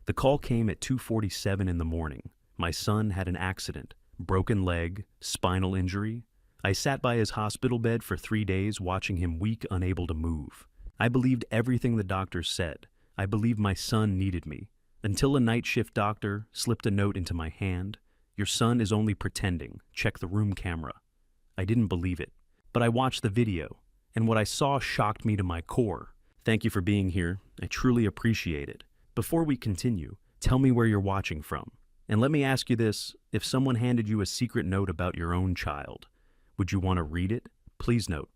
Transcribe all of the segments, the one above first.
The call came at 2:47 in the morning. My son had an accident, broken leg, spinal injury. I sat by his hospital bed for 3 days watching him weak, unable to move. I believed everything the doctors said. I believed my son needed me. Until a night shift doctor slipped a note into my hand. Your son is only pretending. Check the room camera. I didn't believe it. But I watched the video, and what I saw shocked me to my core. Thank you for being here. I truly appreciate it. Before we continue, tell me where you're watching from. And let me ask you this, if someone handed you a secret note about your own child, would you want to read it? Please note,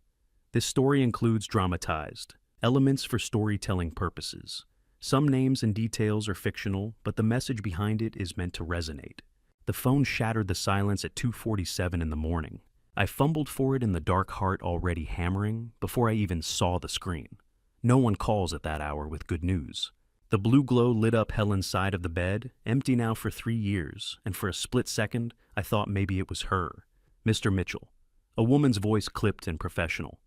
this story includes dramatized elements for storytelling purposes. Some names and details are fictional, but the message behind it is meant to resonate. The phone shattered the silence at 2:47 in the morning. I fumbled for it in the dark, heart already hammering before I even saw the screen. No one calls at that hour with good news. The blue glow lit up Helen's side of the bed, empty now for 3 years, and for a split second, I thought maybe it was her. Mr. Mitchell. A woman's voice clipped and professional.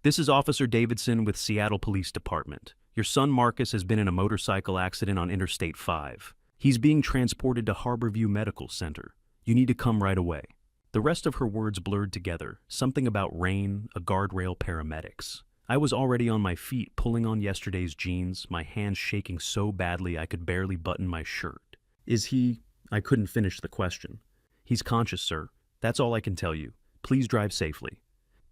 This is Officer Davidson with Seattle Police Department. Your son Marcus has been in a motorcycle accident on Interstate 5. He's being transported to Harborview Medical Center. You need to come right away. The rest of her words blurred together, something about rain, a guardrail, paramedics. I was already on my feet, pulling on yesterday's jeans, my hands shaking so badly I could barely button my shirt. Is he... I couldn't finish the question. He's conscious, sir. That's all I can tell you. Please drive safely.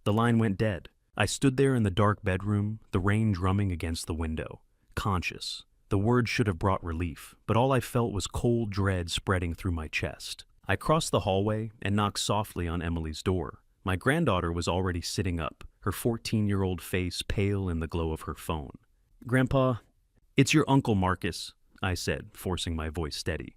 The line went dead. I stood there in the dark bedroom, the rain drumming against the window. Conscious. The word should have brought relief, but all I felt was cold dread spreading through my chest. I crossed the hallway and knocked softly on Emily's door. My granddaughter was already sitting up, her 14-year-old face pale in the glow of her phone. Grandpa, it's your Uncle Marcus, I said, forcing my voice steady.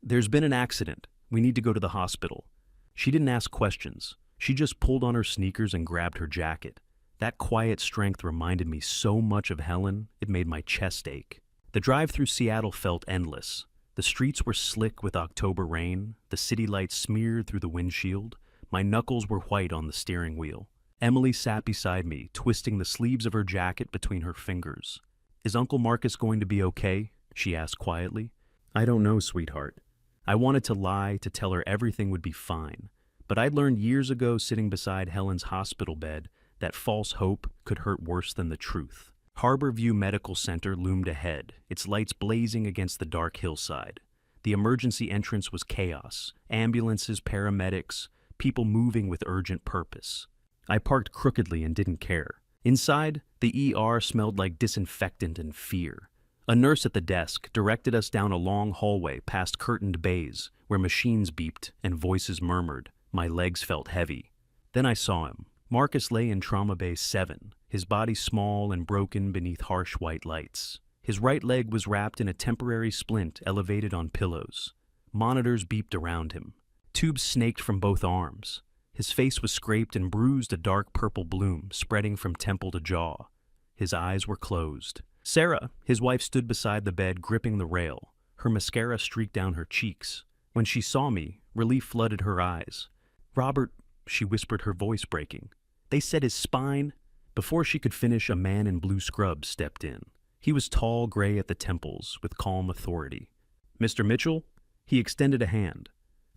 There's been an accident. We need to go to the hospital. She didn't ask questions. She just pulled on her sneakers and grabbed her jacket. That quiet strength reminded me so much of Helen, it made my chest ache. The drive through Seattle felt endless. The streets were slick with October rain, the city lights smeared through the windshield. My knuckles were white on the steering wheel. Emily sat beside me, twisting the sleeves of her jacket between her fingers. Is Uncle Marcus going to be okay? She asked quietly. I don't know, sweetheart. I wanted to lie, to tell her everything would be fine. But I'd learned years ago, sitting beside Helen's hospital bed, that false hope could hurt worse than the truth. Harborview Medical Center loomed ahead, its lights blazing against the dark hillside. The emergency entrance was chaos. Ambulances, paramedics, people moving with urgent purpose. I parked crookedly and didn't care. Inside, the ER smelled like disinfectant and fear. A nurse at the desk directed us down a long hallway past curtained bays where machines beeped and voices murmured. My legs felt heavy. Then I saw him. Marcus lay in Trauma Bay 7, his body small and broken beneath harsh white lights. His right leg was wrapped in a temporary splint elevated on pillows. Monitors beeped around him. Tubes snaked from both arms. His face was scraped and bruised, a dark purple bloom spreading from temple to jaw. His eyes were closed. Sarah, his wife, stood beside the bed, gripping the rail. Her mascara streaked down her cheeks. When she saw me, relief flooded her eyes. Robert, she whispered, her voice breaking. They said his spine. Before she could finish, a man in blue scrubs stepped in. He was tall, gray at the temples, with calm authority. Mr. Mitchell? He extended a hand.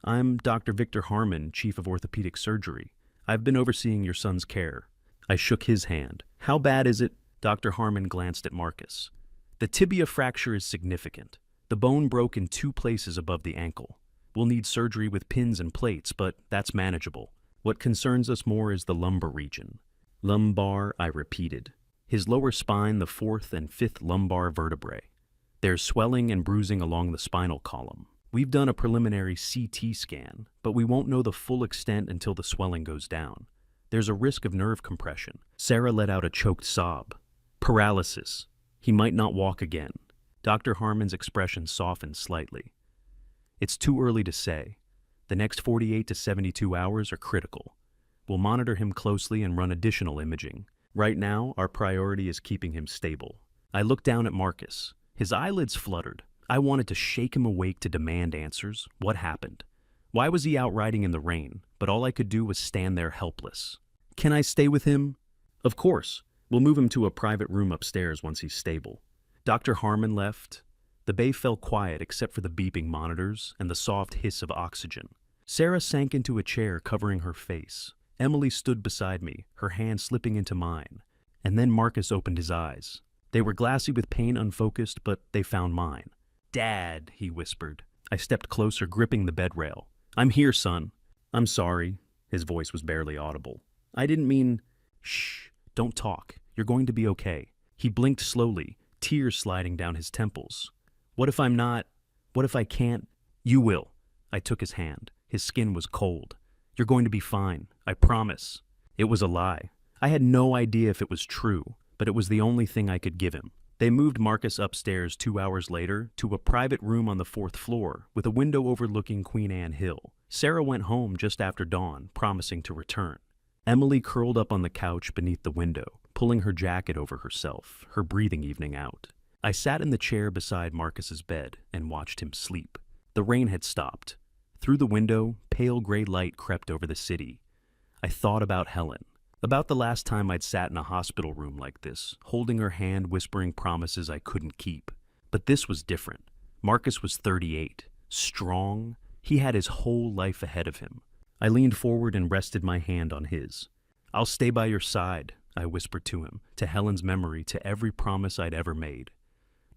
I'm Dr. Victor Harmon, Chief of Orthopedic Surgery. I've been overseeing your son's care. I shook his hand. How bad is it? Dr. Harmon glanced at Marcus. The tibia fracture is significant. The bone broke in 2 places above the ankle. We'll need surgery with pins and plates, but that's manageable. What concerns us more is the lumbar region. Lumbar, I repeated. His lower spine, the 4th and 5th lumbar vertebrae. There's swelling and bruising along the spinal column. We've done a preliminary CT scan, but we won't know the full extent until the swelling goes down. There's a risk of nerve compression. Sarah let out a choked sob. Paralysis. He might not walk again. Dr. Harmon's expression softened slightly. It's too early to say. The next 48 to 72 hours are critical. We'll monitor him closely and run additional imaging. Right now, our priority is keeping him stable. I looked down at Marcus. His eyelids fluttered. I wanted to shake him awake to demand answers. What happened? Why was he out riding in the rain? But all I could do was stand there helpless. Can I stay with him? Of course. We'll move him to a private room upstairs once he's stable. Dr. Harmon left. The The bay fell quiet except for the beeping monitors and the soft hiss of oxygen. Sarah sank into a chair covering her face. Emily stood beside me, her hand slipping into mine. And then Marcus opened his eyes. They were glassy with pain, unfocused, but they found mine. "Dad," he whispered. I stepped closer, gripping the bed rail. "I'm here, son." "I'm sorry." His voice was barely audible. "I didn't mean—" "Shh, don't talk. You're going to be okay." He blinked slowly, tears sliding down his temples. "What if I'm not? What if I can't?" "You will." I took his hand. His skin was cold. "You're going to be fine. I promise." It was a lie. I had no idea if it was true, but it was the only thing I could give him. They moved Marcus upstairs 2 hours later to a private room on the 4th floor with a window overlooking Queen Anne Hill. Sarah went home just after dawn, promising to return. Emily curled up on the couch beneath the window, pulling her jacket over herself, her breathing evening out. I sat in the chair beside Marcus's bed and watched him sleep. The rain had stopped. Through the window, pale gray light crept over the city. I thought about Helen, about the last time I'd sat in a hospital room like this, holding her hand, whispering promises I couldn't keep. But this was different. Marcus was 38, strong. He had his whole life ahead of him. I leaned forward and rested my hand on his. "I'll stay by your side," I whispered to him, to Helen's memory, to every promise I'd ever made.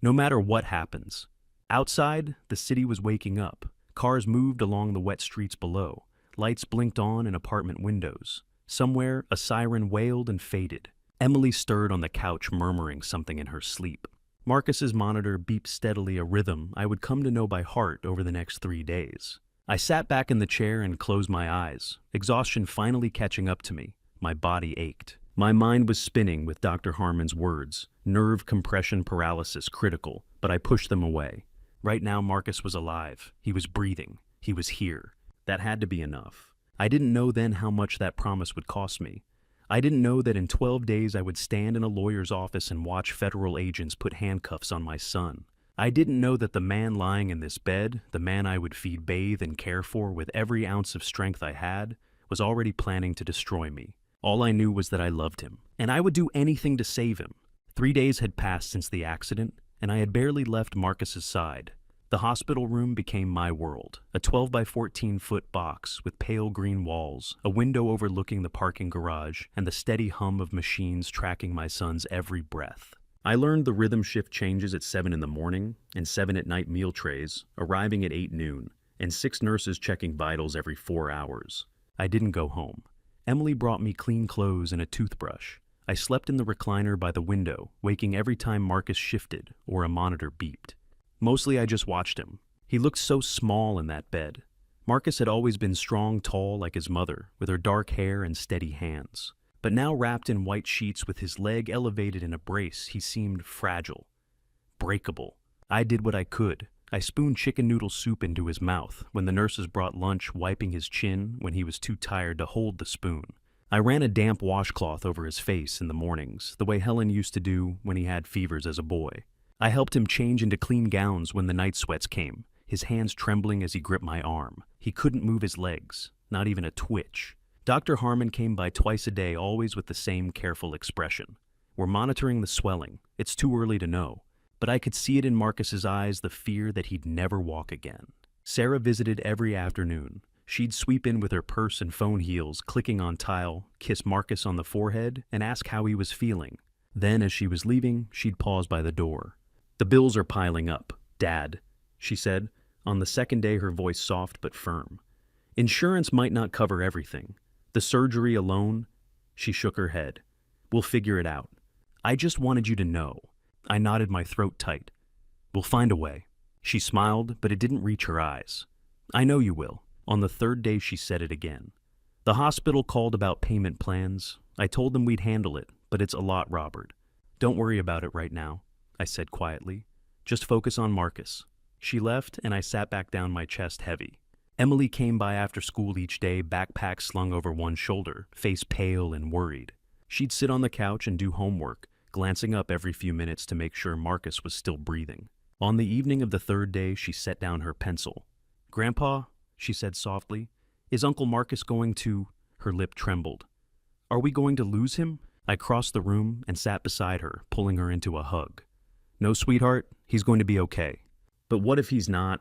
"No matter what happens." Outside, the city was waking up. Cars moved along the wet streets below. Lights blinked on in apartment windows. Somewhere, a siren wailed and faded. Emily stirred on the couch, murmuring something in her sleep. Marcus's monitor beeped steadily, a rhythm I would come to know by heart over the next 3 days. I sat back in the chair and closed my eyes, exhaustion finally catching up to me. My body ached. My mind was spinning with Dr. Harmon's words, nerve compression paralysis critical, but I pushed them away. Right now, Marcus was alive. He was breathing. He was here. That had to be enough. I didn't know then how much that promise would cost me. I didn't know that in 12 days I would stand in a lawyer's office and watch federal agents put handcuffs on my son. I didn't know that the man lying in this bed, the man I would feed, bathe, and care for with every ounce of strength I had, was already planning to destroy me. All I knew was that I loved him, and I would do anything to save him. 3 days had passed since the accident, and I had barely left Marcus's side. The hospital room became my world, a 12 by 14-foot box with pale green walls, a window overlooking the parking garage, and the steady hum of machines tracking my son's every breath. I learned the rhythm shift changes at 7 in the morning and 7 at night meal trays, arriving at 8 noon, and 6 nurses checking vitals every 4 hours. I didn't go home. Emily brought me clean clothes and a toothbrush. I slept in the recliner by the window, waking every time Marcus shifted or a monitor beeped. Mostly I just watched him. He looked so small in that bed. Marcus had always been strong, tall like his mother, with her dark hair and steady hands. But now wrapped in white sheets with his leg elevated in a brace, he seemed fragile, breakable. I did what I could. I spooned chicken noodle soup into his mouth when the nurses brought lunch, wiping his chin when he was too tired to hold the spoon. I ran a damp washcloth over his face in the mornings, the way Helen used to do when he had fevers as a boy. I helped him change into clean gowns when the night sweats came, his hands trembling as he gripped my arm. He couldn't move his legs, not even a twitch. Dr. Harmon came by twice a day, always with the same careful expression. "We're monitoring the swelling. It's too early to know." But I could see it in Marcus's eyes, the fear that he'd never walk again. Sarah visited every afternoon. She'd sweep in with her purse and phone heels, clicking on tile, kiss Marcus on the forehead, and ask how he was feeling. Then, as she was leaving, she'd pause by the door. "The bills are piling up, Dad," she said, on the second day, her voice soft but firm. "Insurance might not cover everything. The surgery alone—" She shook her head. "We'll figure it out. I just wanted you to know." I nodded, my throat tight. "We'll find a way." She smiled, but it didn't reach her eyes. "I know you will." On the third day, she said it again. "The hospital called about payment plans. I told them we'd handle it, but it's a lot, Robert. Don't worry about it right now," I said quietly. "Just focus on Marcus." She left, and I sat back down, my chest heavy. Emily came by after school each day, backpack slung over one shoulder, face pale and worried. She'd sit on the couch and do homework, glancing up every few minutes to make sure Marcus was still breathing. On the evening of the third day, she set down her pencil. "Grandpa," she said softly, "is Uncle Marcus going to—" Her lip trembled. "Are we going to lose him?" I crossed the room and sat beside her, pulling her into a hug. "No, sweetheart, he's going to be okay. But what if he's not?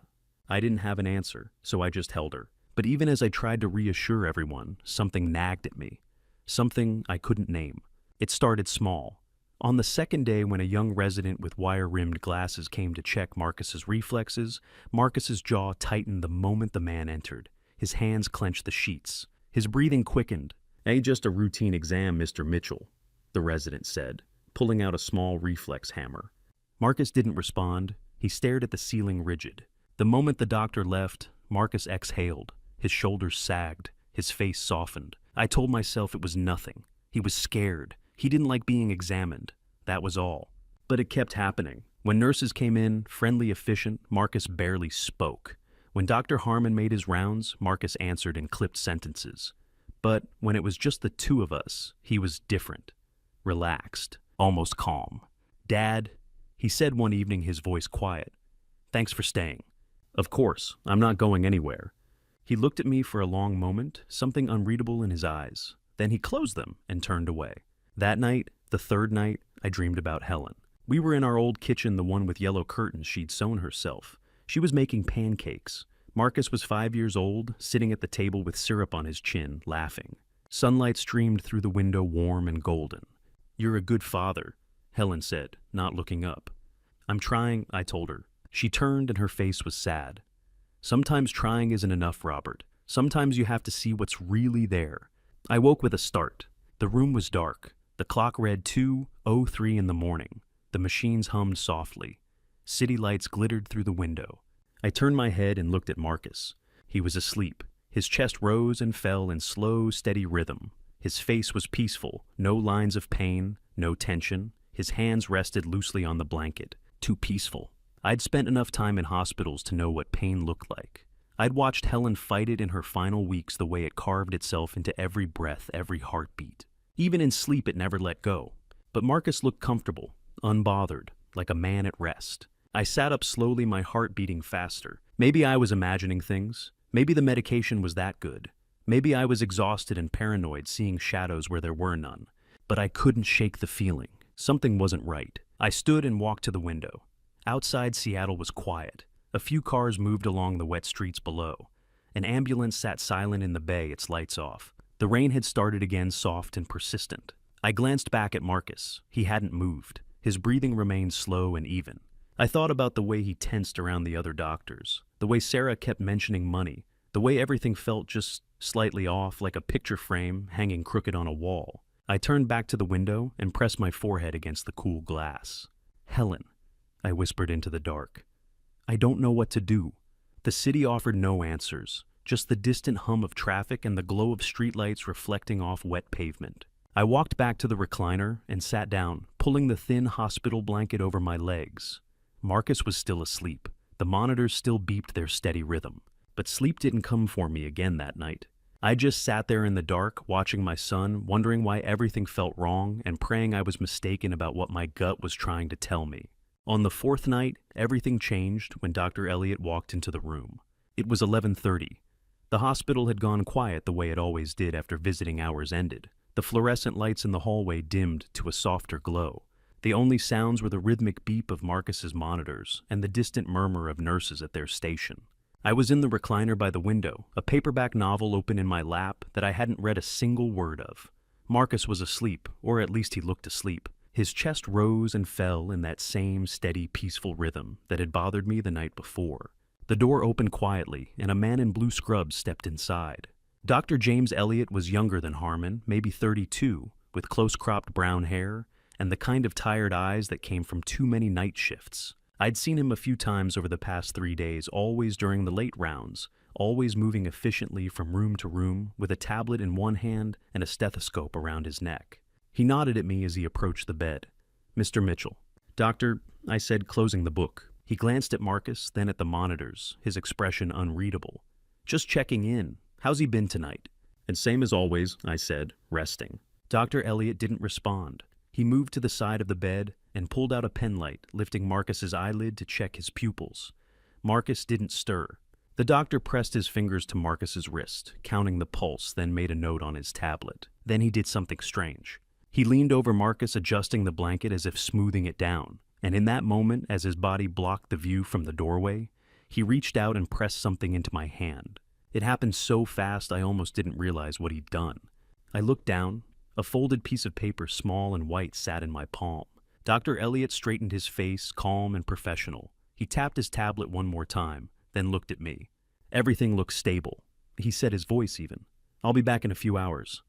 I didn't have an answer, so I just held her. But even as I tried to reassure everyone, something nagged at me. Something I couldn't name. It started small. On the second day, when a young resident with wire-rimmed glasses came to check Marcus's reflexes, Marcus's jaw tightened the moment the man entered. His hands clenched the sheets. His breathing quickened. "Ain't just a routine exam, Mr. Mitchell," the resident said, pulling out a small reflex hammer. Marcus didn't respond. He stared at the ceiling rigid. The moment the doctor left, Marcus exhaled. His shoulders sagged. His face softened. I told myself it was nothing. He was scared. He didn't like being examined. That was all. But it kept happening. When nurses came in, friendly, efficient, Marcus barely spoke. When Dr. Harmon made his rounds, Marcus answered in clipped sentences. But when it was just the two of us, he was different. Relaxed. Almost calm. "Dad," he said one evening, his voice quiet. "Thanks for staying." "Of course, I'm not going anywhere." He looked at me for a long moment, something unreadable in his eyes. Then he closed them and turned away. That night, the third night, I dreamed about Helen. We were in our old kitchen, the one with yellow curtains she'd sewn herself. She was making pancakes. Marcus was 5 years old, sitting at the table with syrup on his chin, laughing. Sunlight streamed through the window, warm and golden. "You're a good father," Helen said, not looking up. "I'm trying," I told her. She turned and her face was sad. "Sometimes trying isn't enough, Robert. Sometimes you have to see what's really there." I woke with a start. The room was dark. The clock read 2:03 in the morning. The machines hummed softly. City lights glittered through the window. I turned my head and looked at Marcus. He was asleep. His chest rose and fell in slow, steady rhythm. His face was peaceful, no lines of pain, no tension. His hands rested loosely on the blanket. Too peaceful. I'd spent enough time in hospitals to know what pain looked like. I'd watched Helen fight it in her final weeks, the way it carved itself into every breath, every heartbeat. Even in sleep, it never let go. But Marcus looked comfortable, unbothered, like a man at rest. I sat up slowly, my heart beating faster. Maybe I was imagining things. Maybe the medication was that good. Maybe I was exhausted and paranoid, seeing shadows where there were none. But I couldn't shake the feeling. Something wasn't right. I stood and walked to the window. Outside, Seattle was quiet. A few cars moved along the wet streets below. An ambulance sat silent in the bay, its lights off. The rain had started again, soft and persistent. I glanced back at Marcus. He hadn't moved. His breathing remained slow and even. I thought about the way he tensed around the other doctors, the way Sarah kept mentioning money, the way everything felt just slightly off, like a picture frame hanging crooked on a wall. I turned back to the window and pressed my forehead against the cool glass. "Helen," I whispered into the dark. "I don't know what to do." The city offered no answers, just the distant hum of traffic and the glow of streetlights reflecting off wet pavement. I walked back to the recliner and sat down, pulling the thin hospital blanket over my legs. Marcus was still asleep. The monitors still beeped their steady rhythm. But sleep didn't come for me again that night. I just sat there in the dark, watching my son, wondering why everything felt wrong and praying I was mistaken about what my gut was trying to tell me. On the fourth night, everything changed when Dr. Elliott walked into the room. It was 11:30. The hospital had gone quiet the way it always did after visiting hours ended. The fluorescent lights in the hallway dimmed to a softer glow. The only sounds were the rhythmic beep of Marcus's monitors and the distant murmur of nurses at their station. I was in the recliner by the window, a paperback novel open in my lap that I hadn't read a single word of. Marcus was asleep, or at least he looked asleep. His chest rose and fell in that same steady, peaceful rhythm that had bothered me the night before. The door opened quietly, and a man in blue scrubs stepped inside. Dr. James Elliott was younger than Harmon, maybe 32, with close-cropped brown hair and the kind of tired eyes that came from too many night shifts. I'd seen him a few times over the past 3 days, always during the late rounds, always moving efficiently from room to room with a tablet in one hand and a stethoscope around his neck. He nodded at me as he approached the bed. "Mr. Mitchell." "Doctor," I said, closing the book. He glanced at Marcus, then at the monitors, his expression unreadable. "Just checking in. How's he been tonight?" "And same as always," I said, resting. Dr. Elliott didn't respond. He moved to the side of the bed and pulled out a penlight, lifting Marcus's eyelid to check his pupils. Marcus didn't stir. The doctor pressed his fingers to Marcus's wrist, counting the pulse, then made a note on his tablet. Then he did something strange. He leaned over Marcus, adjusting the blanket as if smoothing it down. And in that moment, as his body blocked the view from the doorway, he reached out and pressed something into my hand. It happened so fast I almost didn't realize what he'd done. I looked down. A folded piece of paper, small and white, sat in my palm. Dr. Elliot straightened his face, calm and professional. He tapped his tablet one more time, then looked at me. "Everything looks stable," he said, his voice even. "I'll be back in a few hours."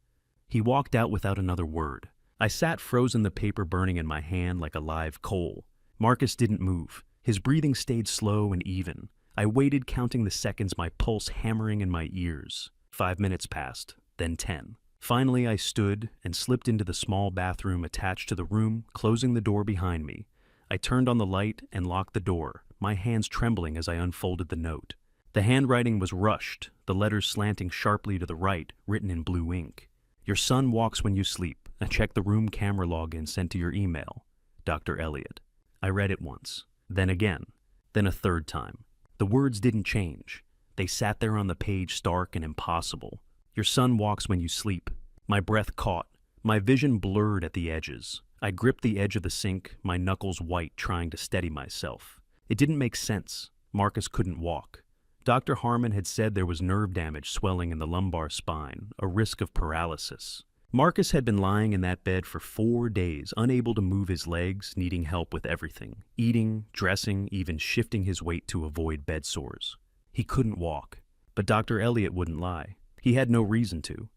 He walked out without another word. I sat frozen, the paper burning in my hand like a live coal. Marcus didn't move. His breathing stayed slow and even. I waited, counting the seconds, my pulse hammering in my ears. 5 minutes passed, then 10. Finally, I stood and slipped into the small bathroom attached to the room, closing the door behind me. I turned on the light and locked the door, my hands trembling as I unfolded the note. The handwriting was rushed, the letters slanting sharply to the right, written in blue ink. "Your son walks when you sleep. Check the room camera login sent to your email. Dr. Elliot." I read it once, then again, then a third time. The words didn't change. They sat there on the page, stark and impossible. "Your son walks when you sleep." My breath caught. My vision blurred at the edges. I gripped the edge of the sink, my knuckles white, trying to steady myself. It didn't make sense. Marcus couldn't walk. Dr. Harmon had said there was nerve damage, swelling in the lumbar spine, a risk of paralysis. Marcus had been lying in that bed for 4 days, unable to move his legs, needing help with everything: eating, dressing, even shifting his weight to avoid bed sores. He couldn't walk. But Dr. Elliot wouldn't lie. He had no reason to.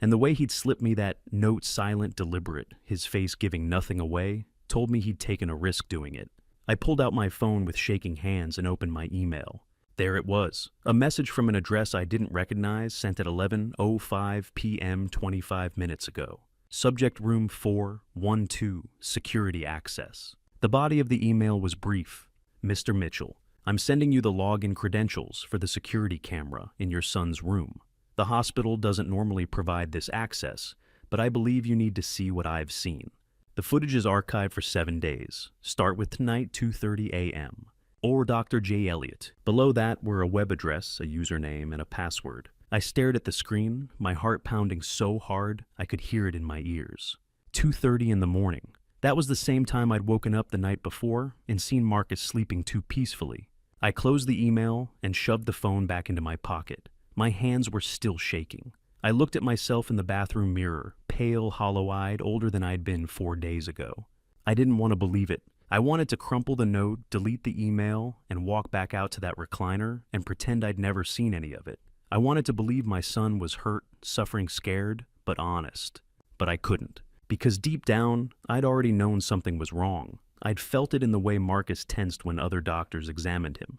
And the way he'd slipped me that note, silent, deliberate, his face giving nothing away, told me he'd taken a risk doing it. I pulled out my phone with shaking hands and opened my email. There it was, a message from an address I didn't recognize, sent at 11:05 p.m. 25 minutes ago. Subject: Room 412, security access. The body of the email was brief. "Mr. Mitchell, I'm sending you the login credentials for the security camera in your son's room. The hospital doesn't normally provide this access, but I believe you need to see what I've seen. The footage is archived for 7 days. Start with tonight, 2:30 a.m. Or Dr. J. Elliot." Below that were a web address, a username, and a password. I stared at the screen, my heart pounding so hard I could hear it in my ears. 2:30 in the morning. That was the same time I'd woken up the night before and seen Marcus sleeping too peacefully. I closed the email and shoved the phone back into my pocket. My hands were still shaking. I looked at myself in the bathroom mirror, pale, hollow-eyed, older than I'd been 4 days ago. I didn't want to believe it. I wanted to crumple the note, delete the email, and walk back out to that recliner and pretend I'd never seen any of it. I wanted to believe my son was hurt, suffering, scared, but honest. But I couldn't. Because deep down, I'd already known something was wrong. I'd felt it in the way Marcus tensed when other doctors examined him.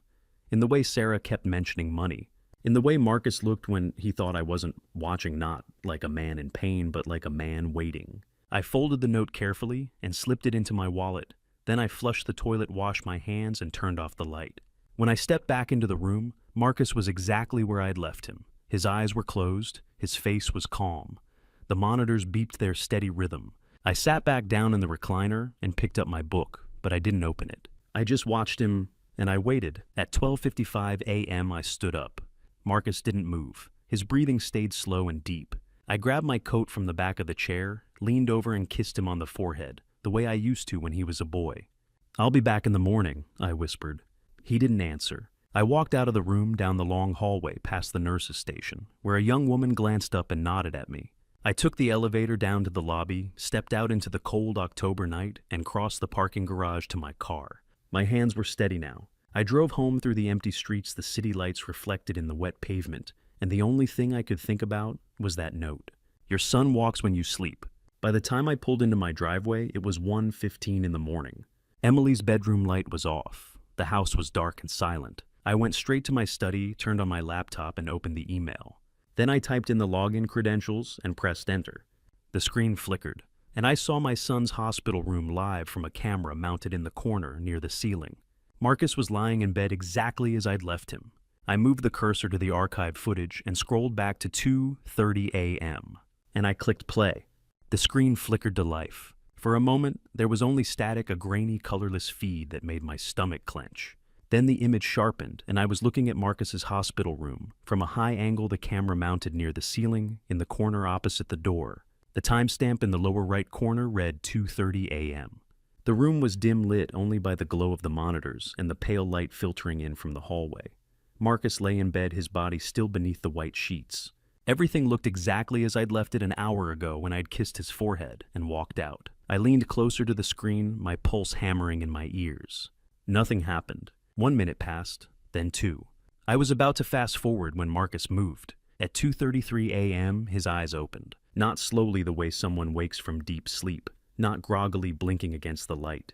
In the way Sarah kept mentioning money. In the way Marcus looked when he thought I wasn't watching, not like a man in pain, but like a man waiting. I folded the note carefully and slipped it into my wallet. Then I flushed the toilet, washed my hands, and turned off the light. When I stepped back into the room, Marcus was exactly where I'd left him. His eyes were closed, his face was calm. The monitors beeped their steady rhythm. I sat back down in the recliner and picked up my book, but I didn't open it. I just watched him, and I waited. At 12:55 a.m. I stood up. Marcus didn't move. His breathing stayed slow and deep. I grabbed my coat from the back of the chair, leaned over and kissed him on the forehead, the way I used to when he was a boy. "I'll be back in the morning," I whispered. He didn't answer. I walked out of the room, down the long hallway, past the nurse's station, where a young woman glanced up and nodded at me. I took the elevator down to the lobby, stepped out into the cold October night, and crossed the parking garage to my car. My hands were steady now. I drove home through the empty streets, the city lights reflected in the wet pavement, and the only thing I could think about was that note. "Your son walks when you sleep." By the time I pulled into my driveway, it was 1:15 in the morning. Emily's bedroom light was off. The house was dark and silent. I went straight to my study, turned on my laptop, and opened the email. Then I typed in the login credentials and pressed enter. The screen flickered, and I saw my son's hospital room live from a camera mounted in the corner near the ceiling. Marcus was lying in bed exactly as I'd left him. I moved the cursor to the archived footage and scrolled back to 2:30 a.m. And I clicked play. The screen flickered to life. For a moment, there was only static, a grainy, colorless feed that made my stomach clench. Then the image sharpened, and I was looking at Marcus's hospital room. From a high angle, the camera mounted near the ceiling, in the corner opposite the door. The timestamp in the lower right corner read 2:30 a.m. The room was dim lit only by the glow of the monitors and the pale light filtering in from the hallway. Marcus lay in bed, his body still beneath the white sheets. Everything looked exactly as I'd left it an hour ago when I'd kissed his forehead and walked out. I leaned closer to the screen, my pulse hammering in my ears. Nothing happened. 1 minute passed, then 2. I was about to fast forward when Marcus moved. At 2:33 a.m., his eyes opened. Not slowly the way someone wakes from deep sleep, not groggily blinking against the light.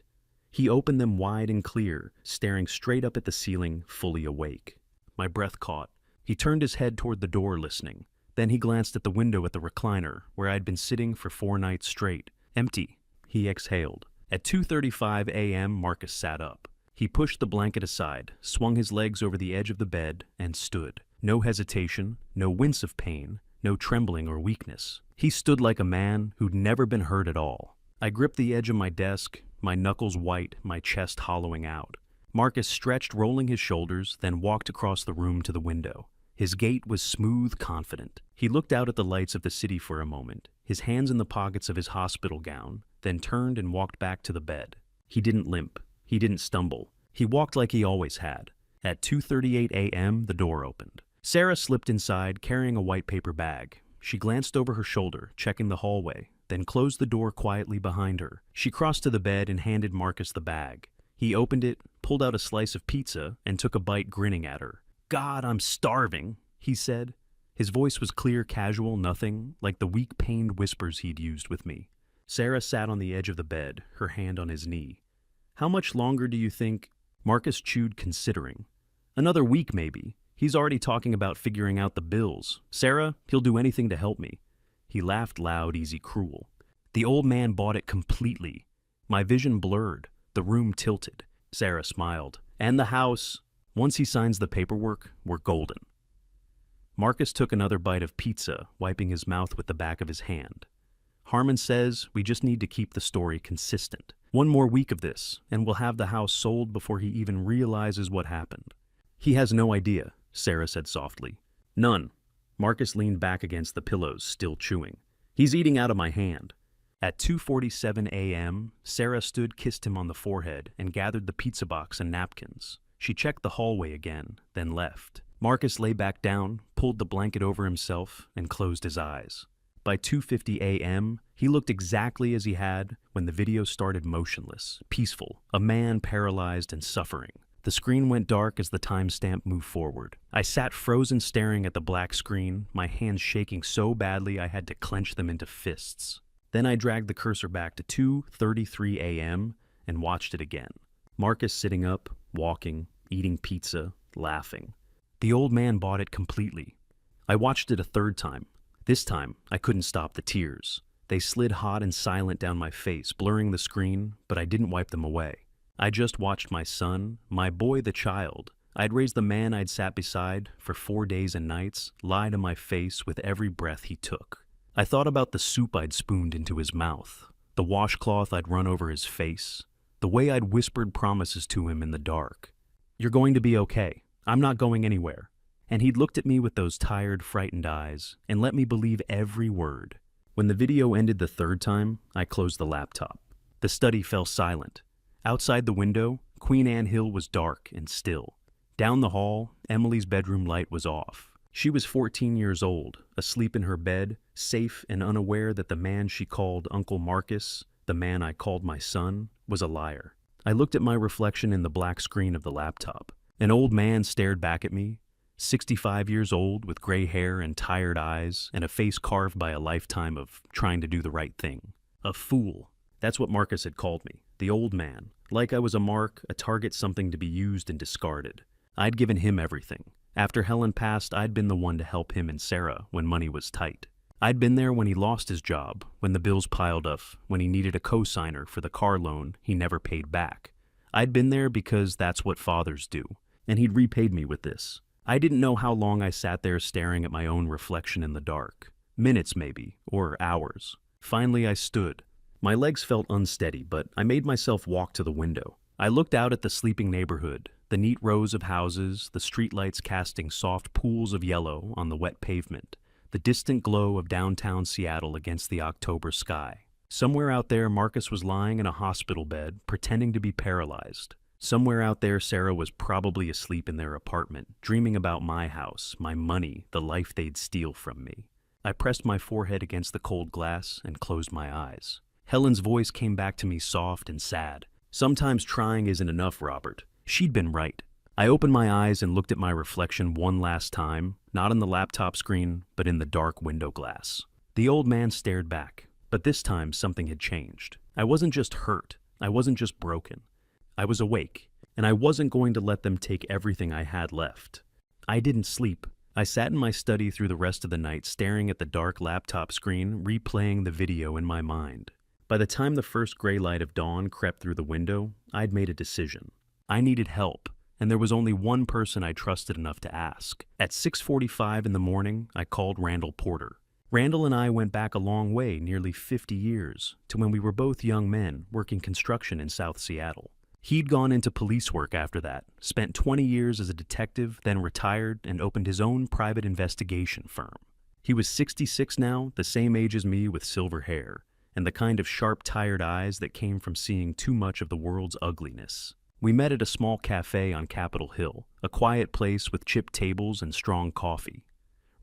He opened them wide and clear, staring straight up at the ceiling, fully awake. My breath caught. He turned his head toward the door, listening. Then he glanced at the window at the recliner, where I'd been sitting for 4 nights straight. Empty. He exhaled. At 2:35 a.m., Marcus sat up. He pushed the blanket aside, swung his legs over the edge of the bed, and stood. No hesitation, no wince of pain, no trembling or weakness. He stood like a man who'd never been hurt at all. I gripped the edge of my desk, my knuckles white, my chest hollowing out. Marcus stretched, rolling his shoulders, then walked across the room to the window. His gait was smooth, confident. He looked out at the lights of the city for a moment, his hands in the pockets of his hospital gown, then turned and walked back to the bed. He didn't limp. He didn't stumble. He walked like he always had. At 2:38 a.m., the door opened. Sarah slipped inside, carrying a white paper bag. She glanced over her shoulder, checking the hallway, then closed the door quietly behind her. She crossed to the bed and handed Marcus the bag. He opened it, pulled out a slice of pizza, and took a bite, grinning at her. "God, I'm starving," he said. His voice was clear, casual, nothing like the weak, pained whispers he'd used with me. Sarah sat on the edge of the bed, her hand on his knee. "How much longer do you think?" Marcus chewed, considering. "Another week, maybe. He's already talking about figuring out the bills. Sarah, he'll do anything to help me." He laughed loud, easy, cruel. The old man bought it completely. My vision blurred. The room tilted. Sarah smiled. "And the house. Once he signs the paperwork, we're golden." Marcus took another bite of pizza, wiping his mouth with the back of his hand. "Harmon says we just need to keep the story consistent. 1 more week of this, and we'll have the house sold before he even realizes what happened." "He has no idea," Sarah said softly. "None." Marcus leaned back against the pillows, still chewing. "He's eating out of my hand." At 2:47 a.m., Sarah stood, kissed him on the forehead, and gathered the pizza box and napkins. She checked the hallway again, then left. Marcus lay back down, pulled the blanket over himself, and closed his eyes. By 2:50 a.m., he looked exactly as he had when the video started, motionless, peaceful, a man paralyzed and suffering. The screen went dark as the timestamp moved forward. I sat frozen, staring at the black screen, my hands shaking so badly I had to clench them into fists. Then I dragged the cursor back to 2:33 a.m. and watched it again. Marcus sitting up, walking, eating pizza, laughing. The old man bought it completely. I watched it a 3rd time. This time, I couldn't stop the tears. They slid hot and silent down my face, blurring the screen, but I didn't wipe them away. I just watched my son, my boy, the child I'd raised, the man I'd sat beside for 4 days and nights, lie to my face with every breath he took. I thought about the soup I'd spooned into his mouth, the washcloth I'd run over his face, the way I'd whispered promises to him in the dark. "You're going to be okay. I'm not going anywhere." And he'd looked at me with those tired, frightened eyes and let me believe every word. When the video ended the 3rd time, I closed the laptop. The study fell silent. Outside the window, Queen Anne Hill was dark and still. Down the hall, Emily's bedroom light was off. She was 14 years old, asleep in her bed, safe and unaware that the man she called Uncle Marcus, the man I called my son, was a liar. I looked at my reflection in the black screen of the laptop. An old man stared back at me, 65 years old, with gray hair and tired eyes, and a face carved by a lifetime of trying to do the right thing. A fool. That's what Marcus had called me, the old man, like I was a mark, a target, something to be used and discarded. I'd given him everything. After Helen passed, I'd been the one to help him and Sarah when money was tight. I'd been there when he lost his job, when the bills piled up, when he needed a co-signer for the car loan he never paid back. I'd been there because that's what fathers do, and he'd repaid me with this. I didn't know how long I sat there staring at my own reflection in the dark. Minutes maybe, or hours. Finally I stood. My legs felt unsteady, but I made myself walk to the window. I looked out at the sleeping neighborhood, the neat rows of houses, the streetlights casting soft pools of yellow on the wet pavement, the distant glow of downtown Seattle against the October sky. Somewhere out there, Marcus was lying in a hospital bed, pretending to be paralyzed. Somewhere out there, Sarah was probably asleep in their apartment, dreaming about my house, my money, the life they'd steal from me. I pressed my forehead against the cold glass and closed my eyes. Helen's voice came back to me soft and sad. Sometimes trying isn't enough, Robert. She'd been right. I opened my eyes and looked at my reflection one last time, not on the laptop screen, but in the dark window glass. The old man stared back, but this time something had changed. I wasn't just hurt. I wasn't just broken. I was awake, and I wasn't going to let them take everything I had left. I didn't sleep. I sat in my study through the rest of the night, staring at the dark laptop screen, replaying the video in my mind. By the time the first gray light of dawn crept through the window, I'd made a decision. I needed help, and there was only one person I trusted enough to ask. At 6:45 in the morning, I called Randall Porter. Randall and I went back a long way, nearly 50 years, to when we were both young men working construction in South Seattle. He'd gone into police work after that, spent 20 years as a detective, then retired and opened his own private investigation firm. He was 66 now, the same age as me with silver hair, and the kind of sharp, tired eyes that came from seeing too much of the world's ugliness. We met at a small cafe on Capitol Hill, a quiet place with chipped tables and strong coffee.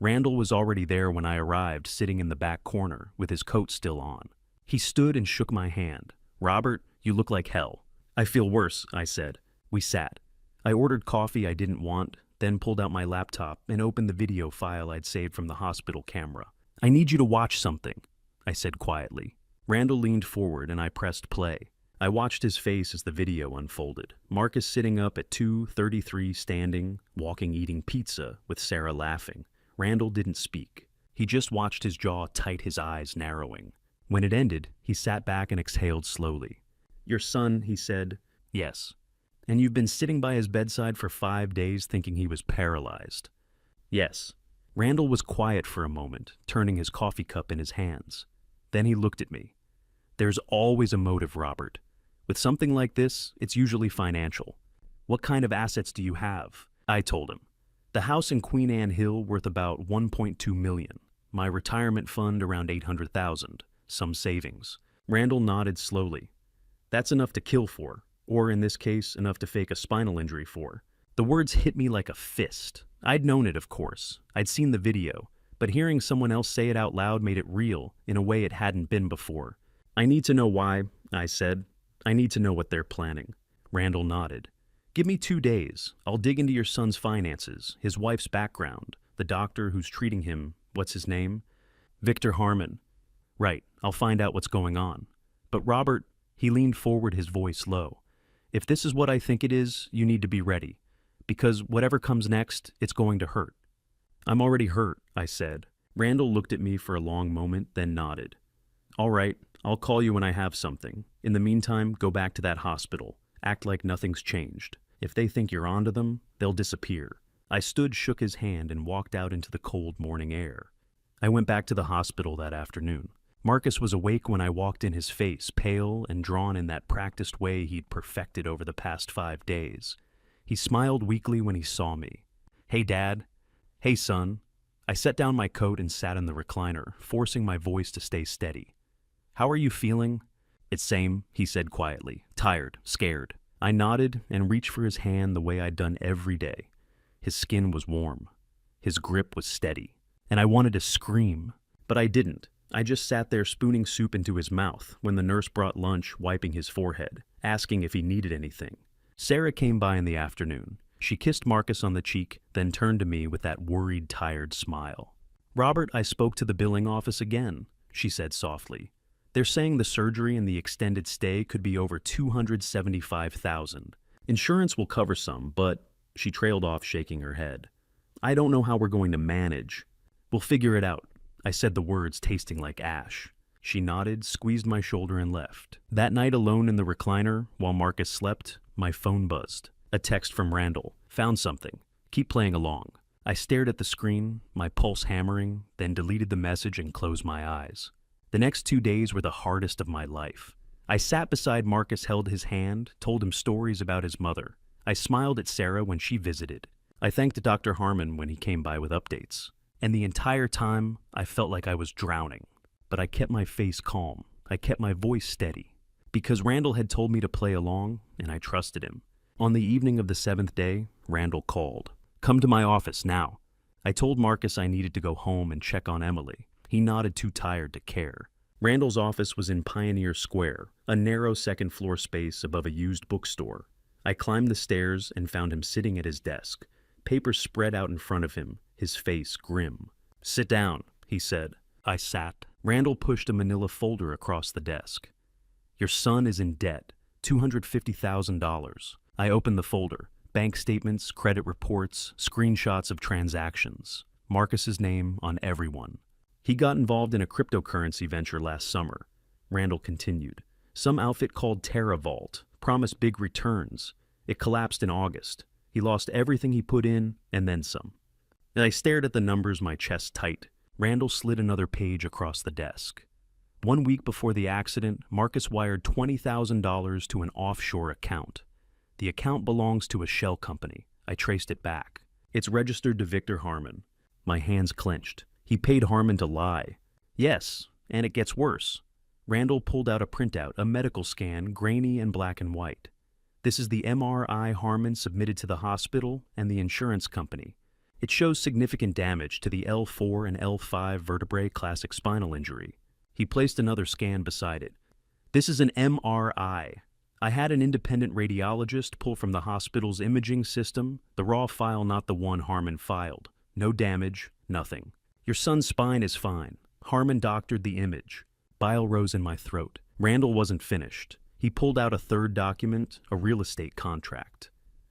Randall was already there when I arrived, sitting in the back corner, with his coat still on. He stood and shook my hand. "Robert, you look like hell." "I feel worse," I said. We sat. I ordered coffee I didn't want, then pulled out my laptop and opened the video file I'd saved from the hospital camera. "I need you to watch something," I said quietly. Randall leaned forward and I pressed play. I watched his face as the video unfolded. Marcus sitting up at 2:33, standing, walking, eating pizza, with Sarah laughing. Randall didn't speak. He just watched his jaw tight, his eyes narrowing. When it ended, he sat back and exhaled slowly. "Your son," he said. "Yes." "And you've been sitting by his bedside for 5 days thinking he was paralyzed?" "Yes." Randall was quiet for a moment, turning his coffee cup in his hands. Then he looked at me. "There's always a motive, Robert. With something like this, it's usually financial. What kind of assets do you have?" I told him. "The house in Queen Anne Hill worth about $1.2 million. My retirement fund around $800,000. Some savings." Randall nodded slowly. "That's enough to kill for, or in this case, enough to fake a spinal injury for." The words hit me like a fist. I'd known it, of course. I'd seen the video, but hearing someone else say it out loud made it real in a way it hadn't been before. "I need to know why," I said. "I need to know what they're planning." Randall nodded. "Give me 2 days. I'll dig into your son's finances, his wife's background, the doctor who's treating him. What's his name?" "Victor Harmon." "Right. I'll find out what's going on. But Robert," he leaned forward, his voice low, "if this is what I think it is, you need to be ready. Because whatever comes next, it's going to hurt." "I'm already hurt," I said. Randall looked at me for a long moment, then nodded. "All right, I'll call you when I have something. In the meantime, go back to that hospital. Act like nothing's changed. If they think you're onto them, they'll disappear." I stood, shook his hand, and walked out into the cold morning air. I went back to the hospital that afternoon. Marcus was awake when I walked in, his face pale and drawn in that practiced way he'd perfected over the past 5 days. He smiled weakly when he saw me. "Hey, Dad." "Hey, son." I set down my coat and sat in the recliner, forcing my voice to stay steady. "How are you feeling?" "It's same," he said quietly. "Tired, scared." I nodded and reached for his hand the way I'd done every day. His skin was warm. His grip was steady. And I wanted to scream, but I didn't. I just sat there spooning soup into his mouth when the nurse brought lunch, wiping his forehead, asking if he needed anything. Sarah came by in the afternoon. She kissed Marcus on the cheek, then turned to me with that worried, tired smile. "Robert, I spoke to the billing office again," she said softly. "They're saying the surgery and the extended stay could be over $275,000. Insurance will cover some, but—" She trailed off, shaking her head. "I don't know how we're going to manage." "We'll figure it out." I said the words tasting like ash. She nodded, squeezed my shoulder, and left. That night, alone in the recliner, while Marcus slept, my phone buzzed. A text from Randall. "Found something. Keep playing along." I stared at the screen, my pulse hammering, then deleted the message and closed my eyes. The next 2 days were the hardest of my life. I sat beside Marcus, held his hand, told him stories about his mother. I smiled at Sarah when she visited. I thanked Dr. Harmon when he came by with updates. And the entire time, I felt like I was drowning. But I kept my face calm. I kept my voice steady. Because Randall had told me to play along, and I trusted him. On the evening of the 7th day, Randall called. "Come to my office now." I told Marcus I needed to go home and check on Emily. He nodded, too tired to care. Randall's office was in Pioneer Square, a narrow second-floor space above a used bookstore. I climbed the stairs and found him sitting at his desk, papers spread out in front of him, his face grim. "Sit down," he said. I sat. Randall pushed a manila folder across the desk. "Your son is in debt, $250,000. I opened the folder. Bank statements, credit reports, screenshots of transactions. Marcus's name on every one. He got involved in a cryptocurrency venture last summer." Randall continued. "Some outfit called TerraVault promised big returns. It collapsed in August. He lost everything he put in, and then some." I stared at the numbers, my chest tight. Randall slid another page across the desk. "1 week before the accident, Marcus wired $20,000 to an offshore account. The account belongs to a shell company. I traced it back. It's registered to Victor Harmon." My hands clenched. He paid Harmon to lie. "Yes, and it gets worse." Randall pulled out a printout, a medical scan, grainy and black and white. "This is the MRI Harmon submitted to the hospital and the insurance company. It shows significant damage to the L4 and L5 vertebrae, classic spinal injury." He placed another scan beside it. "This is an MRI. I had an independent radiologist pull from the hospital's imaging system, the raw file, not the one Harmon filed. No damage, nothing. Your son's spine is fine. Harmon doctored the image." Bile rose in my throat. Randall wasn't finished. He pulled out a third document, a real estate contract.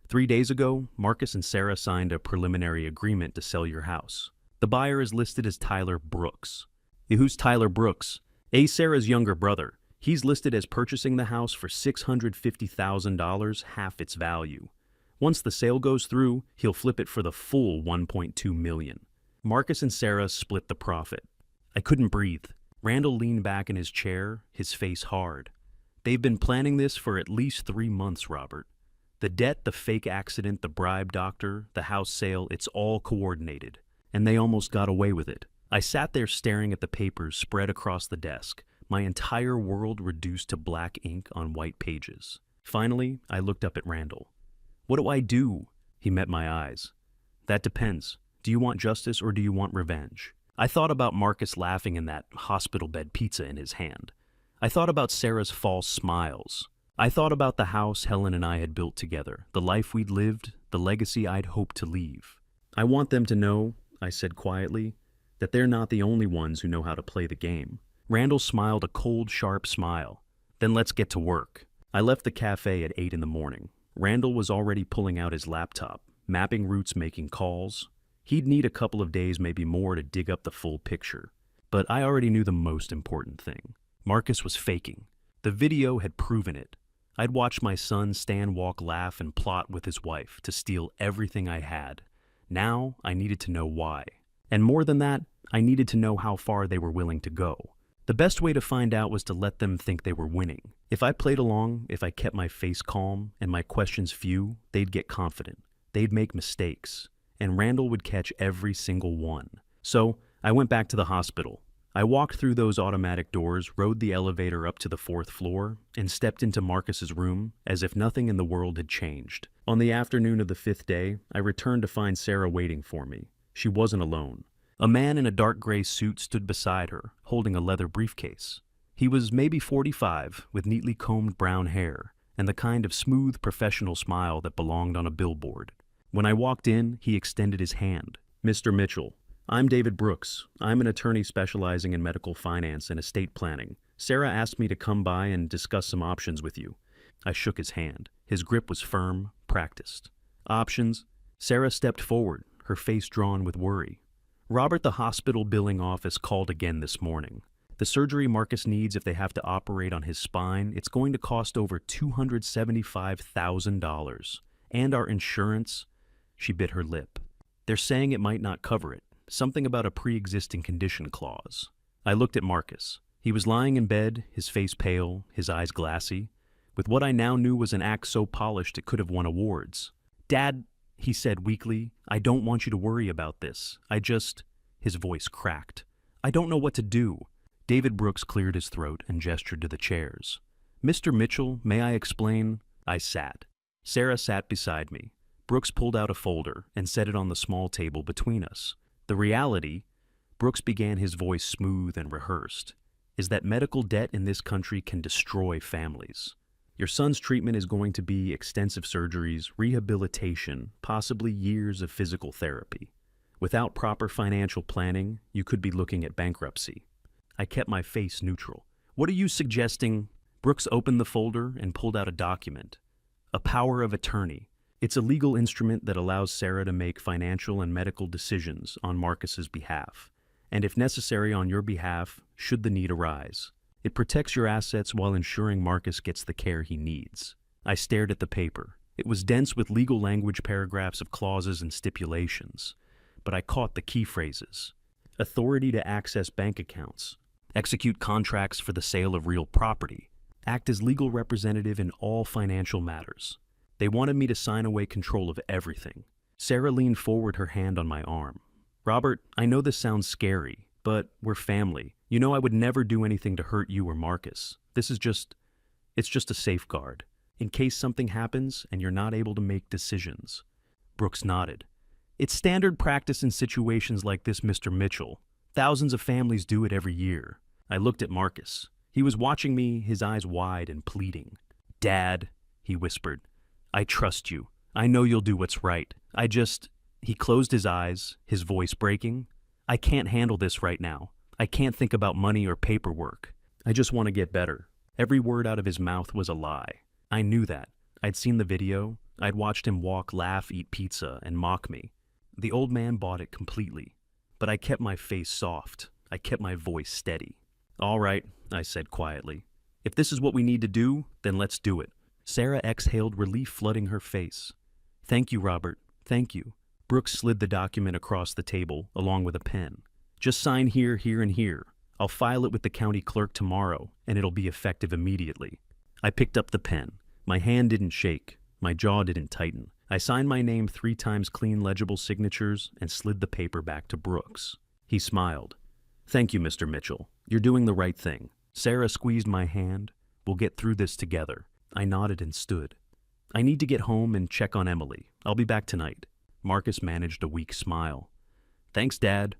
"3 days ago, Marcus and Sarah signed a preliminary agreement to sell your house. The buyer is listed as Tyler Brooks." "Who's Tyler Brooks?" "Sarah's younger brother. He's listed as purchasing the house for $650,000, half its value. Once the sale goes through, he'll flip it for the full $1.2 million. Marcus and Sarah split the profit." I couldn't breathe. Randall leaned back in his chair, his face hard. "They've been planning this for at least 3 months, Robert. The debt, the fake accident, the bribe doctor, the house sale, it's all coordinated. And they almost got away with it." I sat there staring at the papers spread across the desk, my entire world reduced to black ink on white pages. Finally, I looked up at Randall. "What do I do?" He met my eyes. "That depends. Do you want justice or do you want revenge?" I thought about Marcus laughing in that hospital bed, pizza in his hand. I thought about Sarah's false smiles. I thought about the house Helen and I had built together, the life we'd lived, the legacy I'd hoped to leave. "I want them to know," I said quietly, "that they're not the only ones who know how to play the game." Randall smiled a cold, sharp smile. "Then let's get to work." I left the cafe at 8 in the morning. Randall was already pulling out his laptop, mapping routes, making calls. He'd need a couple of days, maybe more, to dig up the full picture. But I already knew the most important thing. Marcus was faking. The video had proven it. I'd watched my son stand, walk, laugh, and plot with his wife to steal everything I had. Now I needed to know why. And more than that, I needed to know how far they were willing to go. The best way to find out was to let them think they were winning. If I played along, if I kept my face calm and my questions few, they'd get confident. They'd make mistakes. And Randall would catch every single one. So I went back to the hospital. I walked through those automatic doors, rode the elevator up to the 4th floor, and stepped into Marcus's room as if nothing in the world had changed. On the afternoon of the 5th day, I returned to find Sarah waiting for me. She wasn't alone. A man in a dark gray suit stood beside her, holding a leather briefcase. He was maybe 45, with neatly combed brown hair, and the kind of smooth, professional smile that belonged on a billboard. When I walked in, he extended his hand. "Mr. Mitchell, I'm David Brooks. I'm an attorney specializing in medical finance and estate planning. Sarah asked me to come by and discuss some options with you." I shook his hand. His grip was firm, practiced. "Options?" Sarah stepped forward, her face drawn with worry. "Robert, the hospital billing office called again this morning. The surgery Marcus needs, if they have to operate on his spine, it's going to cost over $275,000. And our insurance..." She bit her lip. "They're saying it might not cover it. Something about a pre-existing condition clause." I looked at Marcus. He was lying in bed, his face pale, his eyes glassy, with what I now knew was an act so polished it could have won awards. "Dad," he said weakly, "I don't want you to worry about this. His voice cracked. "I don't know what to do." David Brooks cleared his throat and gestured to the chairs. "Mr. Mitchell, may I explain?" I sat. Sarah sat beside me. Brooks pulled out a folder and set it on the small table between us. "The reality," Brooks began, his voice smooth and rehearsed, "is that medical debt in this country can destroy families. Your son's treatment is going to be extensive surgeries, rehabilitation, possibly years of physical therapy. Without proper financial planning, you could be looking at bankruptcy." I kept my face neutral. "What are you suggesting?" Brooks opened the folder and pulled out a document. "A power of attorney. It's a legal instrument that allows Sarah to make financial and medical decisions on Marcus's behalf, and if necessary on your behalf, should the need arise. It protects your assets while ensuring Marcus gets the care he needs." I stared at the paper. It was dense with legal language, paragraphs of clauses and stipulations, but I caught the key phrases. Authority to access bank accounts, execute contracts for the sale of real property, act as legal representative in all financial matters. They wanted me to sign away control of everything. Sarah leaned forward, her hand on my arm. "Robert, I know this sounds scary, but we're family. You know I would never do anything to hurt you or Marcus. It's just a safeguard, in case something happens and you're not able to make decisions." Brooks nodded. "It's standard practice in situations like this, Mr. Mitchell. Thousands of families do it every year." I looked at Marcus. He was watching me, his eyes wide and pleading. "Dad," he whispered, "I trust you. I know you'll do what's right. He closed his eyes, his voice breaking. "I can't handle this right now. I can't think about money or paperwork. I just want to get better." Every word out of his mouth was a lie. I knew that. I'd seen the video. I'd watched him walk, laugh, eat pizza, and mock me. The old man bought it completely. But I kept my face soft. I kept my voice steady. "All right," I said quietly. "If this is what we need to do, then let's do it." Sarah exhaled, relief flooding her face. "Thank you, Robert. Thank you." Brooks slid the document across the table, along with a pen. "Just sign here, here, and here. I'll file it with the county clerk tomorrow, and it'll be effective immediately." I picked up the pen. My hand didn't shake. My jaw didn't tighten. I signed my name 3 times, clean, legible signatures, and slid the paper back to Brooks. He smiled. "Thank you, Mr. Mitchell. You're doing the right thing." Sarah squeezed my hand. "We'll get through this together." I nodded and stood. "I need to get home and check on Emily. I'll be back tonight." Marcus managed a weak smile. "Thanks, Dad."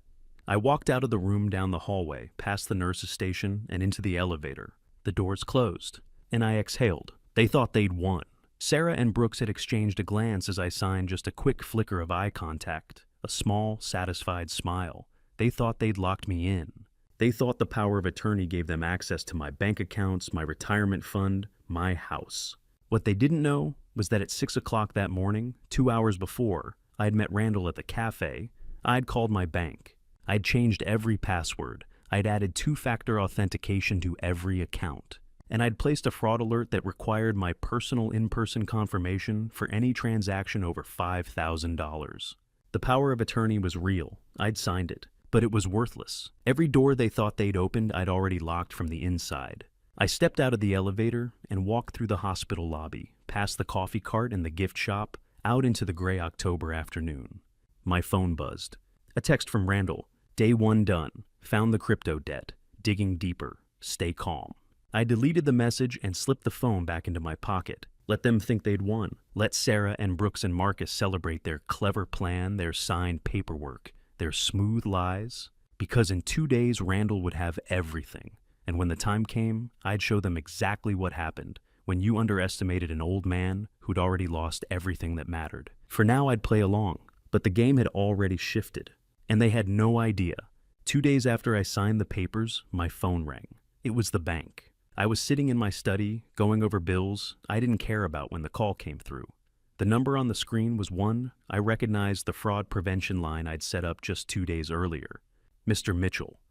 I walked out of the room, down the hallway, past the nurse's station, and into the elevator. The doors closed, and I exhaled. They thought they'd won. Sarah and Brooks had exchanged a glance as I signed, just a quick flicker of eye contact, a small, satisfied smile. They thought they'd locked me in. They thought the power of attorney gave them access to my bank accounts, my retirement fund, my house. What they didn't know was that at 6 o'clock that morning, 2 hours before, I'd met Randall at the cafe. I'd called my bank. I'd changed every password. I'd added 2-factor authentication to every account. And I'd placed a fraud alert that required my personal in-person confirmation for any transaction over $5,000. The power of attorney was real. I'd signed it. But it was worthless. Every door they thought they'd opened, I'd already locked from the inside. I stepped out of the elevator and walked through the hospital lobby, past the coffee cart and the gift shop, out into the gray October afternoon. My phone buzzed. A text from Randall. "Day 1 done. Found the crypto debt. Digging deeper. Stay calm." I deleted the message and slipped the phone back into my pocket. Let them think they'd won. Let Sarah and Brooks and Marcus celebrate their clever plan, their signed paperwork, their smooth lies. Because in 2 days, Randall would have everything. And when the time came, I'd show them exactly what happened when you underestimated an old man who'd already lost everything that mattered. For now, I'd play along, but the game had already shifted, and they had no idea. 2 days after I signed the papers, my phone rang. It was the bank. I was sitting in my study, going over bills I didn't care about when the call came through. The number on the screen was one I recognized, the fraud prevention line I'd set up just 2 days earlier. "Mr. Mitchell."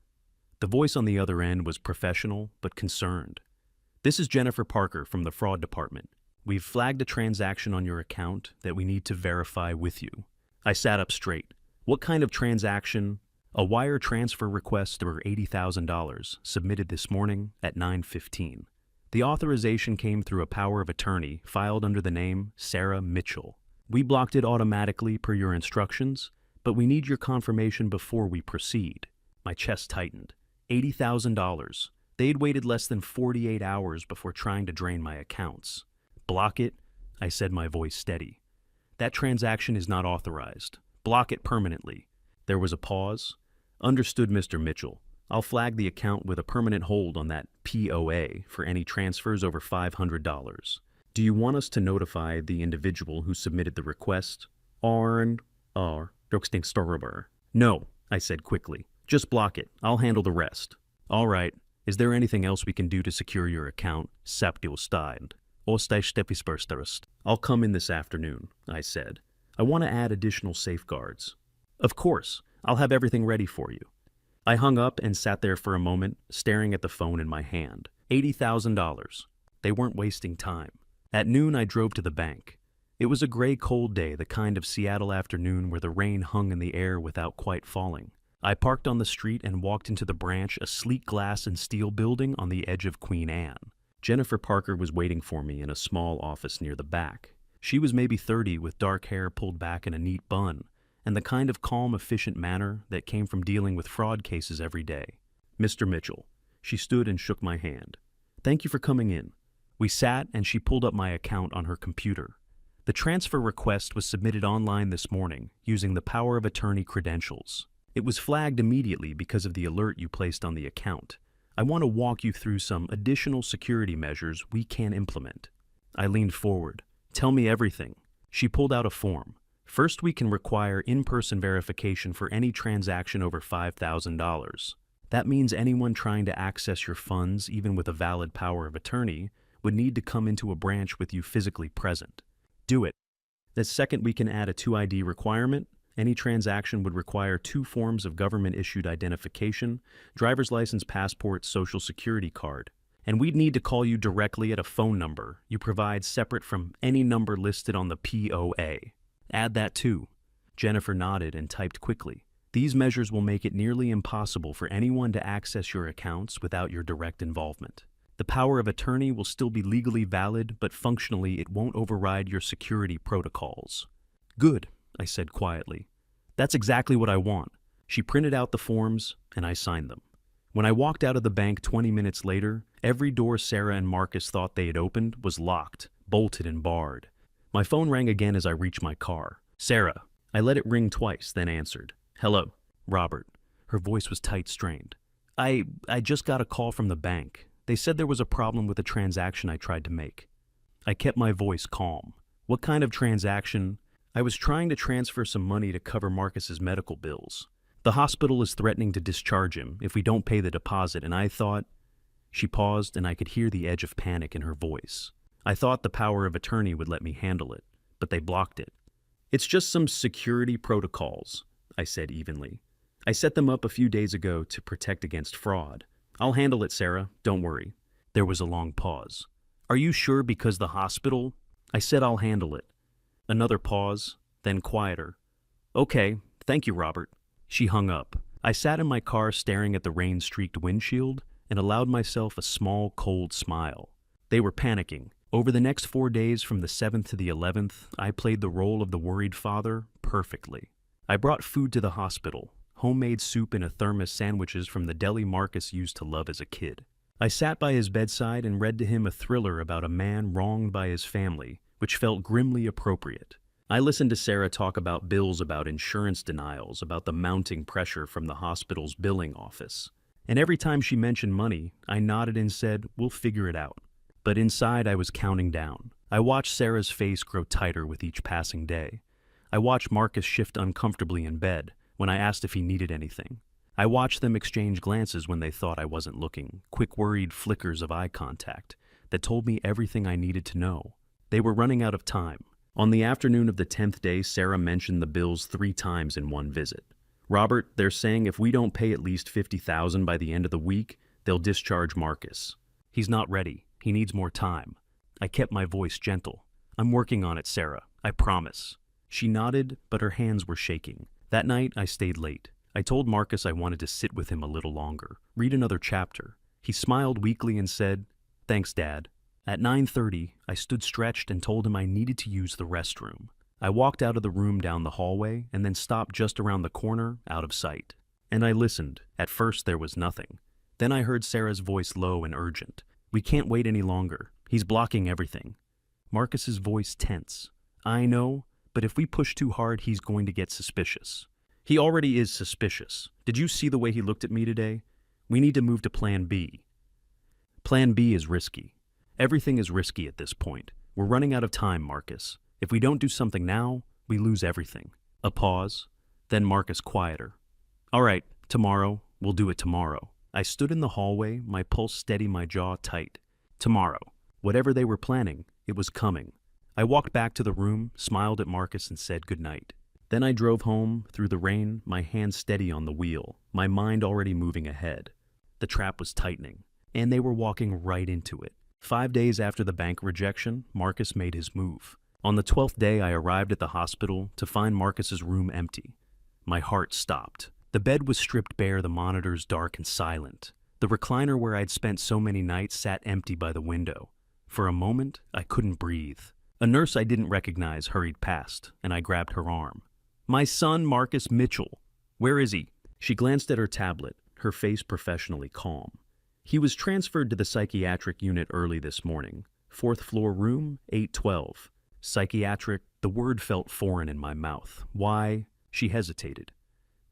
The voice on the other end was professional but concerned. "This is Jennifer Parker from the fraud department. We've flagged a transaction on your account that we need to verify with you." I sat up straight. "What kind of transaction?" "A wire transfer request for $80,000 submitted this morning at 9:15. The authorization came through a power of attorney filed under the name Sarah Mitchell. We blocked it automatically per your instructions, but we need your confirmation before we proceed." My chest tightened. $80,000. They'd waited less than 48 hours before trying to drain my accounts. Block it, I said, my voice steady. That transaction is not authorized. Block it permanently. There was a pause. Understood, Mr. Mitchell. I'll flag the account with a permanent hold on that POA for any transfers over $500. Do you want us to notify the individual who submitted the request? No, I said quickly. Just block it. I'll handle the rest. All right. Is there anything else we can do to secure your account? I'll come in this afternoon, I said. I want to add additional safeguards. Of course. I'll have everything ready for you. I hung up and sat there for a moment, staring at the phone in my hand. $80,000. They weren't wasting time. At noon, I drove to the bank. It was a gray, cold day, the kind of Seattle afternoon where the rain hung in the air without quite falling. I parked on the street and walked into the branch, a sleek glass and steel building on the edge of Queen Anne. Jennifer Parker was waiting for me in a small office near the back. She was maybe 30, with dark hair pulled back in a neat bun, and the kind of calm, efficient manner that came from dealing with fraud cases every day. Mr. Mitchell. She stood and shook my hand. Thank you for coming in. We sat, and she pulled up my account on her computer. The transfer request was submitted online this morning using the power of attorney credentials. It was flagged immediately because of the alert you placed on the account. I want to walk you through some additional security measures we can implement. I leaned forward. Tell me everything. She pulled out a form. First, we can require in-person verification for any transaction over $5,000. That means anyone trying to access your funds, even with a valid power of attorney, would need to come into a branch with you physically present. Do it. The second, we can add a 2ID requirement. Any transaction would require 2 forms of government-issued identification, driver's license, passport, social security card. And we'd need to call you directly at a phone number you provide separate from any number listed on the POA. Add that too. Jennifer nodded and typed quickly. These measures will make it nearly impossible for anyone to access your accounts without your direct involvement. The power of attorney will still be legally valid, but functionally it won't override your security protocols. Good, I said quietly. That's exactly what I want. She printed out the forms, and I signed them. When I walked out of the bank 20 minutes later, every door Sarah and Marcus thought they had opened was locked, bolted, and barred. My phone rang again as I reached my car. Sarah. I let it ring twice, then answered. Hello. Robert. Her voice was tight, strained. I just got a call from the bank. They said there was a problem with a transaction I tried to make. I kept my voice calm. What kind of transaction? I was trying to transfer some money to cover Marcus's medical bills. The hospital is threatening to discharge him if we don't pay the deposit, and I thought... She paused, and I could hear the edge of panic in her voice. I thought the power of attorney would let me handle it, but they blocked it. It's just some security protocols, I said evenly. I set them up a few days ago to protect against fraud. I'll handle it, Sarah. Don't worry. There was a long pause. Are you sure because the hospital? I said I'll handle it. Another pause, then quieter. Okay, thank you, Robert. She hung up. I sat in my car staring at the rain-streaked windshield and allowed myself a small, cold smile. They were panicking. Over the next 4 days, from the 7th to the 11th, I played the role of the worried father perfectly. I brought food to the hospital, homemade soup in a thermos, sandwiches from the deli Marcus used to love as a kid. I sat by his bedside and read to him a thriller about a man wronged by his family, which felt grimly appropriate. I listened to Sarah talk about bills, about insurance denials, about the mounting pressure from the hospital's billing office. And every time she mentioned money, I nodded and said, we'll figure it out. But inside I was counting down. I watched Sarah's face grow tighter with each passing day. I watched Marcus shift uncomfortably in bed when I asked if he needed anything. I watched them exchange glances when they thought I wasn't looking, quick worried flickers of eye contact that told me everything I needed to know. They were running out of time. On the afternoon of the 10th day, Sarah mentioned the bills 3 times in one visit. Robert, they're saying if we don't pay at least $50,000 by the end of the week, they'll discharge Marcus. He's not ready. He needs more time. I kept my voice gentle. I'm working on it, Sarah. I promise. She nodded, but her hands were shaking. That night, I stayed late. I told Marcus I wanted to sit with him a little longer, read another chapter. He smiled weakly and said, Thanks, Dad. At 9:30, I stood stretched and told him I needed to use the restroom. I walked out of the room down the hallway and then stopped just around the corner, out of sight. And I listened. At first, there was nothing. Then I heard Sarah's voice low and urgent. "We can't wait any longer. He's blocking everything." Marcus's voice tense. "I know, but if we push too hard, he's going to get suspicious." "He already is suspicious. Did you see the way he looked at me today? We need to move to Plan B." Plan B is risky. Everything is risky at this point. We're running out of time, Marcus. If we don't do something now, we lose everything. A pause. Then Marcus quieter. "All right, tomorrow. We'll do it tomorrow." I stood in the hallway, my pulse steady, my jaw tight. Tomorrow. Whatever they were planning, it was coming. I walked back to the room, smiled at Marcus, and said goodnight. Then I drove home, through the rain, my hand steady on the wheel, my mind already moving ahead. The trap was tightening, and they were walking right into it. 5 days after the bank rejection, Marcus made his move. On the 12th day, I arrived at the hospital to find Marcus's room empty. My heart stopped. The bed was stripped bare, the monitors dark and silent. The recliner where I'd spent so many nights sat empty by the window. For a moment, I couldn't breathe. A nurse I didn't recognize hurried past, and I grabbed her arm. "My son, Marcus Mitchell. Where is he?" She glanced at her tablet, her face professionally calm. "He was transferred to the psychiatric unit early this morning. 4th floor room, 812. Psychiatric, the word felt foreign in my mouth. Why? She hesitated.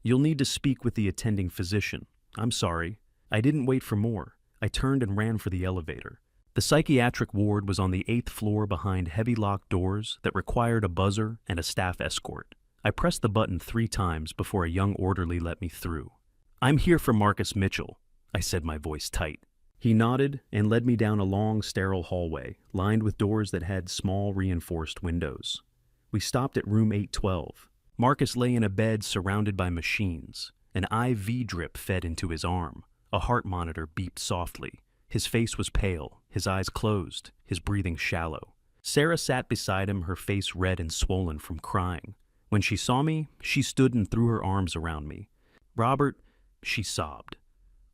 "You'll need to speak with the attending physician. I'm sorry." I didn't wait for more. I turned and ran for the elevator. The psychiatric ward was on the 8th floor behind heavy locked doors that required a buzzer and a staff escort. I pressed the button 3 times before a young orderly let me through. "I'm here for Marcus Mitchell," I said, my voice tight. He nodded and led me down a long, sterile hallway, lined with doors that had small, reinforced windows. We stopped at room 812. Marcus lay in a bed surrounded by machines. An IV drip fed into his arm. A heart monitor beeped softly. His face was pale, his eyes closed, his breathing shallow. Sarah sat beside him, her face red and swollen from crying. When she saw me, she stood and threw her arms around me. "Robert," she sobbed.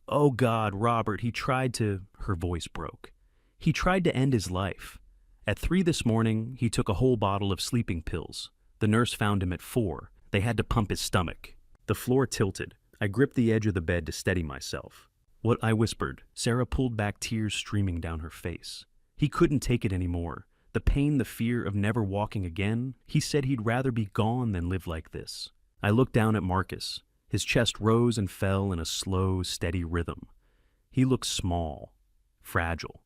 "Oh God, Robert, he tried to—" Her voice broke. "He tried to end his life. At 3 this morning, he took a whole bottle of sleeping pills. The nurse found him at 4. They had to pump his stomach." The floor tilted. I gripped the edge of the bed to steady myself. "What?" I whispered. Sarah pulled back, tears streaming down her face. "He couldn't take it anymore. The pain, the fear of never walking again. He said he'd rather be gone than live like this." I looked down at Marcus. His chest rose and fell in a slow, steady rhythm. He looked small, fragile,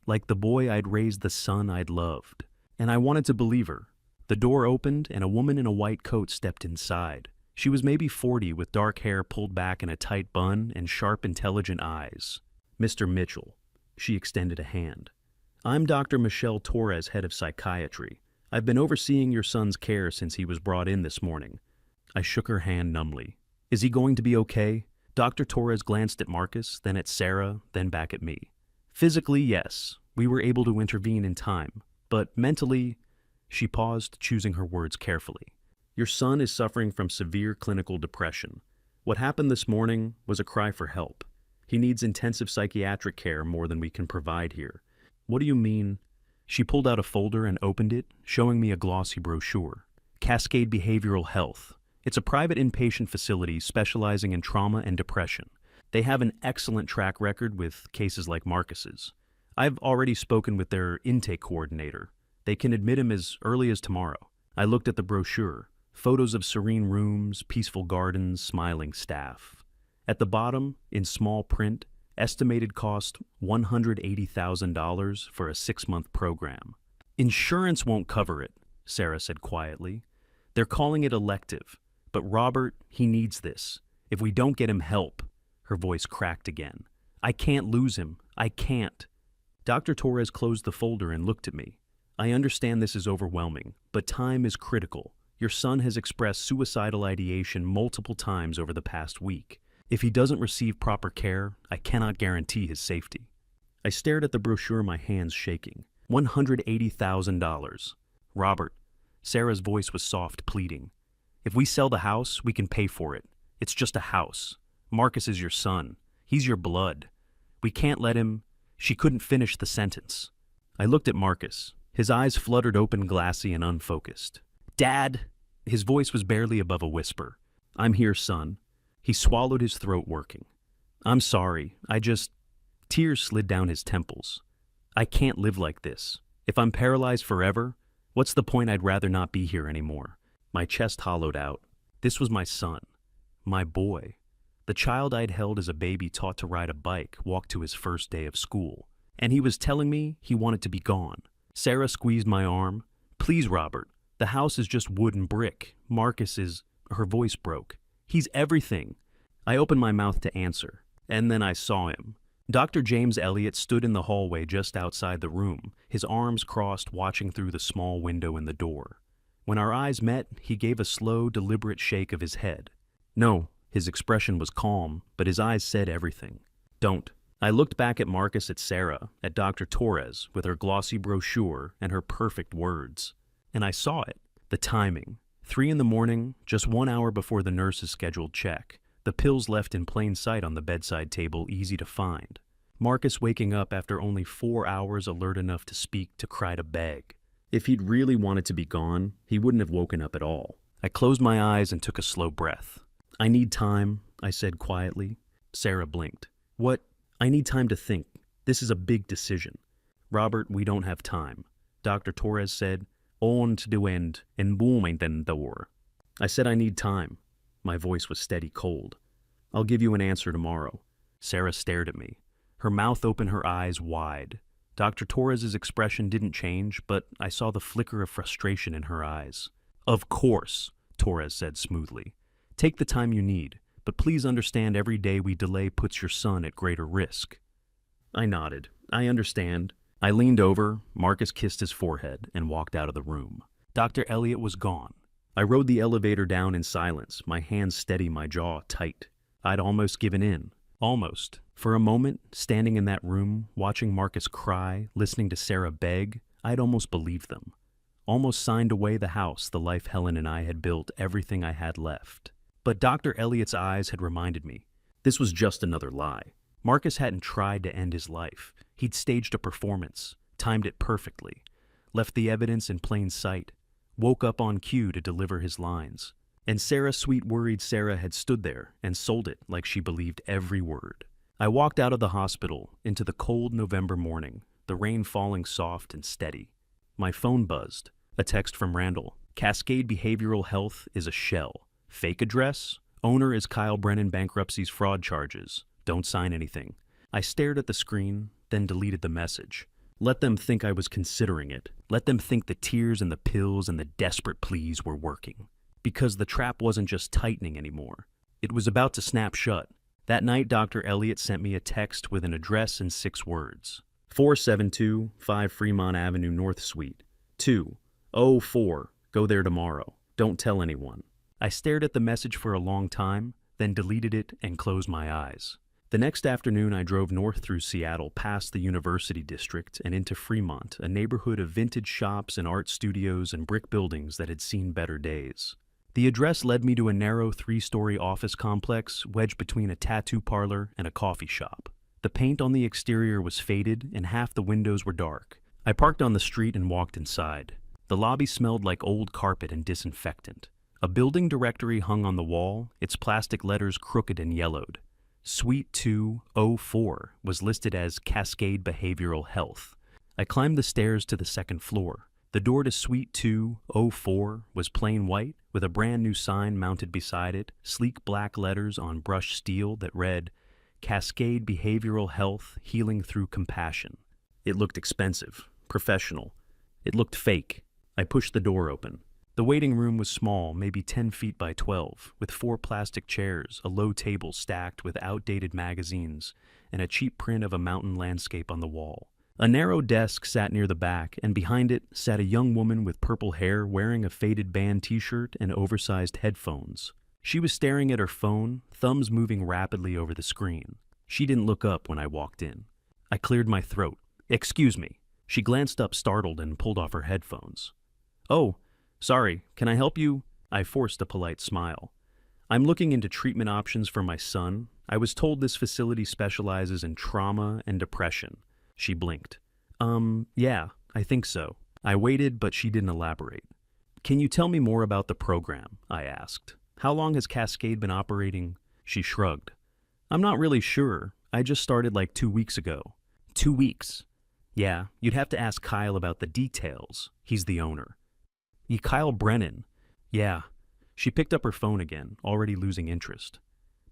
like the boy I'd raised, the son I'd loved. And I wanted to believe her. The door opened, and a woman in a white coat stepped inside. She was maybe 40, with dark hair pulled back in a tight bun and sharp, intelligent eyes. "Mr. Mitchell." She extended a hand. "I'm Dr. Michelle Torres, head of psychiatry. I've been overseeing your son's care since he was brought in this morning." I shook her hand numbly. "Is he going to be okay?" Dr. Torres glanced at Marcus, then at Sarah, then back at me. "Physically, yes. We were able to intervene in time. But mentally—" She paused, choosing her words carefully. "Your son is suffering from severe clinical depression. What happened this morning was a cry for help. He needs intensive psychiatric care more than we can provide here." "What do you mean?" She pulled out a folder and opened it, showing me a glossy brochure. "Cascade Behavioral Health. It's a private inpatient facility specializing in trauma and depression. They have an excellent track record with cases like Marcus's. I've already spoken with their intake coordinator. They can admit him as early as tomorrow." I looked at the brochure. Photos of serene rooms, peaceful gardens, smiling staff. At the bottom, in small print, estimated cost $180,000 for a 6-month program. "Insurance won't cover it," Sarah said quietly. "They're calling it elective. But Robert, he needs this. If we don't get him help—" Her voice cracked again. "I can't lose him. I can't." Dr. Torres closed the folder and looked at me. "I understand this is overwhelming, but time is critical. Your son has expressed suicidal ideation multiple times over the past week. If he doesn't receive proper care, I cannot guarantee his safety." I stared at the brochure, my hands shaking. $180,000. "Robert," Sarah's voice was soft, pleading. "If we sell the house, we can pay for it. It's just a house. Marcus is your son. He's your blood. We can't let him—" She couldn't finish the sentence. I looked at Marcus. His eyes fluttered open, glassy and unfocused. "Dad!" His voice was barely above a whisper. "I'm here, son." He swallowed, his throat working. I'm sorry, Tears slid down his temples. I can't live like this. If I'm paralyzed forever, what's the point? I'd rather not be here anymore. My chest hollowed out. This was my son. My boy. The child I'd held as a baby, taught to ride a bike, walked to his first day of school. And he was telling me he wanted to be gone. Sarah squeezed my arm. Please, Robert. The house is just wood and brick. Marcus is... Her voice broke. He's everything. I opened my mouth to answer, and then I saw him. Dr. James Elliott stood in the hallway just outside the room, his arms crossed, watching through the small window in the door. When our eyes met, he gave a slow, deliberate shake of his head. No, his expression was calm, but his eyes said everything. Don't. I looked back at Marcus, at Sarah, at Dr. Torres, with her glossy brochure and her perfect words. And I saw it. The timing. 3 a.m, just 1 hour before the nurse's scheduled check. The pills left in plain sight on the bedside table, easy to find. Marcus waking up after only 4 hours, alert enough to speak, to cry, to beg. If he'd really wanted to be gone, he wouldn't have woken up at all. I closed my eyes and took a slow breath. I need time, I said quietly. Sarah blinked. What? I need time to think. This is a big decision. Robert, we don't have time. Dr. Torres said, On to the end, en door. I said I need time. My voice was steady, cold. I'll give you an answer tomorrow. Sarah stared at me. Her mouth open, her eyes wide. Dr. Torres's expression didn't change, but I saw the flicker of frustration in her eyes. Of course, Torres said smoothly. Take the time you need, but please understand every day we delay puts your son at greater risk. I nodded. I understand. I leaned over, Marcus kissed his forehead, and walked out of the room. Dr. Elliott was gone. I rode the elevator down in silence, my hands steady, my jaw tight. I'd almost given in. Almost. For a moment, standing in that room, watching Marcus cry, listening to Sarah beg, I'd almost believed them. Almost signed away the house, the life Helen and I had built, everything I had left. But Dr. Elliott's eyes had reminded me. This was just another lie. Marcus hadn't tried to end his life. He'd staged a performance, timed it perfectly, left the evidence in plain sight, woke up on cue to deliver his lines. And Sarah, sweet worried Sarah, had stood there and sold it like she believed every word. I walked out of the hospital into the cold November morning, the rain falling soft and steady. My phone buzzed. A text from Randall. Cascade Behavioral Health is a shell. Fake address. Owner is Kyle Brennan, bankruptcy's fraud charges. Don't sign anything. I stared at the screen, then deleted the message. Let them think I was considering it. Let them think the tears and the pills and the desperate pleas were working. Because the trap wasn't just tightening anymore. It was about to snap shut. That night, Dr. Elliott sent me a text with an address and 6 words. 472 5 Fremont Avenue North Suite. 204. Go there tomorrow. Don't tell anyone. I stared at the message for a long time, then deleted it and closed my eyes. The next afternoon, I drove north through Seattle, past the University District, and into Fremont, a neighborhood of vintage shops and art studios and brick buildings that had seen better days. The address led me to a narrow 3-story office complex wedged between a tattoo parlor and a coffee shop. The paint on the exterior was faded, and half the windows were dark. I parked on the street and walked inside. The lobby smelled like old carpet and disinfectant. A building directory hung on the wall, its plastic letters crooked and yellowed. Suite 204 was listed as Cascade Behavioral Health. I climbed the stairs to the 2nd floor. The door to Suite 204 was plain white, with a brand new sign mounted beside it, sleek black letters on brushed steel that read, Cascade Behavioral Health, Healing Through Compassion. It looked expensive, professional. It looked fake. I pushed the door open. The waiting room was small, maybe 10 feet by 12, with 4 plastic chairs, a low table stacked with outdated magazines, and a cheap print of a mountain landscape on the wall. A narrow desk sat near the back, and behind it sat a young woman with purple hair wearing a faded band t-shirt and oversized headphones. She was staring at her phone, thumbs moving rapidly over the screen. She didn't look up when I walked in. I cleared my throat. Excuse me. She glanced up startled and pulled off her headphones. Oh, sorry, can I help you? I forced a polite smile. I'm looking into treatment options for my son. I was told this facility specializes in trauma and depression. She blinked. Yeah, I think so. I waited, but she didn't elaborate. Can you tell me more about the program? I asked. How long has Cascade been operating? She shrugged. I'm not really sure. I just started like 2 weeks ago. 2 weeks? Yeah, you'd have to ask Kyle about the details. He's the owner. Kyle Brennan. Yeah. She picked up her phone again, already losing interest.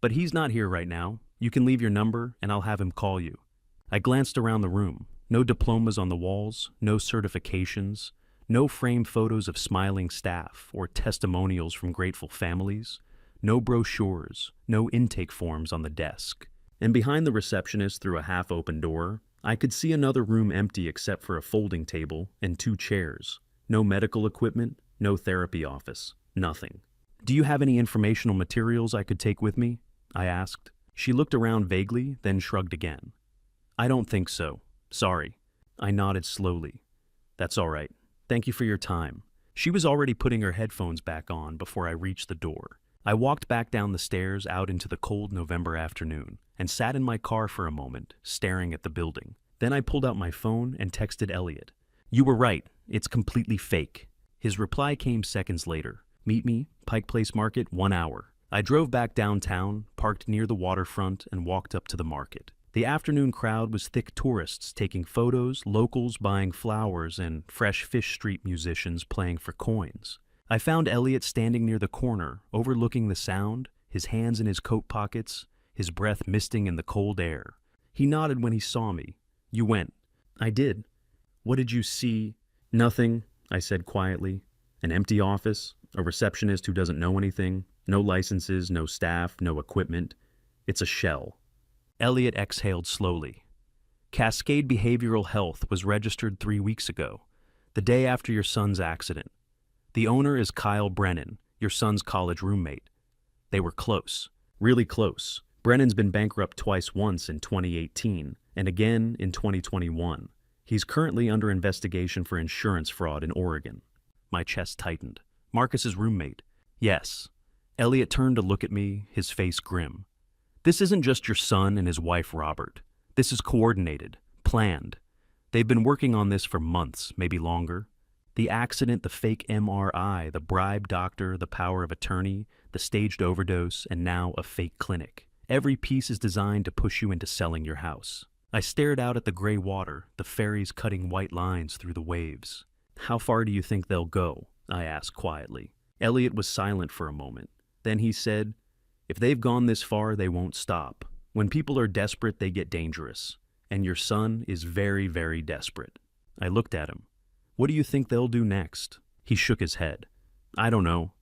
But he's not here right now. You can leave your number, and I'll have him call you. I glanced around the room. No diplomas on the walls, no certifications, no framed photos of smiling staff or testimonials from grateful families, no brochures, no intake forms on the desk. And behind the receptionist, through a half-open door, I could see another room empty except for a folding table and 2 chairs. No medical equipment, no therapy office, nothing. Do you have any informational materials I could take with me? I asked. She looked around vaguely, then shrugged again. I don't think so. Sorry. I nodded slowly. That's all right. Thank you for your time. She was already putting her headphones back on before I reached the door. I walked back down the stairs out into the cold November afternoon and sat in my car for a moment, staring at the building. Then I pulled out my phone and texted Elliot. You were right. It's completely fake. His reply came seconds later. Meet me, Pike Place Market, 1 hour. I drove back downtown, parked near the waterfront, and walked up to the market. The afternoon crowd was thick tourists taking photos, locals buying flowers, and fresh Fish Street musicians playing for coins. I found Elliot standing near the corner, overlooking the sound, his hands in his coat pockets, his breath misting in the cold air. He nodded when he saw me. You went. I did. What did you see? Nothing, I said quietly. An empty office, a receptionist who doesn't know anything, no licenses, no staff, no equipment. It's a shell. Elliot exhaled slowly. Cascade Behavioral Health was registered 3 weeks ago, the day after your son's accident. The owner is Kyle Brennan, your son's college roommate. They were close, really close. Brennan's been bankrupt twice, once in 2018 and again in 2021. He's currently under investigation for insurance fraud in Oregon. My chest tightened. Marcus's roommate. Yes. Elliot turned to look at me, his face grim. This isn't just your son and his wife, Robert. This is coordinated, planned. They've been working on this for months, maybe longer. The accident, the fake MRI, the bribed doctor, the power of attorney, the staged overdose, and now a fake clinic. Every piece is designed to push you into selling your house. I stared out at the gray water, the ferries cutting white lines through the waves. How far do you think they'll go? I asked quietly. Elliot was silent for a moment. Then he said, if they've gone this far, they won't stop. When people are desperate, they get dangerous. And your son is very, very desperate. I looked at him. What do you think they'll do next? He shook his head. I don't know.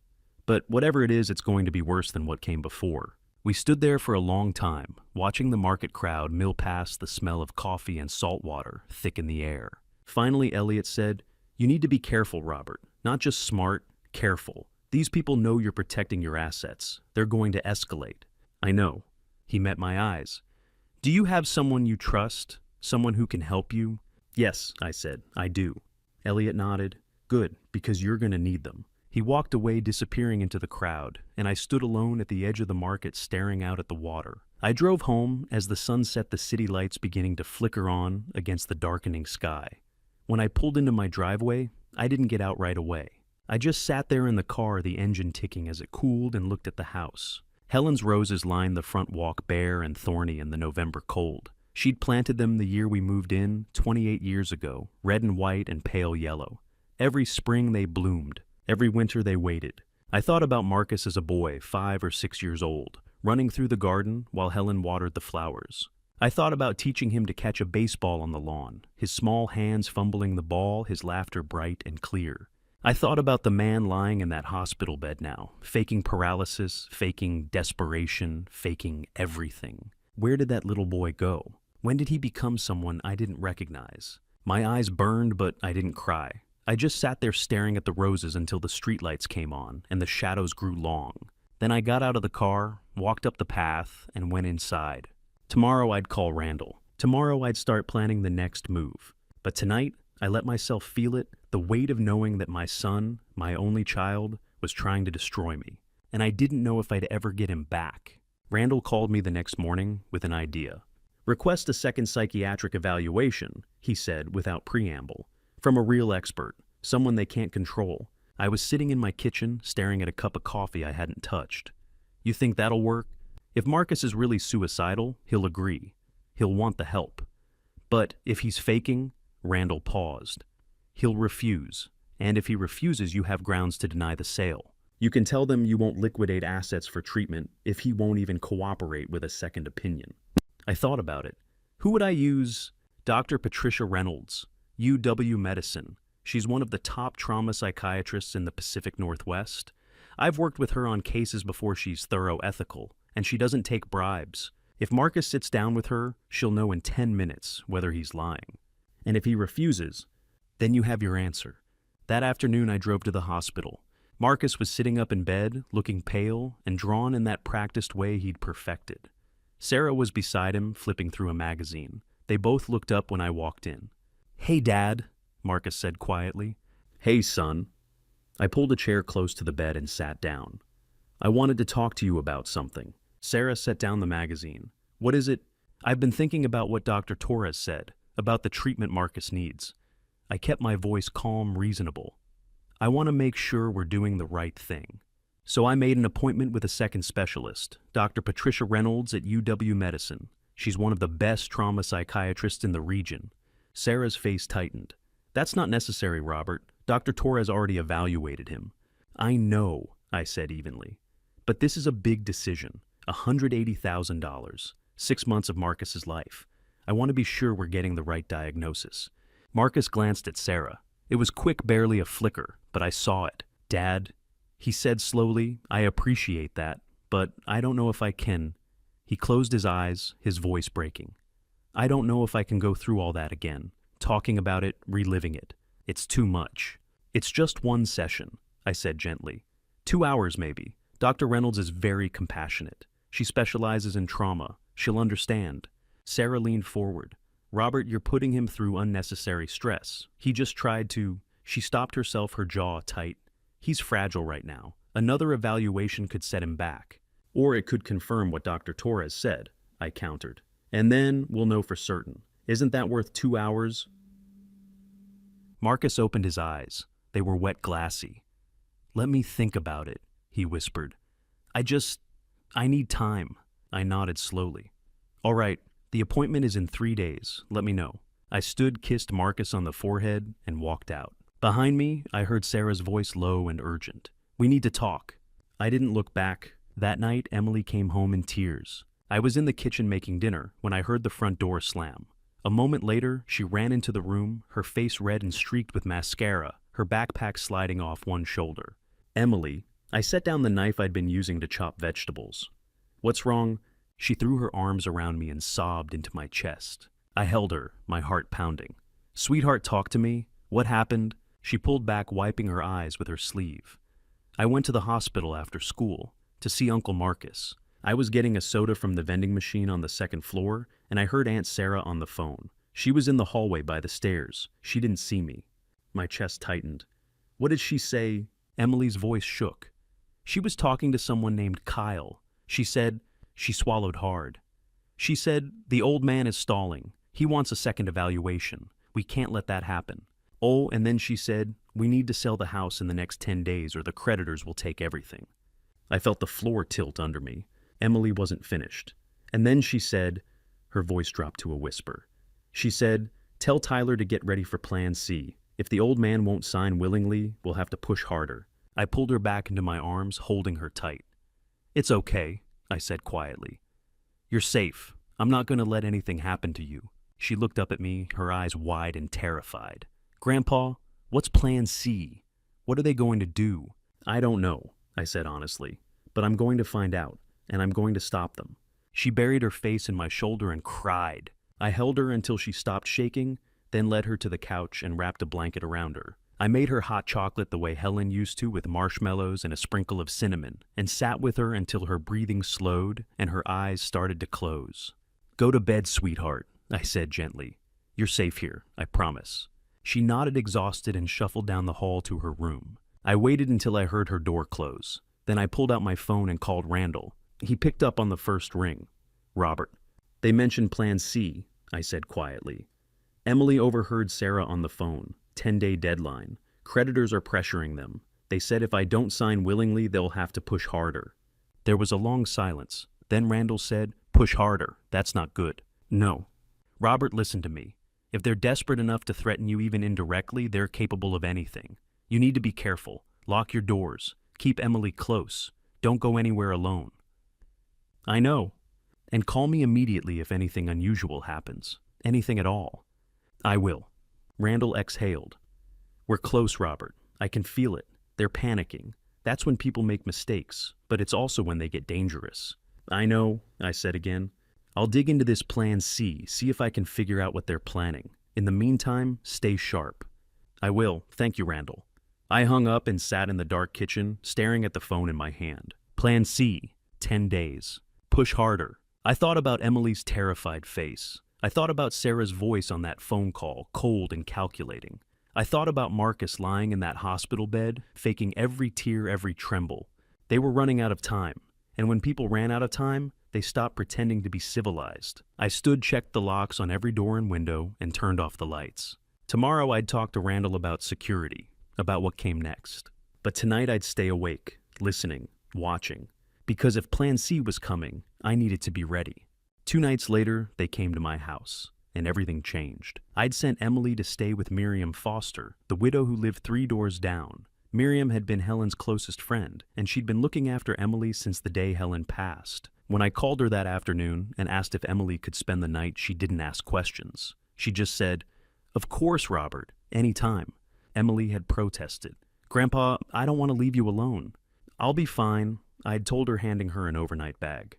But whatever it is, it's going to be worse than what came before. We stood there for a long time, watching the market crowd mill past the smell of coffee and salt water thick in the air. Finally, Elliot said, you need to be careful, Robert. Not just smart, careful. These people know you're protecting your assets. They're going to escalate. I know. He met my eyes. Do you have someone you trust? Someone who can help you? Yes, I said, I do. Elliot nodded. Good, because you're going to need them. He walked away, disappearing into the crowd, and I stood alone at the edge of the market staring out at the water. I drove home as the sun set, the city lights beginning to flicker on against the darkening sky. When I pulled into my driveway, I didn't get out right away. I just sat there in the car, the engine ticking as it cooled, and looked at the house. Helen's roses lined the front walk, bare and thorny in the November cold. She'd planted them the year we moved in, 28 years ago, red and white and pale yellow. Every spring they bloomed. Every winter they waited. I thought about Marcus as a boy, 5 or 6 years old, running through the garden while Helen watered the flowers. I thought about teaching him to catch a baseball on the lawn, his small hands fumbling the ball, his laughter bright and clear. I thought about the man lying in that hospital bed now, faking paralysis, faking desperation, faking everything. Where did that little boy go? When did he become someone I didn't recognize? My eyes burned, but I didn't cry. I just sat there staring at the roses until the streetlights came on and the shadows grew long. Then I got out of the car, walked up the path, and went inside. Tomorrow I'd call Randall. Tomorrow I'd start planning the next move. But tonight, I let myself feel it, the weight of knowing that my son, my only child, was trying to destroy me. And I didn't know if I'd ever get him back. Randall called me the next morning with an idea. Request a second psychiatric evaluation, he said without preamble. From a real expert, someone they can't control. I was sitting in my kitchen, staring at a cup of coffee I hadn't touched. You think that'll work? If Marcus is really suicidal, he'll agree. He'll want the help. But if he's faking, Randall paused. He'll refuse. And if he refuses, you have grounds to deny the sale. You can tell them you won't liquidate assets for treatment if he won't even cooperate with a second opinion. I thought about it. Who would I use? Dr. Patricia Reynolds, UW Medicine. She's one of the top trauma psychiatrists in the Pacific Northwest. I've worked with her on cases before. She's thorough, ethical, and she doesn't take bribes. If Marcus sits down with her, she'll know in 10 minutes whether he's lying. And if he refuses, then you have your answer. That afternoon I drove to the hospital. Marcus was sitting up in bed, looking pale and drawn in that practiced way he'd perfected. Sarah was beside him, flipping through a magazine. They both looked up when I walked in. "Hey, Dad," Marcus said quietly. "Hey, son." I pulled a chair close to the bed and sat down. "I wanted to talk to you about something." Sarah set down the magazine. "What is it?" "I've been thinking about what Dr. Torres said, about the treatment Marcus needs." I kept my voice calm, reasonable. "I want to make sure we're doing the right thing." So I made an appointment with a second specialist, Dr. Patricia Reynolds at UW Medicine. She's one of the best trauma psychiatrists in the region. Sarah's face tightened. "That's not necessary, Robert. Dr. Torres already evaluated him." "I know," I said evenly. "But this is a big decision. $180,000. 6 months of Marcus's life. I want to be sure we're getting the right diagnosis." Marcus glanced at Sarah. It was quick, barely a flicker, but I saw it. "Dad," he said slowly, "I appreciate that, but I don't know if I can." He closed his eyes, his voice breaking. "I don't know if I can go through all that again, talking about it, reliving it. It's too much." "It's just one session," I said gently. 2 hours maybe. Dr. Reynolds is very compassionate. She specializes in trauma. She'll understand. Sarah leaned forward. "Robert, you're putting him through unnecessary stress. He just tried to—" She stopped herself, her jaw tight. "He's fragile right now. Another evaluation could set him back. Or it could confirm what Dr. Torres said," I countered. "And then we'll know for certain. Isn't that worth 2 hours? Marcus opened his eyes. They were wet, glassy. "Let me think about it," he whispered. I need time." I nodded slowly. "All right, the appointment is in 3 days. Let me know." I stood, kissed Marcus on the forehead, and walked out. Behind me, I heard Sarah's voice, low and urgent. "We need to talk." I didn't look back. That night, Emily came home in tears. I was in the kitchen making dinner when I heard the front door slam. A moment later, she ran into the room, her face red and streaked with mascara, her backpack sliding off one shoulder. "Emily," I set down the knife I'd been using to chop vegetables. "What's wrong?" She threw her arms around me and sobbed into my chest. I held her, my heart pounding. "Sweetheart, talk to me. What happened?" She pulled back, wiping her eyes with her sleeve. "I went to the hospital after school to see Uncle Marcus. I was getting a soda from the vending machine on the second floor, and I heard Aunt Sarah on the phone. She was in the hallway by the stairs. She didn't see me." My chest tightened. "What did she say?" Emily's voice shook. "She was talking to someone named Kyle. She said—" She swallowed hard. "She said, the old man is stalling. He wants a second evaluation. We can't let that happen. Oh, and then she said, we need to sell the house in the next 10 days or the creditors will take everything." I felt the floor tilt under me. Emily wasn't finished. "And then she said," her voice dropped to a whisper. "She said, tell Tyler to get ready for Plan C. If the old man won't sign willingly, we'll have to push harder." I pulled her back into my arms, holding her tight. "It's okay," I said quietly. "You're safe. I'm not going to let anything happen to you." She looked up at me, her eyes wide and terrified. "Grandpa, what's Plan C? What are they going to do?" "I don't know," I said honestly, "but I'm going to find out, and I'm going to stop them." She buried her face in my shoulder and cried. I held her until she stopped shaking, then led her to the couch and wrapped a blanket around her. I made her hot chocolate the way Helen used to, with marshmallows and a sprinkle of cinnamon, and sat with her until her breathing slowed and her eyes started to close. "Go to bed, sweetheart," I said gently. "You're safe here, I promise." She nodded, exhausted, and shuffled down the hall to her room. I waited until I heard her door close. Then I pulled out my phone and called Randall. He picked up on the first ring. "Robert." "They mentioned Plan C," I said quietly. "Emily overheard Sarah on the phone. 10-day deadline. Creditors are pressuring them. They said if I don't sign willingly, they'll have to push harder." There was a long silence. Then Randall said, "Push harder. That's not good." No. Robert, listen to me. If they're desperate enough to threaten you even indirectly, they're capable of anything. You need to be careful. Lock your doors. Keep Emily close. Don't go anywhere alone. I know. And call me immediately if anything unusual happens. Anything at all. I will. Randall exhaled. We're close, Robert. I can feel it. They're panicking. That's when people make mistakes, but it's also when they get dangerous. I know, I said again. I'll dig into this plan C, see if I can figure out what they're planning. In the meantime, stay sharp. I will. Thank you, Randall. I hung up and sat in the dark kitchen, staring at the phone in my hand. Plan C, 10 days. Push harder. I thought about Emily's terrified face. I thought about Sarah's voice on that phone call, cold and calculating. I thought about Marcus lying in that hospital bed, faking every tear, every tremble. They were running out of time, and when people ran out of time, they stopped pretending to be civilized. I stood, checked the locks on every door and window, and turned off the lights. Tomorrow I'd talk to Randall about security, about what came next. But tonight I'd stay awake, listening, watching. Because if Plan C was coming, I needed to be ready. 2 nights later, they came to my house, and everything changed. I'd sent Emily to stay with Miriam Foster, the widow who lived 3 doors down. Miriam had been Helen's closest friend, and she'd been looking after Emily since the day Helen passed. When I called her that afternoon and asked if Emily could spend the night, she didn't ask questions. She just said, "Of course, Robert, anytime." Emily had protested. "Grandpa, I don't want to leave you alone." "I'll be fine," I'd told her, handing her an overnight bag.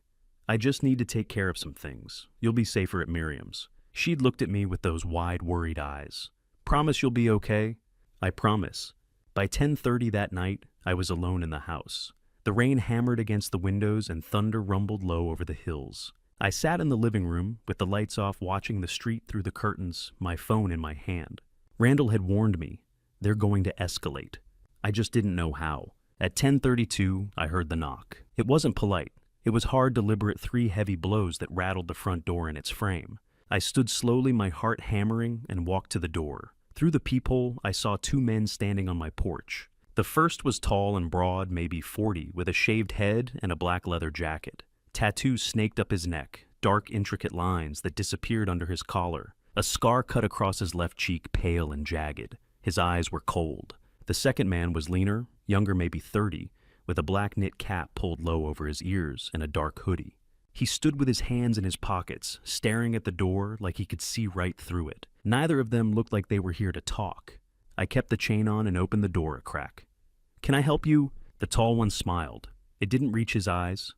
"I just need to take care of some things. You'll be safer at Miriam's." She'd looked at me with those wide, worried eyes. "Promise you'll be okay?" "I promise." By 10:30 that night, I was alone in the house. The rain hammered against the windows and thunder rumbled low over the hills. I sat in the living room, with the lights off, watching the street through the curtains, my phone in my hand. Randall had warned me. They're going to escalate. I just didn't know how. At 10:32, I heard the knock. It wasn't polite. It was hard, deliberate, 3 heavy blows that rattled the front door in its frame. I stood slowly, my heart hammering, and walked to the door. Through the peephole, I saw 2 men standing on my porch. The first was tall and broad, maybe 40, with a shaved head and a black leather jacket. Tattoos snaked up his neck, dark, intricate lines that disappeared under his collar. A scar cut across his left cheek, pale and jagged. His eyes were cold. The second man was leaner, younger, maybe 30, with a black knit cap pulled low over his ears and a dark hoodie. He stood with his hands in his pockets, staring at the door like he could see right through it. Neither of them looked like they were here to talk. I kept the chain on and opened the door a crack. "Can I help you?" The tall one smiled. It didn't reach his eyes.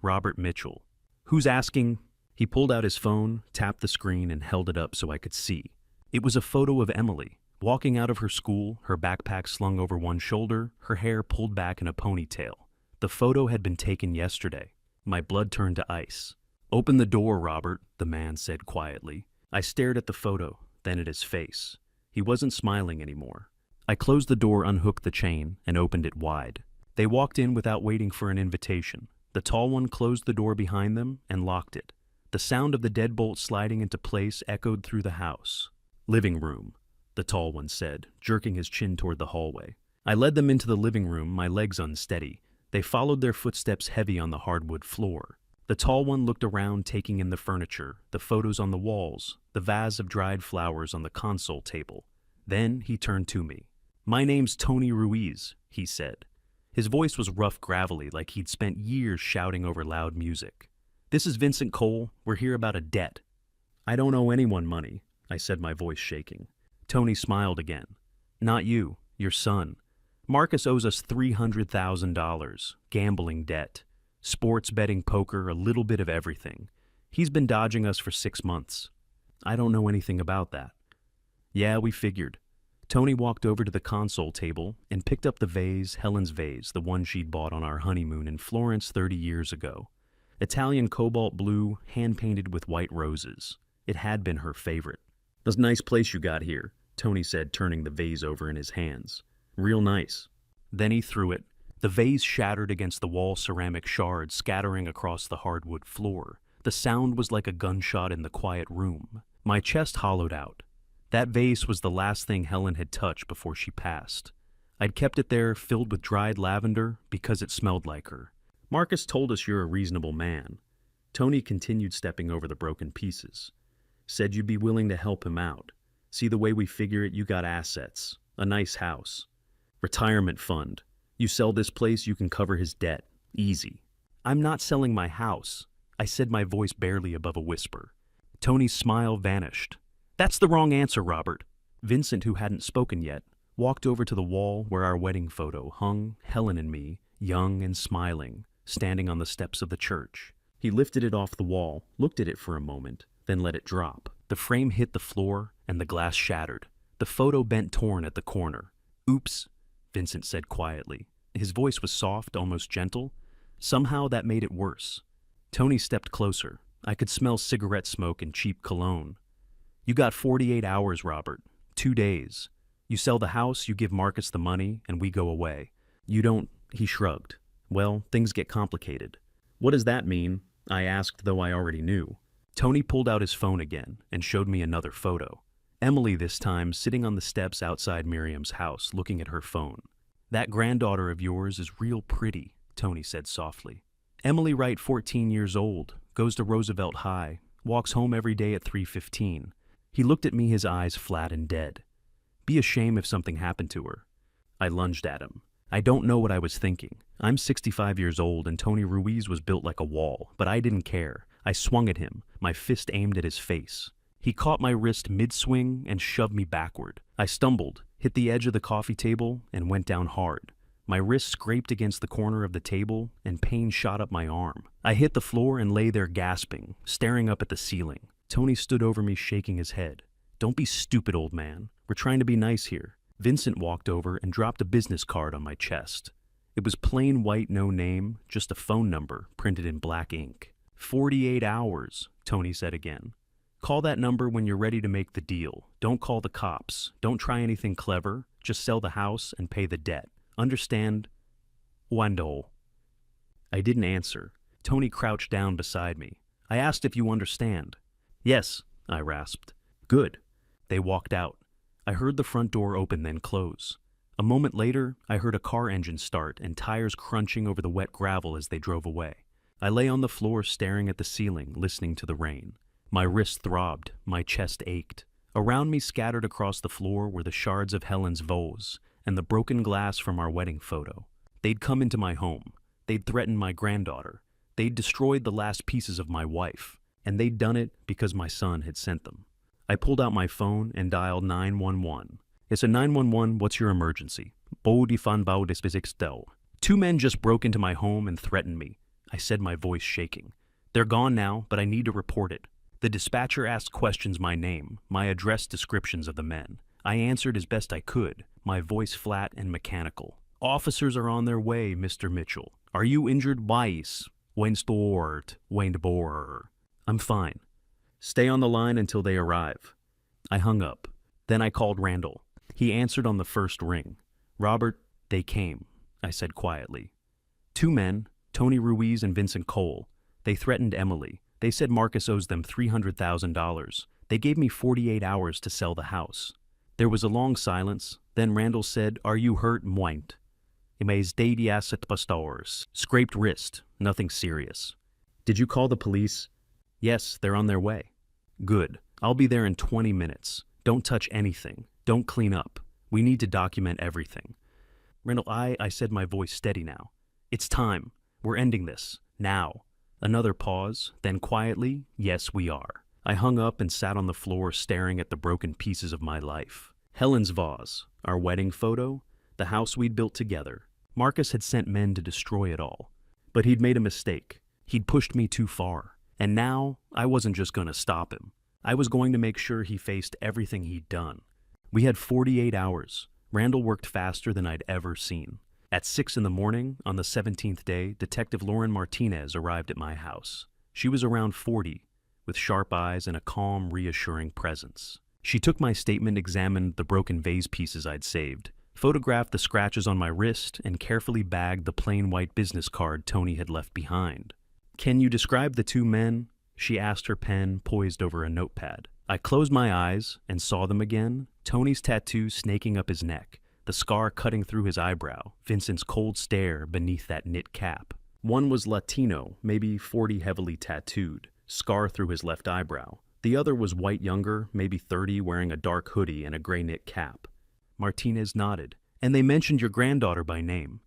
"Robert Mitchell." "Who's asking?" He pulled out his phone, tapped the screen, and held it up so I could see. It was a photo of Emily, walking out of her school, her backpack slung over one shoulder, her hair pulled back in a ponytail. The photo had been taken yesterday. My blood turned to ice. "Open the door, Robert," the man said quietly. I stared at the photo, then at his face. He wasn't smiling anymore. I closed the door, unhooked the chain, and opened it wide. They walked in without waiting for an invitation. The tall one closed the door behind them and locked it. The sound of the deadbolt sliding into place echoed through the house. "Living room," the tall one said, jerking his chin toward the hallway. I led them into the living room, my legs unsteady. They followed, their footsteps heavy on the hardwood floor. The tall one looked around, taking in the furniture, the photos on the walls, the vase of dried flowers on the console table. Then he turned to me. "My name's Tony Ruiz," he said. His voice was rough, gravelly, like he'd spent years shouting over loud music. "This is Vincent Cole. We're here about a debt." "I don't owe anyone money," I said, my voice shaking. Tony smiled again. "Not you, your son. Marcus owes us $300,000, gambling debt. Sports, betting, poker, a little bit of everything. He's been dodging us for 6 months. I don't know anything about that." "Yeah, we figured." Tony walked over to the console table and picked up the vase, Helen's vase, the one she'd bought on our honeymoon in Florence 30 years ago. Italian cobalt blue, hand-painted with white roses. It had been her favorite. "That's a nice place you got here," Tony said, turning the vase over in his hands. "Real nice." Then he threw it. The vase shattered against the wall, ceramic shards scattering across the hardwood floor. The sound was like a gunshot in the quiet room. My chest hollowed out. That vase was the last thing Helen had touched before she passed. I'd kept it there, filled with dried lavender, because it smelled like her. Marcus told us you're a reasonable man. Tony continued stepping over the broken pieces. Said you'd be willing to help him out. See the way we figure it, you got assets. A nice house. Retirement fund. You sell this place, you can cover his debt. Easy. I'm not selling my house, I said, my voice barely above a whisper. Tony's smile vanished. That's the wrong answer, Robert. Vincent, who hadn't spoken yet, walked over to the wall where our wedding photo hung, Helen and me, young and smiling, standing on the steps of the church. He lifted it off the wall, looked at it for a moment, then let it drop. The frame hit the floor and the glass shattered. The photo bent torn at the corner. Oops, Vincent said quietly. His voice was soft, almost gentle. Somehow that made it worse. Tony stepped closer. I could smell cigarette smoke and cheap cologne. You got 48 hours, Robert. 2 days. You sell the house, you give Marcus the money, and we go away. You don't, he shrugged. Well, things get complicated. What does that mean? I asked, though I already knew. Tony pulled out his phone again and showed me another photo. Emily this time sitting on the steps outside Miriam's house looking at her phone. That granddaughter of yours is real pretty, Tony said softly. Emily Wright, 14 years old, goes to Roosevelt High, walks home every day at 3:15. He looked at me, his eyes flat and dead. Be a shame if something happened to her. I lunged at him. I don't know what I was thinking. I'm 65 years old and Tony Ruiz was built like a wall, but I didn't care. I swung at him, my fist aimed at his face. He caught my wrist mid-swing and shoved me backward. I stumbled, hit the edge of the coffee table, and went down hard. My wrist scraped against the corner of the table, and pain shot up my arm. I hit the floor and lay there gasping, staring up at the ceiling. Tony stood over me, shaking his head. Don't be stupid, old man. We're trying to be nice here. Vincent walked over and dropped a business card on my chest. It was plain white, no name, just a phone number printed in black ink. 48 hours, Tony said again. Call that number when you're ready to make the deal. Don't call the cops. Don't try anything clever. Just sell the house and pay the debt. Understand? Wando. I didn't answer. Tony crouched down beside me. I asked if you understand. Yes, I rasped. Good. They walked out. I heard the front door open then close. A moment later, I heard a car engine start and tires crunching over the wet gravel as they drove away. I lay on the floor staring at the ceiling, listening to the rain. My wrist throbbed, my chest ached. Around me, scattered across the floor, were the shards of Helen's vase and the broken glass from our wedding photo. They'd come into my home. They'd threatened my granddaughter. They'd destroyed the last pieces of my wife. And they'd done it because my son had sent them. I pulled out my phone and dialed 911. It's a 911, what's your emergency? Two men just broke into my home and threatened me. I said, my voice shaking. They're gone now, but I need to report it. The dispatcher asked questions, my name, my address, descriptions of the men. I answered as best I could, my voice flat and mechanical. Officers are on their way, Mr. Mitchell. Are you injured? Weiss. Weinstort. I'm fine. Stay on the line until they arrive. I hung up. Then I called Randall. He answered on the first ring. Robert, they came, I said quietly. 2 men, Tony Ruiz and Vincent Cole. They threatened Emily. They said Marcus owes them $300,000. They gave me 48 hours to sell the house. There was a long silence. Then Randall said, are you hurt? Mwind. Scraped wrist. Nothing serious. Did you call the police? Yes, they're on their way. Good. I'll be there in 20 minutes. Don't touch anything. Don't clean up. We need to document everything. Randall, I said, my voice steady now. It's time. We're ending this. Now. Another pause, then quietly, yes, we are. I hung up and sat on the floor staring at the broken pieces of my life. Helen's vase, our wedding photo, the house we'd built together. Marcus had sent men to destroy it all. But he'd made a mistake. He'd pushed me too far. And now, I wasn't just going to stop him. I was going to make sure he faced everything he'd done. We had 48 hours. Randall worked faster than I'd ever seen. At 6 in the morning, on the 17th day, Detective Lauren Martinez arrived at my house. She was around 40, with sharp eyes and a calm, reassuring presence. She took my statement, examined the broken vase pieces I'd saved, photographed the scratches on my wrist, and carefully bagged the plain white business card Tony had left behind. Can you describe the 2 men? She asked, her pen poised over a notepad. I closed my eyes and saw them again. Tony's tattoo snaking up his neck, the scar cutting through his eyebrow, Vincent's cold stare beneath that knit cap. One was Latino, maybe 40, heavily tattooed, scar through his left eyebrow. The other was white, younger, maybe 30, wearing a dark hoodie and a gray knit cap. Martinez nodded. And they mentioned your granddaughter by name.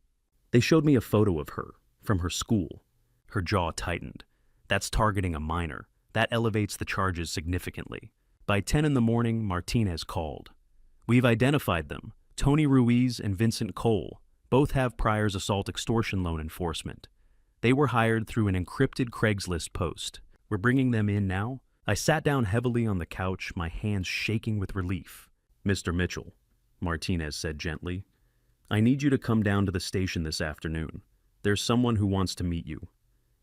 They showed me a photo of her, from her school. Her jaw tightened. That's targeting a minor. That elevates the charges significantly. By 10 in the morning, Martinez called. We've identified them. Tony Ruiz and Vincent Cole. Both have priors assault extortion loan enforcement. They were hired through an encrypted Craigslist post. We're bringing them in now. I sat down heavily on the couch, my hands shaking with relief. Mr. Mitchell, Martinez said gently, I need you to come down to the station this afternoon. There's someone who wants to meet you.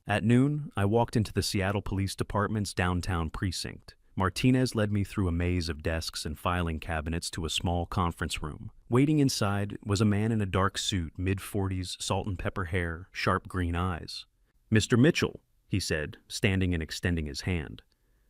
At noon, I walked into the Seattle Police Department's downtown precinct. Martinez led me through a maze of desks and filing cabinets to a small conference room. Waiting inside was a man in a dark suit, mid-40s, salt and pepper hair, sharp green eyes. Mr. Mitchell, he said, standing and extending his hand.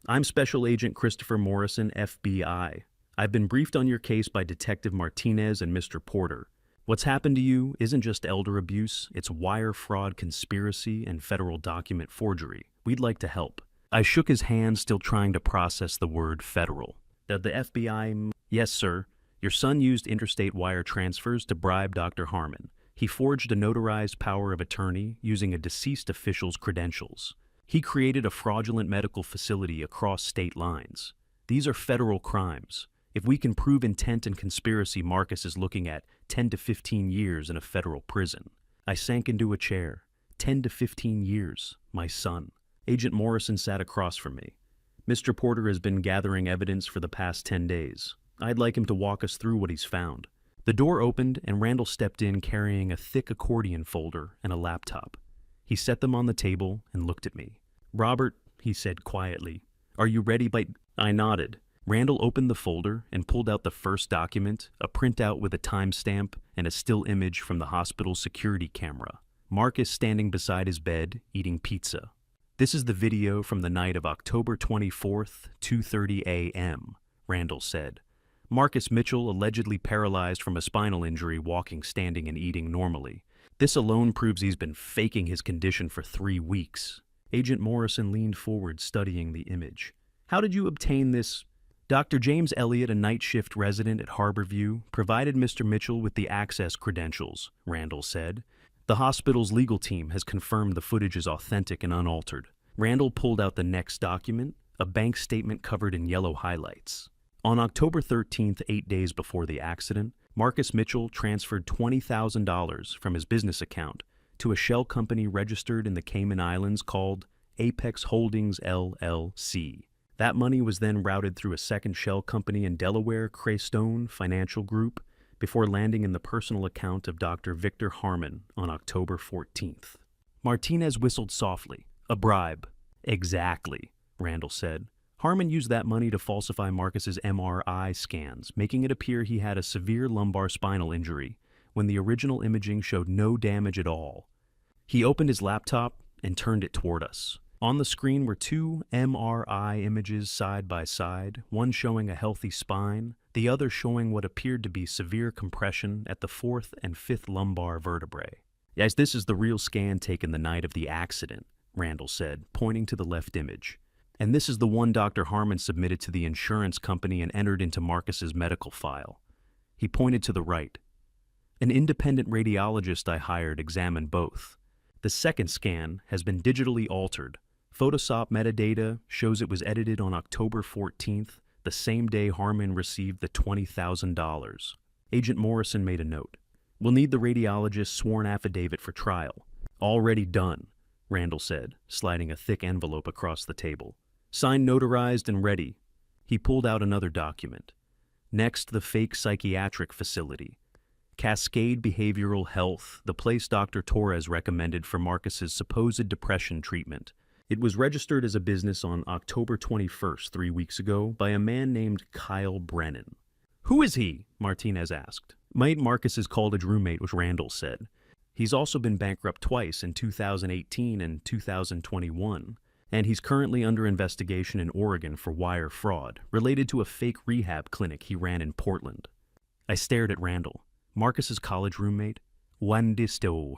I'm Special Agent Christopher Morrison, FBI. I've been briefed on your case by Detective Martinez and Mr. Porter. What's happened to you isn't just elder abuse, it's wire fraud, conspiracy, and federal document forgery. We'd like to help. I shook his hand, still trying to process the word federal. The FBI... Yes, sir. Your son used interstate wire transfers to bribe Dr. Harmon. He forged a notarized power of attorney using a deceased official's credentials. He created a fraudulent medical facility across state lines. These are federal crimes. If we can prove intent and conspiracy, Marcus is looking at 10 to 15 years in a federal prison. I sank into a chair. 10 to 15 years, my son. Agent Morrison sat across from me. Mr. Porter has been gathering evidence for the past 10 days. I'd like him to walk us through what he's found. The door opened and Randall stepped in carrying a thick accordion folder and a laptop. He set them on the table and looked at me. Robert, he said quietly, are you ready? I nodded. Randall opened the folder and pulled out the first document, a printout with a timestamp and a still image from the hospital's security camera. Marcus standing beside his bed, eating pizza. This is the video from the night of October 24th, 2:30 a.m., Randall said. Marcus Mitchell allegedly paralyzed from a spinal injury, walking, standing, and eating normally. This alone proves he's been faking his condition for 3 weeks. Agent Morrison leaned forward, studying the image. How did you obtain this? Dr. James Elliott, a night shift resident at Harborview, provided Mr. Mitchell with the access credentials, Randall said. The hospital's legal team has confirmed the footage is authentic and unaltered. Randall pulled out the next document, a bank statement covered in yellow highlights. On October 13th, 8 days before the accident, Marcus Mitchell transferred $20,000 from his business account to a shell company registered in the Cayman Islands called Apex Holdings, LLC. That money was then routed through a second shell company in Delaware, Craystone Financial Group, before landing in the personal account of Dr. Victor Harmon on October 14th. Martinez whistled softly. A bribe. Exactly, Randall said. Harmon used that money to falsify Marcus's MRI scans, making it appear he had a severe lumbar spinal injury, when the original imaging showed no damage at all. He opened his laptop and turned it toward us. On the screen were 2 MRI images side by side, one showing a healthy spine, the other showing what appeared to be severe compression at the 4th and 5th lumbar vertebrae. Yes, this is the real scan taken the night of the accident, Randall said, pointing to the left image. And this is the one Dr. Harmon submitted to the insurance company and entered into Marcus's medical file. He pointed to the right. An independent radiologist I hired examined both. The second scan has been digitally altered. Photoshop metadata shows it was edited on October 14th, the same day Harmon received the $20,000. Agent Morrison made a note. We'll need the radiologist's sworn affidavit for trial. Already done, Randall said, sliding a thick envelope across the table. Signed, notarized, and ready. He pulled out another document. Next, the fake psychiatric facility. Cascade Behavioral Health, the place Dr. Torres recommended for Marcus's supposed depression treatment. It was registered as a business on October 21st, 3 weeks ago, by a man named Kyle Brennan. Who is he? Martinez asked. Marcus's college roommate, which Randall said. He's also been bankrupt twice in 2018 and 2021, and he's currently under investigation in Oregon for wire fraud related to a fake rehab clinic he ran in Portland. I stared at Randall. Marcus's college roommate? One disto.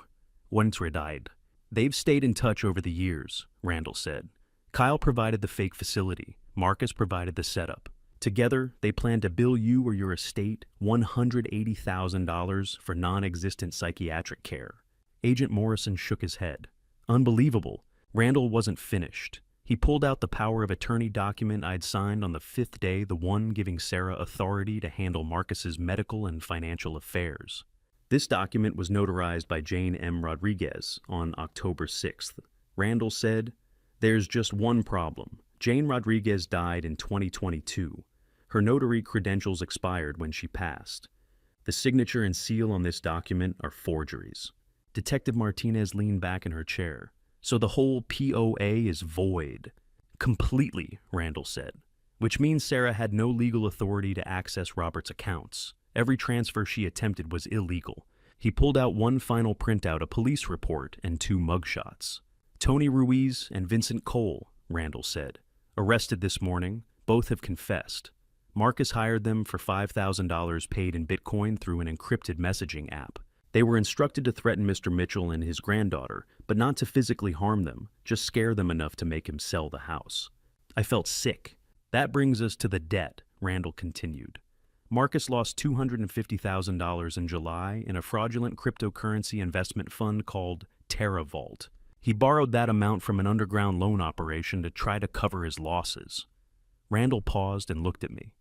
Once died. They've stayed in touch over the years, Randall said. Kyle provided the fake facility. Marcus provided the setup. Together, they plan to bill you or your estate $180,000 for non-existent psychiatric care. Agent Morrison shook his head. Unbelievable. Randall wasn't finished. He pulled out the power of attorney document I'd signed on the 5th day, the one giving Sarah authority to handle Marcus's medical and financial affairs. This document was notarized by Jane M. Rodriguez on October 6th. Randall said, "There's just one problem. Jane Rodriguez died in 2022. Her notary credentials expired when she passed. The signature and seal on this document are forgeries." Detective Martinez leaned back in her chair. "So the whole POA is void." "Completely," Randall said, "which means Sarah had no legal authority to access Robert's accounts. Every transfer she attempted was illegal." He pulled out one final printout, a police report, and 2 mugshots. "Tony Ruiz and Vincent Cole," Randall said. "Arrested this morning. Both have confessed. Marcus hired them for $5,000 paid in Bitcoin through an encrypted messaging app. They were instructed to threaten Mr. Mitchell and his granddaughter, but not to physically harm them, just scare them enough to make him sell the house." I felt sick. "That brings us to the debt," Randall continued. "Marcus lost $250,000 in July in a fraudulent cryptocurrency investment fund called TerraVault. He borrowed that amount from an underground loan operation to try to cover his losses." Randall paused and looked at me.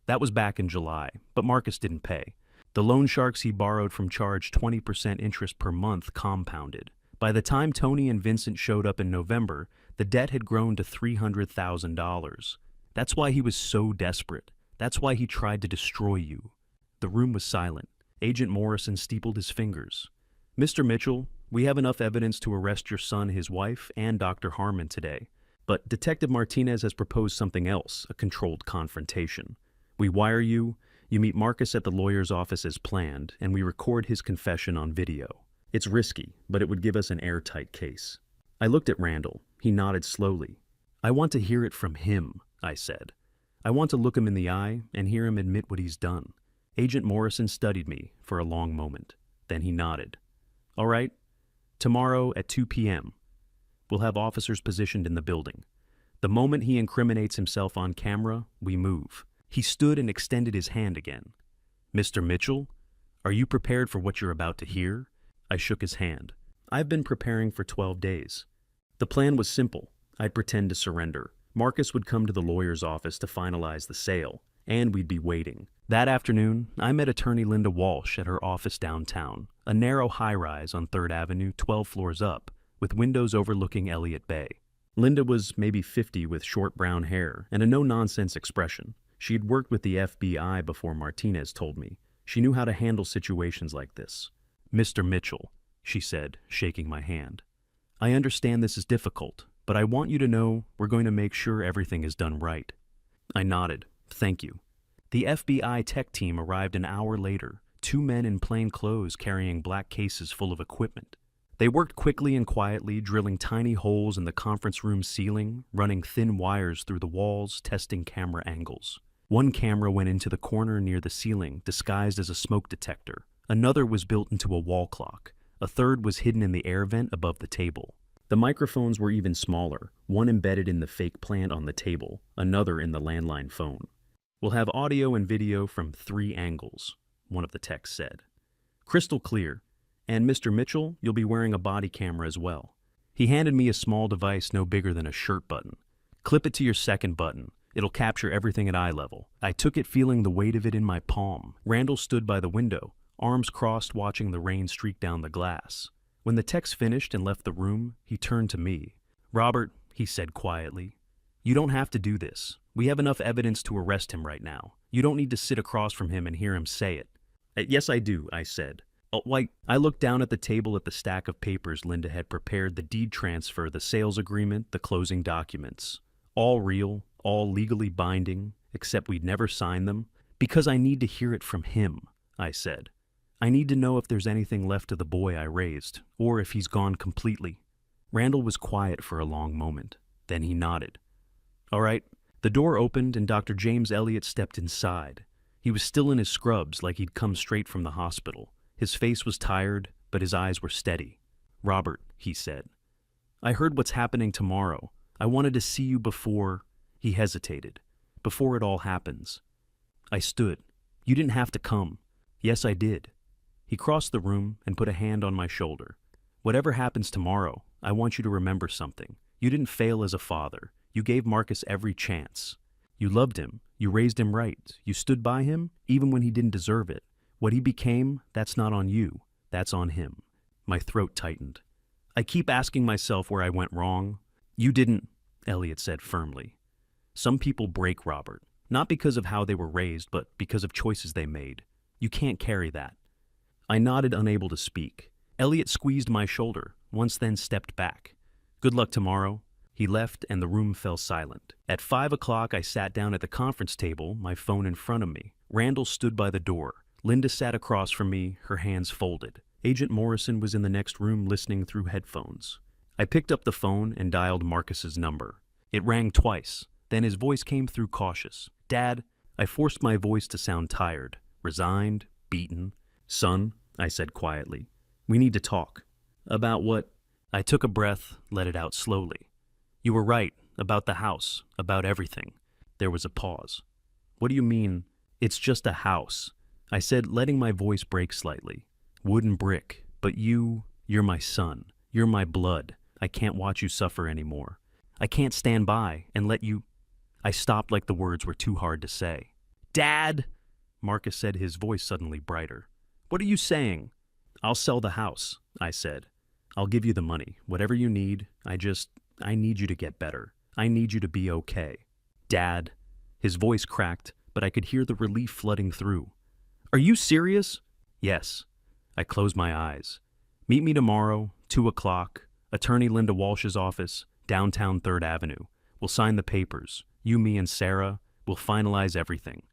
"That was back in July, but Marcus didn't pay. The loan sharks he borrowed from charged 20% interest per month compounded. By the time Tony and Vincent showed up in November, the debt had grown to $300,000. That's why he was so desperate. That's why he tried to destroy you." The room was silent. Agent Morrison steepled his fingers. "Mr. Mitchell, we have enough evidence to arrest your son, his wife, and Dr. Harmon today. But Detective Martinez has proposed something else, a controlled confrontation. We wire you, you meet Marcus at the lawyer's office as planned, and we record his confession on video. It's risky, but it would give us an airtight case." I looked at Randall. He nodded slowly. "I want to hear it from him," I said. "I want to look him in the eye and hear him admit what he's done." Agent Morrison studied me for a long moment. Then he nodded. "All right. Tomorrow at 2 p.m. We'll have officers positioned in the building. The moment he incriminates himself on camera, we move." He stood and extended his hand again. "Mr. Mitchell, are you prepared for what you're about to hear?" I shook his hand. "I've been preparing for 12 days. The plan was simple. I'd pretend to surrender. Marcus would come to the lawyer's office to finalize the sale, and we'd be waiting. That afternoon, I met attorney Linda Walsh at her office downtown, a narrow high-rise on 3rd Avenue, 12 floors up, with windows overlooking Elliott Bay. Linda was maybe 50 with short brown hair and a no-nonsense expression. She had worked with the FBI before Martinez told me. She knew how to handle situations like this. "Mr. Mitchell," she said, shaking my hand. "I understand this is difficult, but I want you to know we're going to make sure everything is done right." I nodded. "Thank you." The FBI tech team arrived an hour later, 2 men in plain clothes carrying black cases full of equipment. They worked quickly and quietly, drilling tiny holes in the conference room ceiling, running thin wires through the walls, testing camera angles. One camera went into the corner near the ceiling, disguised as a smoke detector. Another was built into a wall clock. A third was hidden in the air vent above the table. The microphones were even smaller, one embedded in the fake plant on the table, another in the landline phone. "We'll have audio and video from 3 angles," one of the techs said. "Crystal clear. And Mr. Mitchell, you'll be wearing a body camera as well." He handed me a small device no bigger than a shirt button. "Clip it to your second button. It'll capture everything at eye level." I took it, feeling the weight of it in my palm. Randall stood by the window, arms crossed, watching the rain streak down the glass. When the techs finished and left the room, he turned to me. "Robert," he said quietly, "you don't have to do this. We have enough evidence to arrest him right now. You don't need to sit across from him and hear him say it." "Yes, I do," I said. I looked down at the table at the stack of papers Linda had prepared: the deed transfer, the sales agreement, the closing documents. All real, all legally binding, except we'd never signed them. "Because I need to hear it from him," I said. "I need to know if there's anything left of the boy I raised, or if he's gone completely." Randall was quiet for a long moment. Then he nodded. "All right." The door opened and Dr. James Elliott stepped inside. He was still in his scrubs, like he'd come straight from the hospital. His face was tired, but his eyes were steady. "Robert," he said, I heard what's happening tomorrow. I wanted to see you before—" He hesitated. "Before it all happens." I stood. "You didn't have to come." "Yes, I did." He crossed the room and put a hand on my shoulder. "Whatever happens tomorrow, I want you to remember something. You didn't fail as a father. You gave Marcus every chance. You loved him. You raised him right. You stood by him, even when he didn't deserve it. What he became, that's not on you. That's on him." My throat tightened. "I keep asking myself where I went wrong." "You didn't," Elliot said firmly. "Some people break, Robert. Not because of how they were raised, but because of choices they made. You can't carry that." I nodded, unable to speak. Elliot squeezed my shoulder, once then stepped back. "Good luck tomorrow." He left and the room fell silent. At 5 o'clock, I sat down at the conference table, my phone in front of me. Randall stood by the door. Linda sat across from me, her hands folded. Agent Morrison was in the next room listening through headphones. I picked up the phone and dialed Marcus's number. It rang twice. Then his voice came through cautious. "Dad," I forced my voice to sound tired, resigned, beaten. "Son," I said quietly, "we need to talk." "About what?" I took a breath, let it out slowly. "You were right, about the house, about everything." There was a pause. "What do you mean?" "It's just a house," I said, letting my voice break slightly. "Wooden brick, but you're my son. You're my blood. I can't watch you suffer anymore. I can't stand by and let you—" I stopped like the words were too hard to say. "Dad!" Marcus said, his voice suddenly brighter. "What are you saying?" "I'll sell the house," I said. "I'll give you the money, whatever you need. I need you to get better. I need you to be okay." "Dad." His voice cracked, but I could hear the relief flooding through. "Are you serious?" "Yes." I closed my eyes. "Meet me tomorrow, 2 o'clock, Attorney Linda Walsh's office, downtown 3rd Avenue. We'll sign the papers. You, me, and Sarah. We'll finalize everything."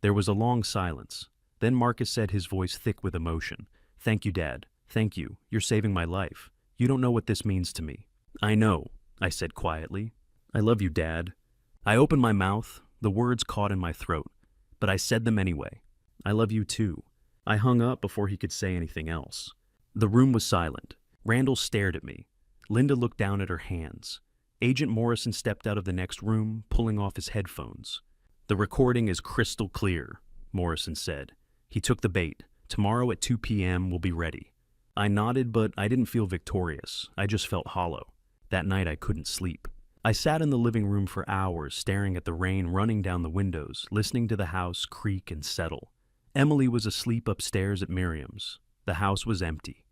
There was a long silence. Then Marcus said, his voice thick with emotion, "Thank you, Dad. Thank you. You're saving my life. You don't know what this means to me." "I know," I said quietly. "I love you, Dad." I opened my mouth, the words caught in my throat, but I said them anyway. "I love you too." I hung up before he could say anything else. The room was silent. Randall stared at me. Linda looked down at her hands. Agent Morrison stepped out of the next room, pulling off his headphones. "The recording is crystal clear," Morrison said. He took the bait. "Tomorrow at 2 p.m. we'll be ready." I nodded, but I didn't feel victorious. I just felt hollow. That night I couldn't sleep. I sat in the living room for hours, staring at the rain running down the windows, listening to the house creak and settle. Emily was asleep upstairs at Miriam's. The house was empty.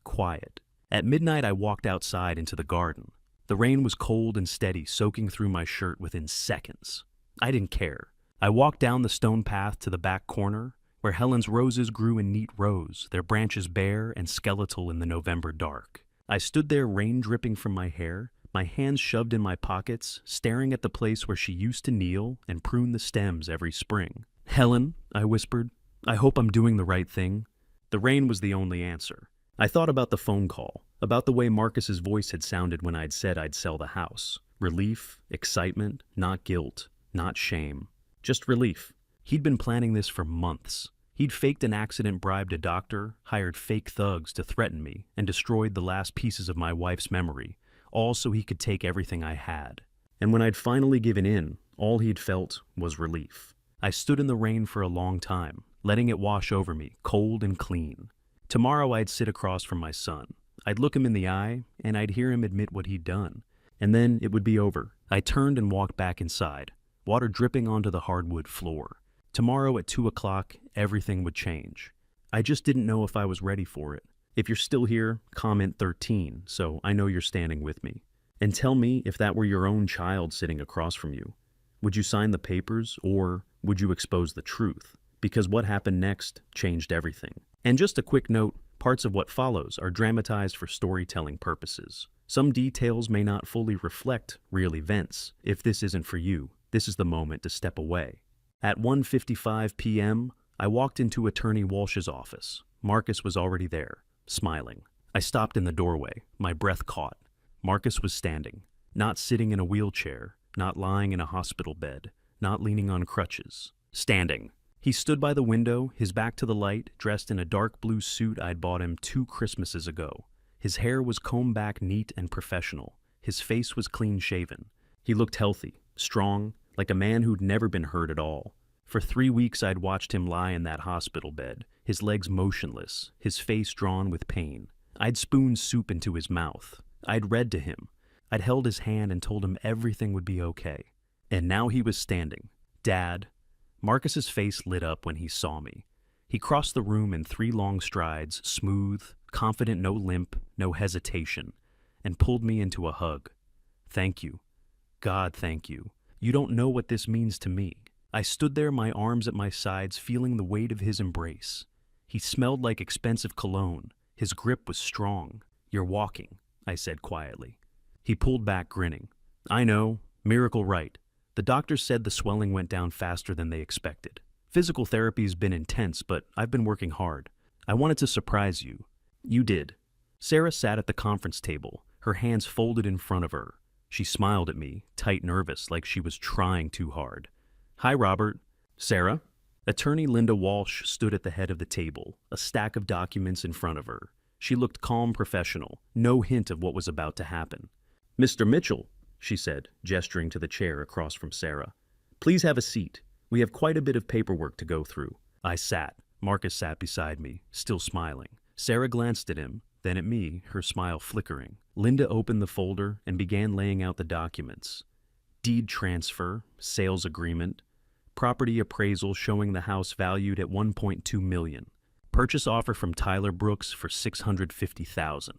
Quiet. At midnight I walked outside into the garden. The rain was cold and steady, soaking through my shirt within seconds. I didn't care. I walked down the stone path to the back corner, where Helen's roses grew in neat rows, their branches bare and skeletal in the November dark. I stood there, rain dripping from my hair, my hands shoved in my pockets, staring at the place where she used to kneel and prune the stems every spring. "Helen," I whispered, "I hope I'm doing the right thing." The rain was the only answer. I thought about the phone call, about the way Marcus's voice had sounded when I'd said I'd sell the house. Relief, excitement, not guilt, not shame. Just relief. He'd been planning this for months. He'd faked an accident, bribed a doctor, hired fake thugs to threaten me, and destroyed the last pieces of my wife's memory, all so he could take everything I had. And when I'd finally given in, all he'd felt was relief. I stood in the rain for a long time, letting it wash over me, cold and clean. Tomorrow I'd sit across from my son. I'd look him in the eye, and I'd hear him admit what he'd done. And then it would be over. I turned and walked back inside, water dripping onto the hardwood floor. Tomorrow at 2 o'clock, everything would change. I just didn't know if I was ready for it. If you're still here, comment 13, so I know you're standing with me. And tell me if that were your own child sitting across from you. Would you sign the papers, or would you expose the truth? Because what happened next changed everything. And just a quick note, parts of what follows are dramatized for storytelling purposes. Some details may not fully reflect real events. If this isn't for you, this is the moment to step away. At 1:55 p.m., I walked into Attorney Walsh's office. Marcus was already there, smiling. I stopped in the doorway, my breath caught. Marcus was standing, not sitting in a wheelchair, not lying in a hospital bed, not leaning on crutches. Standing. He stood by the window, his back to the light, dressed in a dark blue suit I'd bought him 2 Christmases ago. His hair was combed back neat and professional. His face was clean-shaven. He looked healthy, strong, like a man who'd never been hurt at all. For 3 weeks I'd watched him lie in that hospital bed, his legs motionless, his face drawn with pain. I'd spooned soup into his mouth. I'd read to him. I'd held his hand and told him everything would be okay. And now he was standing. Dad. Marcus's face lit up when he saw me. He crossed the room in 3 long strides, smooth, confident, no limp, no hesitation, and pulled me into a hug. Thank you. God, thank you. You don't know what this means to me. I stood there, my arms at my sides, feeling the weight of his embrace. He smelled like expensive cologne. His grip was strong. You're walking, I said quietly. He pulled back, grinning. I know, miracle right. The doctor said the swelling went down faster than they expected. Physical therapy's been intense, but I've been working hard. I wanted to surprise you. You did. Sarah sat at the conference table, her hands folded in front of her. She smiled at me, tight, nervous, like she was trying too hard. Hi, Robert. Sarah? Attorney Linda Walsh stood at the head of the table, a stack of documents in front of her. She looked calm, professional, no hint of what was about to happen. Mr. Mitchell, she said, gesturing to the chair across from Sarah. Please have a seat. We have quite a bit of paperwork to go through. I sat. Marcus sat beside me, still smiling. Sarah glanced at him, then at me, her smile flickering. Linda opened the folder and began laying out the documents. Deed transfer, sales agreement, property appraisal showing the house valued at $1.2 million. Purchase offer from Tyler Brooks for $650,000.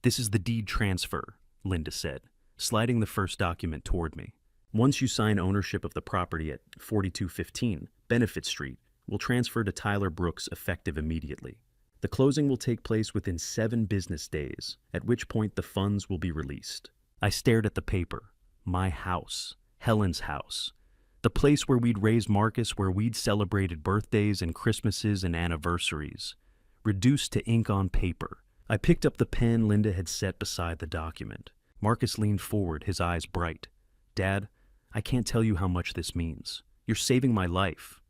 This is the deed transfer, Linda said, sliding the first document toward me. Once you sign ownership of the property at 4215 Benefit Street, we'll transfer to Tyler Brooks effective immediately. The closing will take place within 7 business days, at which point the funds will be released. I stared at the paper. My house. Helen's house. The place where we'd raised Marcus, where we'd celebrated birthdays and Christmases and anniversaries. Reduced to ink on paper. I picked up the pen Linda had set beside the document. Marcus leaned forward, his eyes bright. Dad, I can't tell you how much this means. You're saving my life.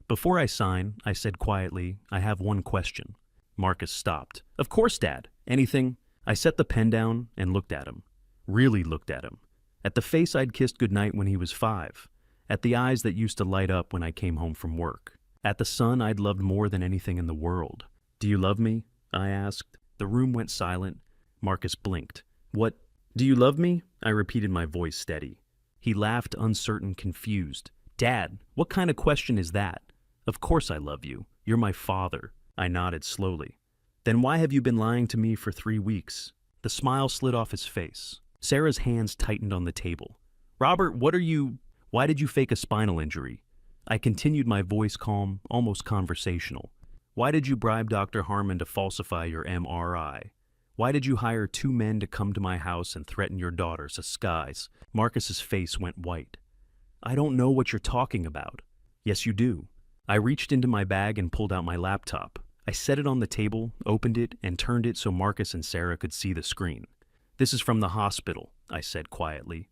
Before I sign, I said quietly, I have one question. Marcus stopped. Of course, Dad. Anything? I set the pen down and looked at him. Really looked at him. At the face I'd kissed goodnight when he was 5. At the eyes that used to light up when I came home from work. At the son I'd loved more than anything in the world. Do you love me? I asked. The room went silent. Marcus blinked. What? Do you love me? I repeated, my voice steady. He laughed, uncertain, confused. Dad, what kind of question is that? Of course I love you. You're my father. I nodded slowly. Then why have you been lying to me for 3 weeks? The smile slid off his face. Sarah's hands tightened on the table. Robert, why did you fake a spinal injury? I continued, my voice calm, almost conversational. Why did you bribe Dr. Harmon to falsify your MRI? Why did you hire 2 men to come to my house and threaten your daughter, Skies? Marcus's face went white. I don't know what you're talking about. Yes, you do. I reached into my bag and pulled out my laptop. I set it on the table, opened it, and turned it so Marcus and Sarah could see the screen. This is from the hospital, I said quietly.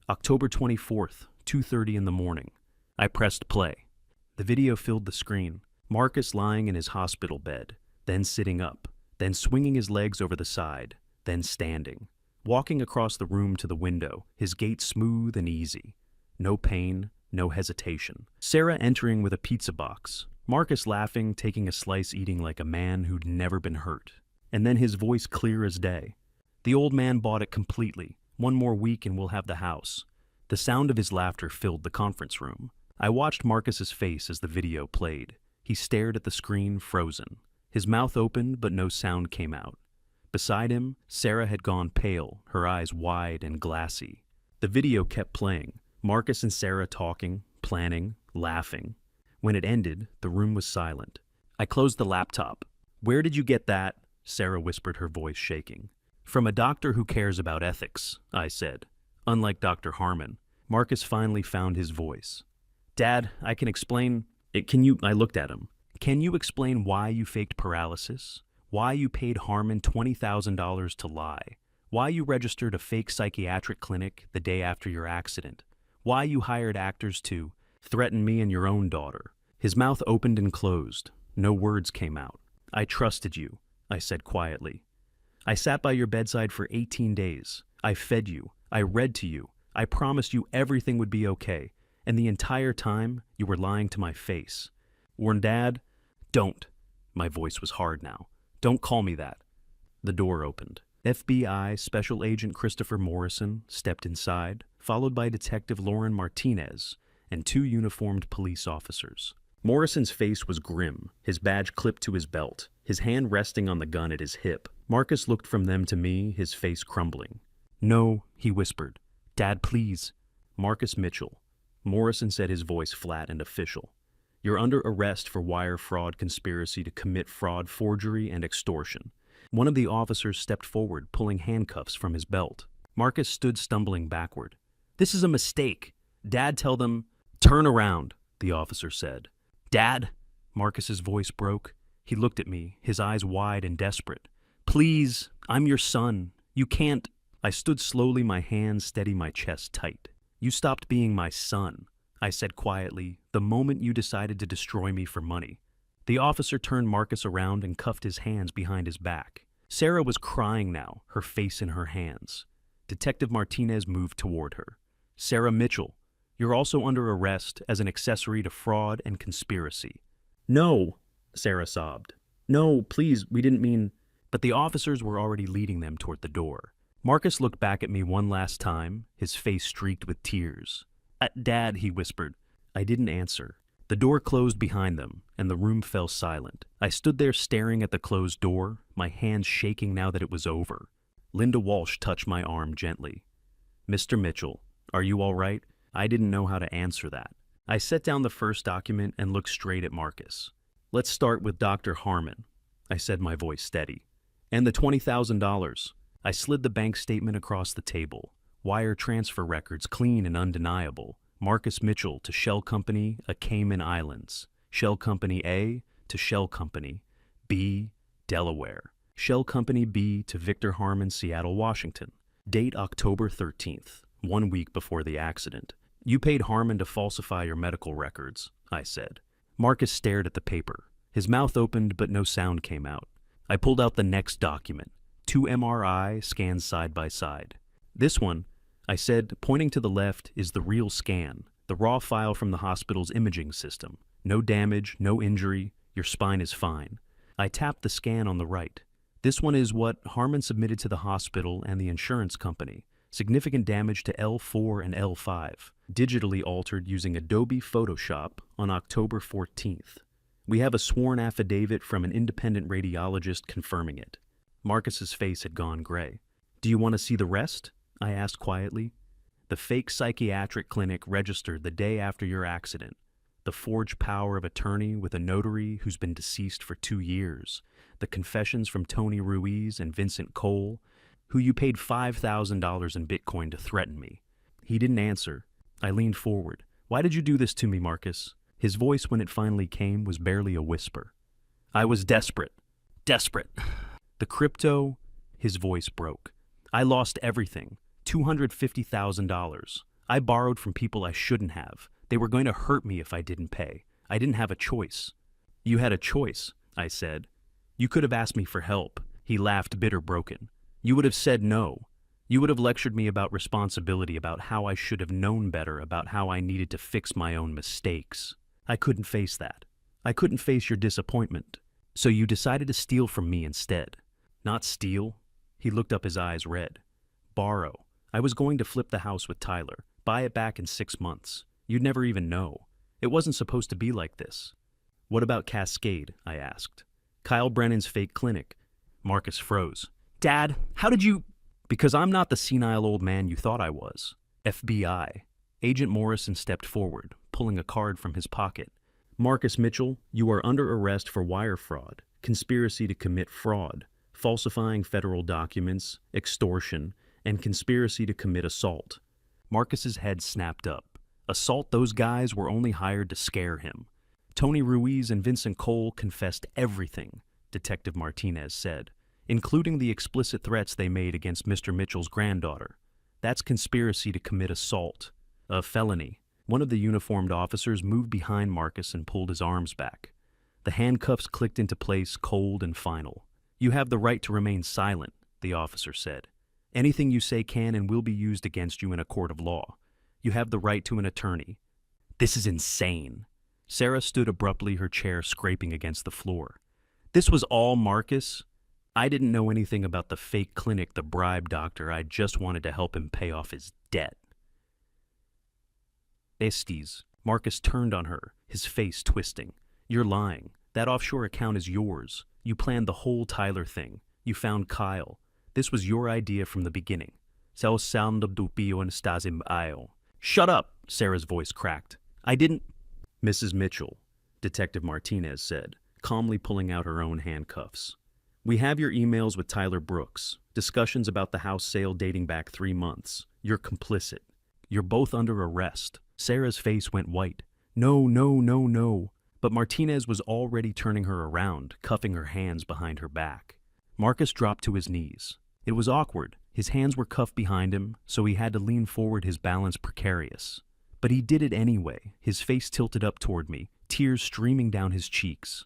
October 24th, 2:30 in the morning. I pressed play. The video filled the screen. Marcus lying in his hospital bed, then sitting up, then swinging his legs over the side, then standing. Walking across the room to the window, his gait smooth and easy. No pain, no hesitation. Sarah entering with a pizza box. Marcus laughing, taking a slice, eating like a man who'd never been hurt. And then his voice clear as day. The old man bought it completely. 1 more week and we'll have the house. The sound of his laughter filled the conference room. I watched Marcus's face as the video played. He stared at the screen, frozen. His mouth opened, but no sound came out. Beside him, Sarah had gone pale, her eyes wide and glassy. The video kept playing. Marcus and Sarah talking, planning, laughing. When it ended, the room was silent. I closed the laptop. Where did you get that? Sarah whispered, her voice shaking. From a doctor who cares about ethics, I said. Unlike Dr. Harmon. Marcus finally found his voice. Dad, I can explain. I looked at him. Can you explain why you faked paralysis? Why you paid Harmon $20,000 to lie? Why you registered a fake psychiatric clinic the day after your accident? Why you hired actors to threaten me and your own daughter? His mouth opened and closed. No words came out. I trusted you, I said quietly. I sat by your bedside for 18 days. I fed you. I read to you. I promised you everything would be okay. And the entire time, you were lying to my face. Warn Dad, don't. My voice was hard now. Don't call me that. The door opened. FBI Special Agent Christopher Morrison stepped inside, followed by Detective Lauren Martinez and 2 uniformed police officers. Morrison's face was grim, his badge clipped to his belt, his hand resting on the gun at his hip. Marcus looked from them to me, his face crumbling. No, he whispered. Dad, please. Marcus Mitchell. Morrison said, his voice flat and official. You're under arrest for wire fraud conspiracy to commit fraud, forgery, and extortion. One of the officers stepped forward, pulling handcuffs from his belt. Marcus stood stumbling backward. This is a mistake. Dad, tell them. Turn around, the officer said. Dad? Marcus's voice broke. He looked at me, his eyes wide and desperate. Please, I'm your son. You can't. I stood slowly, my hands steady, my chest tight. You stopped being my son, I said quietly, the moment you decided to destroy me for money. The officer turned Marcus around and cuffed his hands behind his back. Sarah was crying now, her face in her hands. Detective Martinez moved toward her. Sarah Mitchell, you're also under arrest as an accessory to fraud and conspiracy. No, Sarah sobbed. No, please, we didn't mean... But the officers were already leading them toward the door. Marcus looked back at me one last time, his face streaked with tears. Dad, he whispered. I didn't answer. The door closed behind them, and the room fell silent. I stood there staring at the closed door, my hands shaking now that it was over. Linda Walsh touched my arm gently. Mr. Mitchell, are you all right? I didn't know how to answer that. I set down the first document and looked straight at Marcus. Let's start with Dr. Harmon, I said, my voice steady. And the $20,000. I slid the bank statement across the table. Wire transfer records clean and undeniable. Marcus Mitchell to Shell Company, Cayman Islands. Shell Company A to Shell Company B, Delaware. Shell Company B to Victor Harmon, Seattle, Washington. Date October 13th, 1 week before the accident. You paid Harmon to falsify your medical records, I said. Marcus stared at the paper. His mouth opened, but no sound came out. I pulled out the next document. 2 MRI scans side by side. This one, I said, pointing to the left, is the real scan, the raw file from the hospital's imaging system. No damage, no injury, your spine is fine. I tapped the scan on the right. This one is what Harmon submitted to the hospital and the insurance company. Significant damage to L4 and L5, digitally altered using Adobe Photoshop on October 14th. We have a sworn affidavit from an independent radiologist confirming it. Marcus's face had gone gray. Do you want to see the rest? I asked quietly. The fake psychiatric clinic registered the day after your accident. The forged power of attorney with a notary who's been deceased for 2 years. The confessions from Tony Ruiz and Vincent Cole, who you paid $5,000 in Bitcoin to threaten me. He didn't answer. I leaned forward. Why did you do this to me, Marcus? His voice, when it finally came, was barely a whisper. I was desperate. Desperate. The crypto, his voice broke. I lost everything. $250,000. I borrowed from people I shouldn't have. They were going to hurt me if I didn't pay. I didn't have a choice. You had a choice, I said. You could have asked me for help. He laughed, bitter, broken. You would have said no. You would have lectured me about responsibility, about how I should have known better, about how I needed to fix my own mistakes. I couldn't face that. I couldn't face your disappointment. So you decided to steal from me instead. Not steal. He looked up, his eyes red. Borrow. I was going to flip the house with Tyler, buy it back in 6 months. You'd never even know. It wasn't supposed to be like this. What about Cascade? I asked. Kyle Brennan's fake clinic. Marcus froze. Dad, how did you... Because I'm not the senile old man you thought I was. FBI. Agent Morrison stepped forward, pulling a card from his pocket. Marcus Mitchell, you are under arrest for wire fraud, conspiracy to commit fraud, falsifying federal documents, extortion, and conspiracy to commit assault. Marcus's head snapped up. Assault? Those guys were only hired to scare him. Tony Ruiz and Vincent Cole confessed everything, Detective Martinez said, including the explicit threats they made against Mr. Mitchell's granddaughter. That's conspiracy to commit assault, a felony. One of the uniformed officers moved behind Marcus and pulled his arms back. The handcuffs clicked into place, cold and final. You have the right to remain silent, the officer said. Anything you say can and will be used against you in a court of law. You have the right to an attorney. This is insane. Sarah stood abruptly, her chair scraping against the floor. This was all Marcus? I didn't know anything about the fake clinic, the bribe doctor. I just wanted to help him pay off his debt. Estes. Marcus turned on her, his face twisting. You're lying. That offshore account is yours. You planned the whole Tyler thing. You found Kyle. This was your idea from the beginning. Shut up, Sarah's voice cracked. I didn't... Mrs. Mitchell, Detective Martinez said, calmly pulling out her own handcuffs. We have your emails with Tyler Brooks, discussions about the house sale dating back 3 months. You're complicit. You're both under arrest. Sarah's face went white. No, no, no, no. But Martinez was already turning her around, cuffing her hands behind her back. Marcus dropped to his knees. It was awkward. His hands were cuffed behind him, so he had to lean forward, his balance precarious. But he did it anyway, his face tilted up toward me, tears streaming down his cheeks.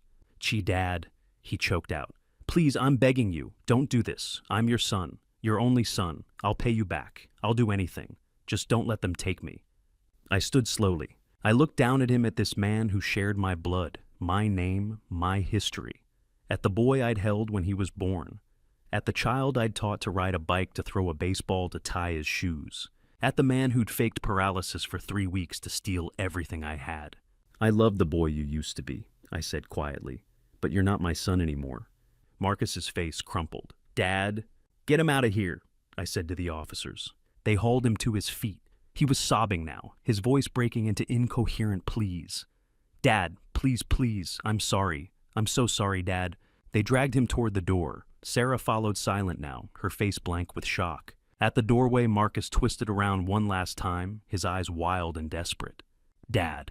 Dad, he choked out. Please, I'm begging you, don't do this. I'm your son, your only son. I'll pay you back. I'll do anything. Just don't let them take me. I stood slowly. I looked down at him, at this man who shared my blood, my name, my history. At the boy I'd held when he was born. At the child I'd taught to ride a bike, to throw a baseball, to tie his shoes. At the man who'd faked paralysis for 3 weeks to steal everything I had. I love the boy you used to be, I said quietly, but you're not my son anymore. Marcus's face crumpled. Dad, get him out of here, I said to the officers. They hauled him to his feet. He was sobbing now, his voice breaking into incoherent pleas. Dad, please, please, I'm sorry. I'm so sorry, Dad. They dragged him toward the door. Sarah followed, silent now, her face blank with shock. At the doorway, Marcus twisted around one last time, his eyes wild and desperate. Dad.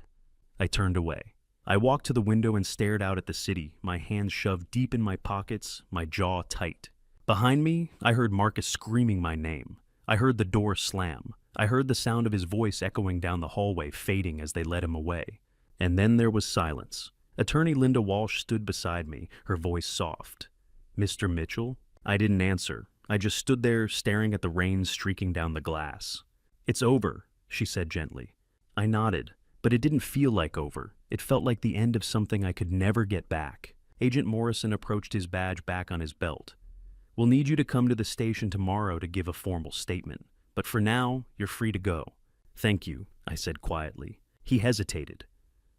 I turned away. I walked to the window and stared out at the city, my hands shoved deep in my pockets, my jaw tight. Behind me, I heard Marcus screaming my name. I heard the door slam. I heard the sound of his voice echoing down the hallway, fading as they led him away. And then there was silence. Attorney Linda Walsh stood beside me, her voice soft. Mr. Mitchell? I didn't answer. I just stood there, staring at the rain streaking down the glass. It's over, she said gently. I nodded, but it didn't feel like over. It felt like the end of something I could never get back. Agent Morrison approached, his badge back on his belt. We'll need you to come to the station tomorrow to give a formal statement. But for now, you're free to go. Thank you, I said quietly. He hesitated.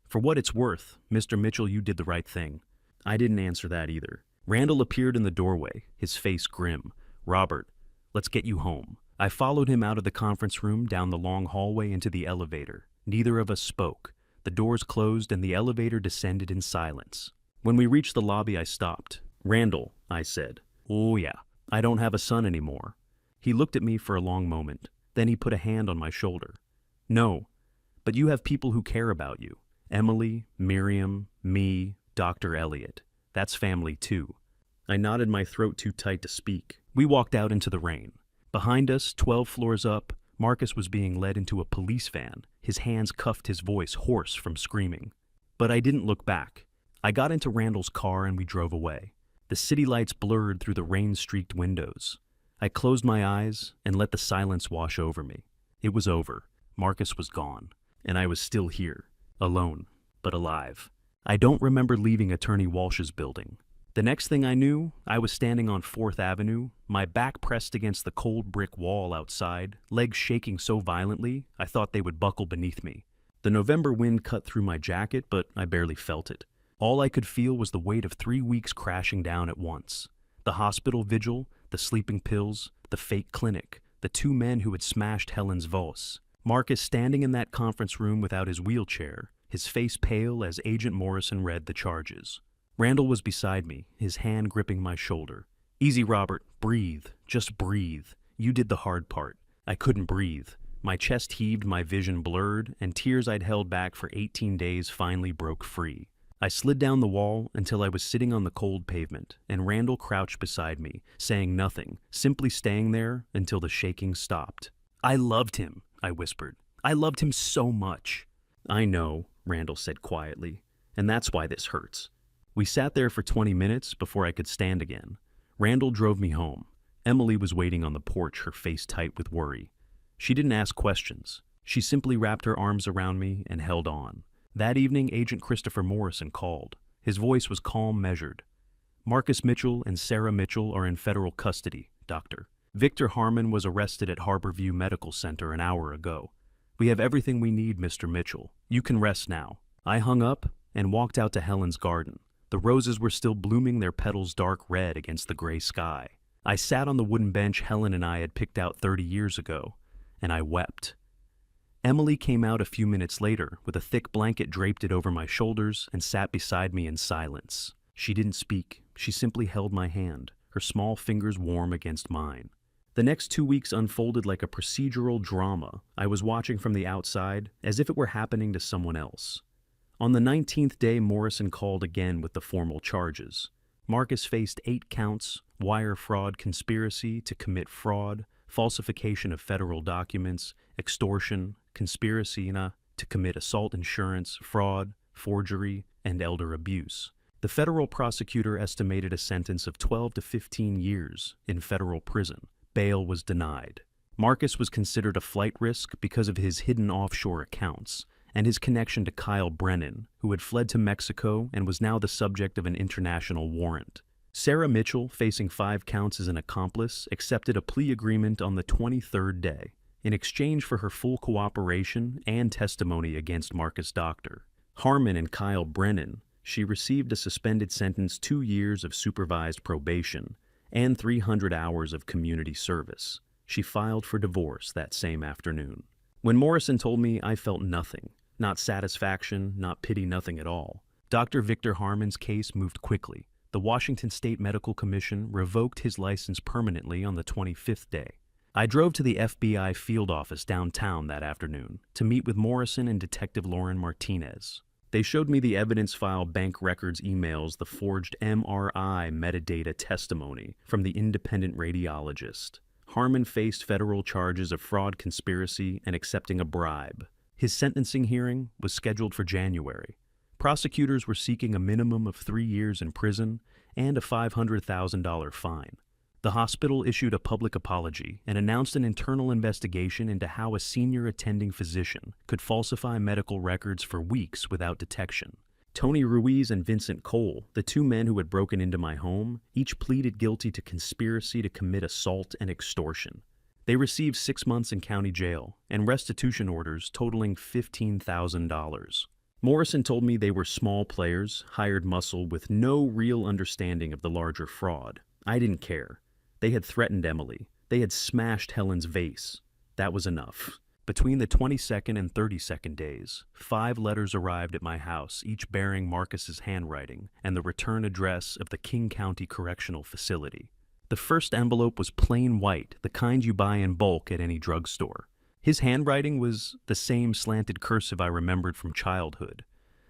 For what it's worth, Mr. Mitchell, you did the right thing. I didn't answer that either. Randall appeared in the doorway, his face grim. Robert, let's get you home. I followed him out of the conference room, down the long hallway into the elevator. Neither of us spoke. The doors closed and the elevator descended in silence. When we reached the lobby, I stopped. Randall, I said. Oh yeah, I don't have a son anymore. He looked at me for a long moment. Then he put a hand on my shoulder. No, but you have people who care about you. Emily, Miriam, me, Dr. Elliot. That's family too. I nodded, my throat too tight to speak. We walked out into the rain. Behind us, 12 floors up, Marcus was being led into a police van, his hands cuffed, his voice hoarse from screaming. But I didn't look back. I got into Randall's car and we drove away. The city lights blurred through the rain-streaked windows. I closed my eyes and let the silence wash over me. It was over. Marcus was gone. And I was still here, alone, but alive. I don't remember leaving Attorney Walsh's building. The next thing I knew, I was standing on 4th Avenue, my back pressed against the cold brick wall outside, legs shaking so violently I thought they would buckle beneath me. The November wind cut through my jacket, but I barely felt it. All I could feel was the weight of 3 weeks crashing down at once. The hospital vigil, the sleeping pills, the fake clinic, the 2 men who had smashed Helen's Vos. Marcus standing in that conference room without his wheelchair, his face pale as Agent Morrison read the charges. Randall was beside me, his hand gripping my shoulder. Easy, Robert. Breathe. Just breathe. You did the hard part. I couldn't breathe. My chest heaved, my vision blurred, and tears I'd held back for 18 days finally broke free. I slid down the wall until I was sitting on the cold pavement, and Randall crouched beside me, saying nothing, simply staying there until the shaking stopped. I loved him, I whispered. I loved him so much. I know, Randall said quietly, and that's why this hurts. We sat there for 20 minutes before I could stand again. Randall drove me home. Emily was waiting on the porch, her face tight with worry. She didn't ask questions. She simply wrapped her arms around me and held on. That evening, Agent Christopher Morrison called. His voice was calm, measured. "Marcus Mitchell and Sarah Mitchell are in federal custody, Doctor. Victor Harmon was arrested at Harborview Medical Center an hour ago. We have everything we need, Mr. Mitchell. You can rest now." I hung up and walked out to Helen's garden. The roses were still blooming, their petals dark red against the gray sky. I sat on the wooden bench Helen and I had picked out 30 years ago, and I wept. Emily came out a few minutes later with a thick blanket draped it over my shoulders and sat beside me in silence. She didn't speak. She simply held my hand, her small fingers warm against mine. The next 2 weeks unfolded like a procedural drama I was watching from the outside, as if it were happening to someone else. On the 19th day, Morrison called again with the formal charges. Marcus faced 8 counts: wire fraud, conspiracy to commit fraud, falsification of federal documents, extortion, conspiracy to commit assault insurance, fraud, forgery, and elder abuse. The federal prosecutor estimated a sentence of 12 to 15 years in federal prison. Bail was denied. Marcus was considered a flight risk because of his hidden offshore accounts and his connection to Kyle Brennan, who had fled to Mexico and was now the subject of an international warrant. Sarah Mitchell, facing 5 counts as an accomplice, accepted a plea agreement on the 23rd day in exchange for her full cooperation and testimony against Marcus Doctor. Harmon and Kyle Brennan, she received a suspended sentence, 2 years of supervised probation, and 300 hours of community service. She filed for divorce that same afternoon. When Morrison told me, I felt nothing. Not satisfaction, not pity, nothing at all. Dr. Victor Harmon's case moved quickly. The Washington State Medical Commission revoked his license permanently on the 25th day. I drove to the FBI field office downtown that afternoon to meet with Morrison and Detective Lauren Martinez. They showed me the evidence file, bank records, emails, the forged MRI metadata testimony from the independent radiologist. Harmon faced federal charges of fraud, conspiracy, and accepting a bribe. His sentencing hearing was scheduled for January. Prosecutors were seeking a minimum of 3 years in prison and a $500,000 fine. The hospital issued a public apology and announced an internal investigation into how a senior attending physician could falsify medical records for weeks without detection. Tony Ruiz and Vincent Cole, the 2 men who had broken into my home, each pleaded guilty to conspiracy to commit assault and extortion. They received 6 months in county jail and restitution orders totaling $15,000. Morrison told me they were small players, hired muscle with no real understanding of the larger fraud. I didn't care. They had threatened Emily. They had smashed Helen's vase. That was enough. Between the 22nd and 32nd days, 5 letters arrived at my house, each bearing Marcus's handwriting and the return address of the King County Correctional Facility. The first envelope was plain white, the kind you buy in bulk at any drugstore. His handwriting was the same slanted cursive I remembered from childhood,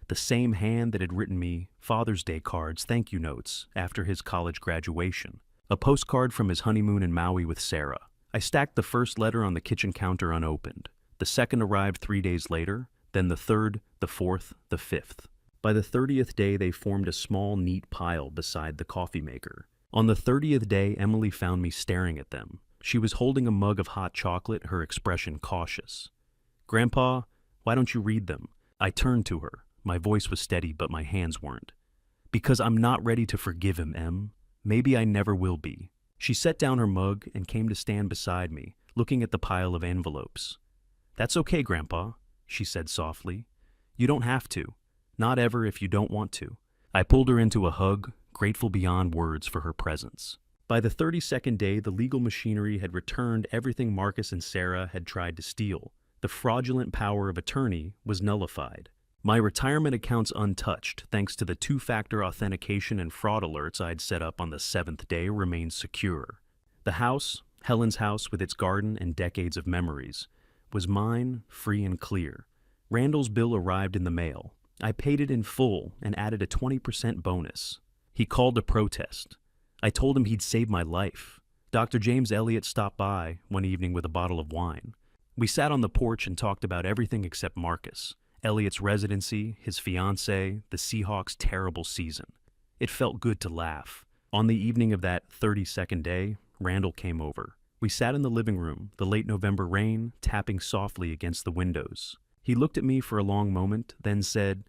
the same hand that had written me Father's Day cards, thank you notes after his college graduation, a postcard from his honeymoon in Maui with Sarah. I stacked the first letter on the kitchen counter unopened. The second arrived 3 days later, then the third, the fourth, the fifth. By the 30th day, they formed a small, neat pile beside the coffee maker. On the 30th day, Emily found me staring at them. She was holding a mug of hot chocolate, her expression cautious. "Grandpa, why don't you read them?" I turned to her. My voice was steady, but my hands weren't. "Because I'm not ready to forgive him, Em. Maybe I never will be." She set down her mug and came to stand beside me, looking at the pile of envelopes. "That's okay, Grandpa," she said softly. "You don't have to. Not ever if you don't want to." I pulled her into a hug, grateful beyond words for her presence. By the 32nd day, the legal machinery had returned everything Marcus and Sarah had tried to steal. The fraudulent power of attorney was nullified. My retirement accounts untouched, thanks to the 2-factor authentication and fraud alerts I'd set up on the 7th day, remained secure. The house, Helen's house with its garden and decades of memories, was mine, free and clear. Randall's bill arrived in the mail. I paid it in full and added a 20% bonus. He called to protest. I told him he'd saved my life. Dr. James Elliott stopped by one evening with a bottle of wine. We sat on the porch and talked about everything except Marcus. Elliott's residency, his fiancée, the Seahawks' terrible season. It felt good to laugh. On the evening of that 32nd day, Randall came over. We sat in the living room, the late November rain tapping softly against the windows. He looked at me for a long moment, then said,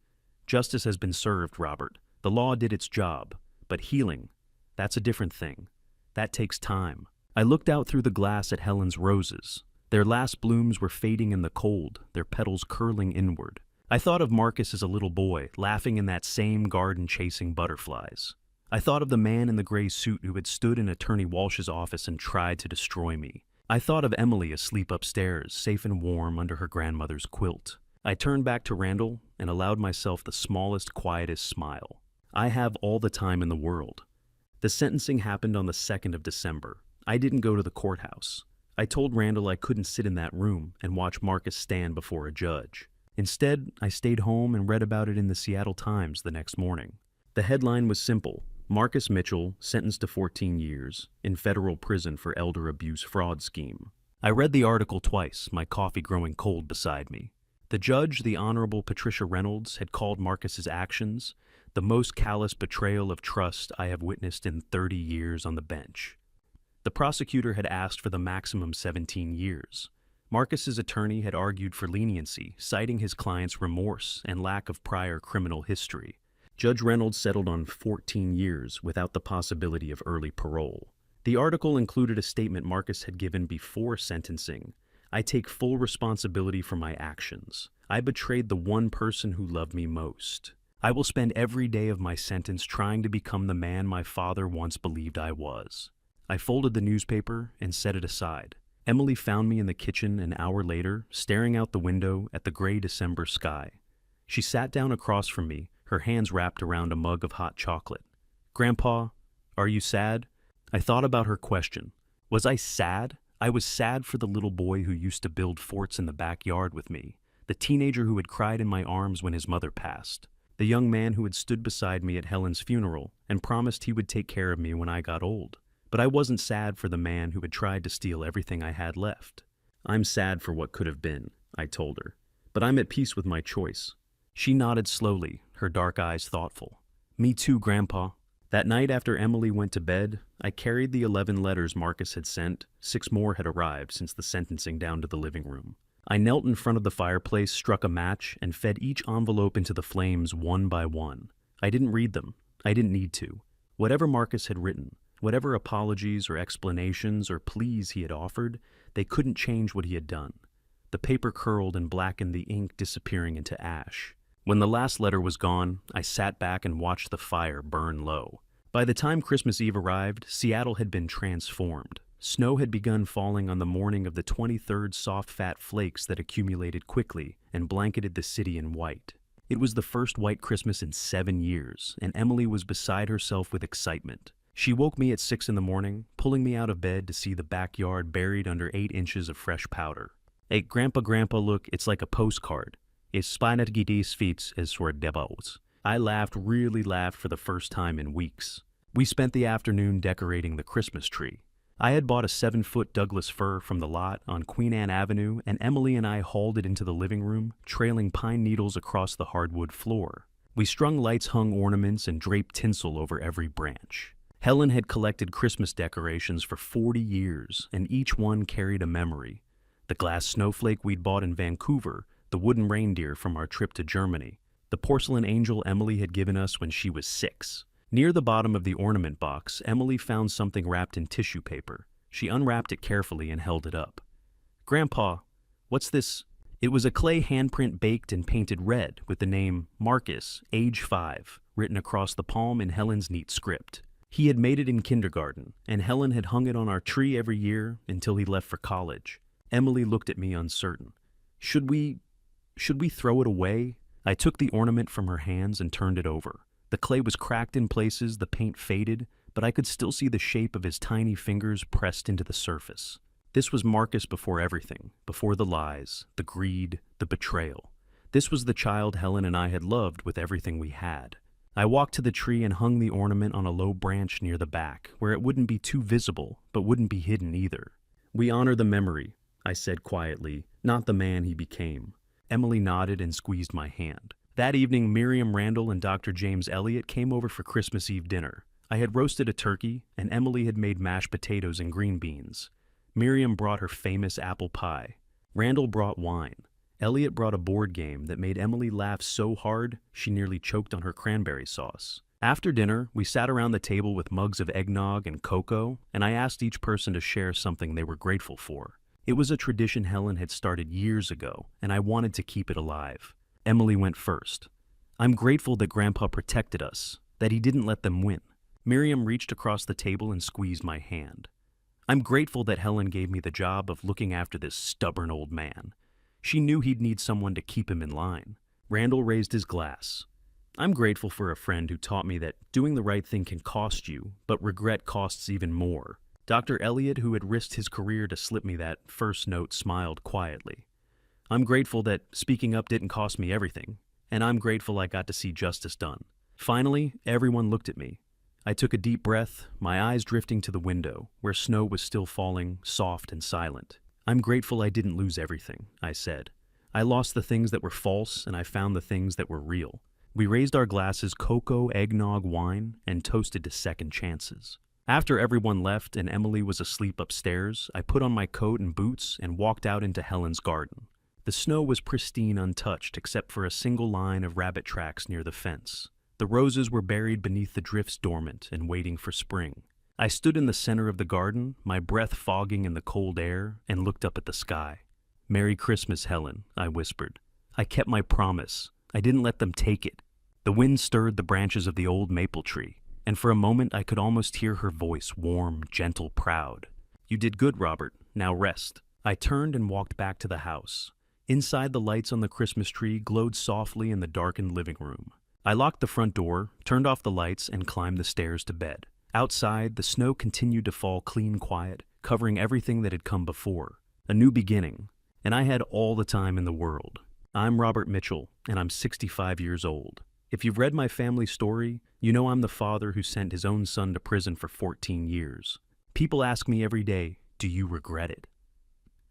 "Justice has been served, Robert. The law did its job. But healing, that's a different thing. That takes time." I looked out through the glass at Helen's roses. Their last blooms were fading in the cold, their petals curling inward. I thought of Marcus as a little boy, laughing in that same garden chasing butterflies. I thought of the man in the gray suit who had stood in Attorney Walsh's office and tried to destroy me. I thought of Emily asleep upstairs, safe and warm under her grandmother's quilt. I turned back to Randall and allowed myself the smallest, quietest smile. I have all the time in the world. The sentencing happened on the 2nd of December. I didn't go to the courthouse. I told Randall I couldn't sit in that room and watch Marcus stand before a judge. Instead, I stayed home and read about it in the Seattle Times the next morning. The headline was simple: Marcus Mitchell sentenced to 14 years in federal prison for elder abuse fraud scheme. I read the article twice, my coffee growing cold beside me. The judge, the Honorable Patricia Reynolds, had called Marcus's actions the most callous betrayal of trust I have witnessed in 30 years on the bench. The prosecutor had asked for the maximum 17 years. Marcus's attorney had argued for leniency, citing his client's remorse and lack of prior criminal history. Judge Reynolds settled on 14 years without the possibility of early parole. The article included a statement Marcus had given before sentencing: "I take full responsibility for my actions. I betrayed the one person who loved me most. I will spend every day of my sentence trying to become the man my father once believed I was." I folded the newspaper and set it aside. Emily found me in the kitchen an hour later, staring out the window at the gray December sky. She sat down across from me, her hands wrapped around a mug of hot chocolate. "Grandpa, are you sad?" I thought about her question. Was I sad? I was sad for the little boy who used to build forts in the backyard with me, the teenager who had cried in my arms when his mother passed, the young man who had stood beside me at Helen's funeral and promised he would take care of me when I got old. But I wasn't sad for the man who had tried to steal everything I had left. "I'm sad for what could have been," I told her, "but I'm at peace with my choice." She nodded slowly, her dark eyes thoughtful. "Me too, Grandpa." That night after Emily went to bed, I carried the 11 letters Marcus had sent. 6 more had arrived since the sentencing down to the living room. I knelt in front of the fireplace, struck a match, and fed each envelope into the flames one by one. I didn't read them. I didn't need to. Whatever Marcus had written, whatever apologies or explanations or pleas he had offered, they couldn't change what he had done. The paper curled and blackened, the ink disappearing into ash. When the last letter was gone, I sat back and watched the fire burn low. By the time Christmas Eve arrived, Seattle had been transformed. Snow had begun falling on the morning of the 23rd, soft, fat flakes that accumulated quickly and blanketed the city in white. It was the first white Christmas in 7 years, and Emily was beside herself with excitement. She woke me at 6 in the morning, pulling me out of bed to see the backyard buried under 8 inches of fresh powder. "Hey, Grandpa, look, it's like a postcard. It's Spinatgidis feats as for devils." I really laughed for the first time in weeks. We spent the afternoon decorating the Christmas tree. I had bought a 7-foot Douglas fir from the lot on Queen Anne Avenue, and Emily and I hauled it into the living room, trailing pine needles across the hardwood floor. We strung lights, hung ornaments, and draped tinsel over every branch. Helen had collected Christmas decorations for 40 years, and each one carried a memory. The glass snowflake we'd bought in Vancouver, the wooden reindeer from our trip to Germany, the porcelain angel Emily had given us when she was 6. Near the bottom of the ornament box, Emily found something wrapped in tissue paper. She unwrapped it carefully and held it up. "Grandpa, what's this?" It was a clay handprint baked and painted red with the name Marcus, age 5, written across the palm in Helen's neat script. He had made it in kindergarten, and Helen had hung it on our tree every year until he left for college. Emily looked at me uncertain. Should we throw it away?" I took the ornament from her hands and turned it over. The clay was cracked in places, the paint faded, but I could still see the shape of his tiny fingers pressed into the surface. This was Marcus before everything, before the lies, the greed, the betrayal. This was the child Helen and I had loved with everything we had. I walked to the tree and hung the ornament on a low branch near the back, where it wouldn't be too visible, but wouldn't be hidden either. "We honor the memory," I said quietly, "not the man he became." Emily nodded and squeezed my hand. That evening, Miriam Randall and Dr. James Elliott came over for Christmas Eve dinner. I had roasted a turkey, and Emily had made mashed potatoes and green beans. Miriam brought her famous apple pie. Randall brought wine. Elliot brought a board game that made Emily laugh so hard she nearly choked on her cranberry sauce. After dinner, we sat around the table with mugs of eggnog and cocoa, and I asked each person to share something they were grateful for. It was a tradition Helen had started years ago, and I wanted to keep it alive. Emily went first. "I'm grateful that Grandpa protected us, that he didn't let them win." Miriam reached across the table and squeezed my hand. "I'm grateful that Helen gave me the job of looking after this stubborn old man. She knew he'd need someone to keep him in line." Randall raised his glass. "I'm grateful for a friend who taught me that doing the right thing can cost you, but regret costs even more." Dr. Elliot, who had risked his career to slip me that first note, smiled quietly. "I'm grateful that speaking up didn't cost me everything, and I'm grateful I got to see justice done." Finally, everyone looked at me. I took a deep breath, my eyes drifting to the window, where snow was still falling, soft and silent. "I'm grateful I didn't lose everything," I said. "I lost the things that were false, and I found the things that were real." We raised our glasses, cocoa, eggnog, wine, and toasted to second chances. After everyone left and Emily was asleep upstairs, I put on my coat and boots and walked out into Helen's garden. The snow was pristine, untouched, except for a single line of rabbit tracks near the fence. The roses were buried beneath the drifts, dormant and waiting for spring. I stood in the center of the garden, my breath fogging in the cold air, and looked up at the sky. "Merry Christmas, Helen," I whispered. "I kept my promise. I didn't let them take it." The wind stirred the branches of the old maple tree, and for a moment I could almost hear her voice, warm, gentle, proud. "You did good, Robert. Now rest." I turned and walked back to the house. Inside, the lights on the Christmas tree glowed softly in the darkened living room. I locked the front door, turned off the lights, and climbed the stairs to bed. Outside, the snow continued to fall clean quiet, covering everything that had come before. A new beginning, and I had all the time in the world. I'm Robert Mitchell, and I'm 65 years old. If you've read my family story, you know I'm the father who sent his own son to prison for 14 years. People ask me every day, "Do you regret it?"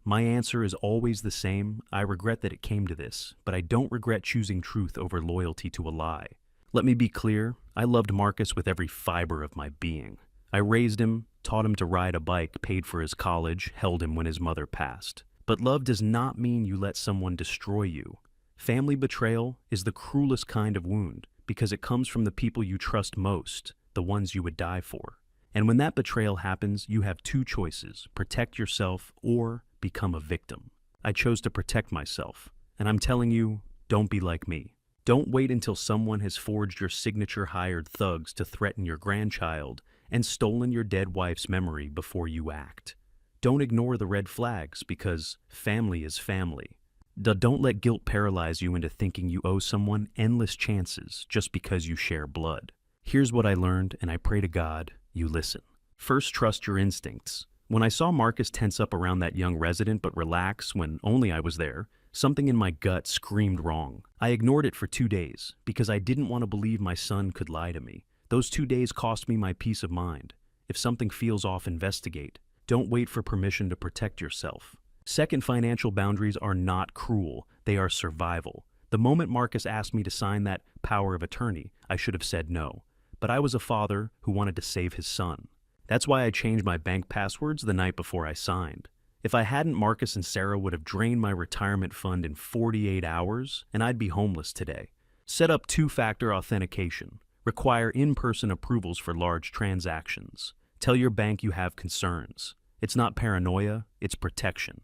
My answer is always the same. I regret that it came to this, but I don't regret choosing truth over loyalty to a lie. Let me be clear, I loved Marcus with every fiber of my being. I raised him, taught him to ride a bike, paid for his college, held him when his mother passed. But love does not mean you let someone destroy you. Family betrayal is the cruelest kind of wound because it comes from the people you trust most, the ones you would die for. And when that betrayal happens, you have two choices: protect yourself or become a victim. I chose to protect myself, and I'm telling you, don't be like me. Don't wait until someone has forged your signature, hired thugs to threaten your grandchild and stolen your dead wife's memory before you act. Don't ignore the red flags, because family is family. Don't let guilt paralyze you into thinking you owe someone endless chances just because you share blood. Here's what I learned, and I pray to God you listen. First, trust your instincts. When I saw Marcus tense up around that young resident but relax when only I was there, something in my gut screamed wrong. I ignored it for 2 days because I didn't want to believe my son could lie to me. Those 2 days cost me my peace of mind. If something feels off, investigate. Don't wait for permission to protect yourself. Second, financial boundaries are not cruel. They are survival. The moment Marcus asked me to sign that power of attorney, I should have said no. But I was a father who wanted to save his son. That's why I changed my bank passwords the night before I signed. If I hadn't, Marcus and Sarah would have drained my retirement fund in 48 hours, and I'd be homeless today. Set up two-factor authentication. Require in-person approvals for large transactions. Tell your bank you have concerns. It's not paranoia, it's protection.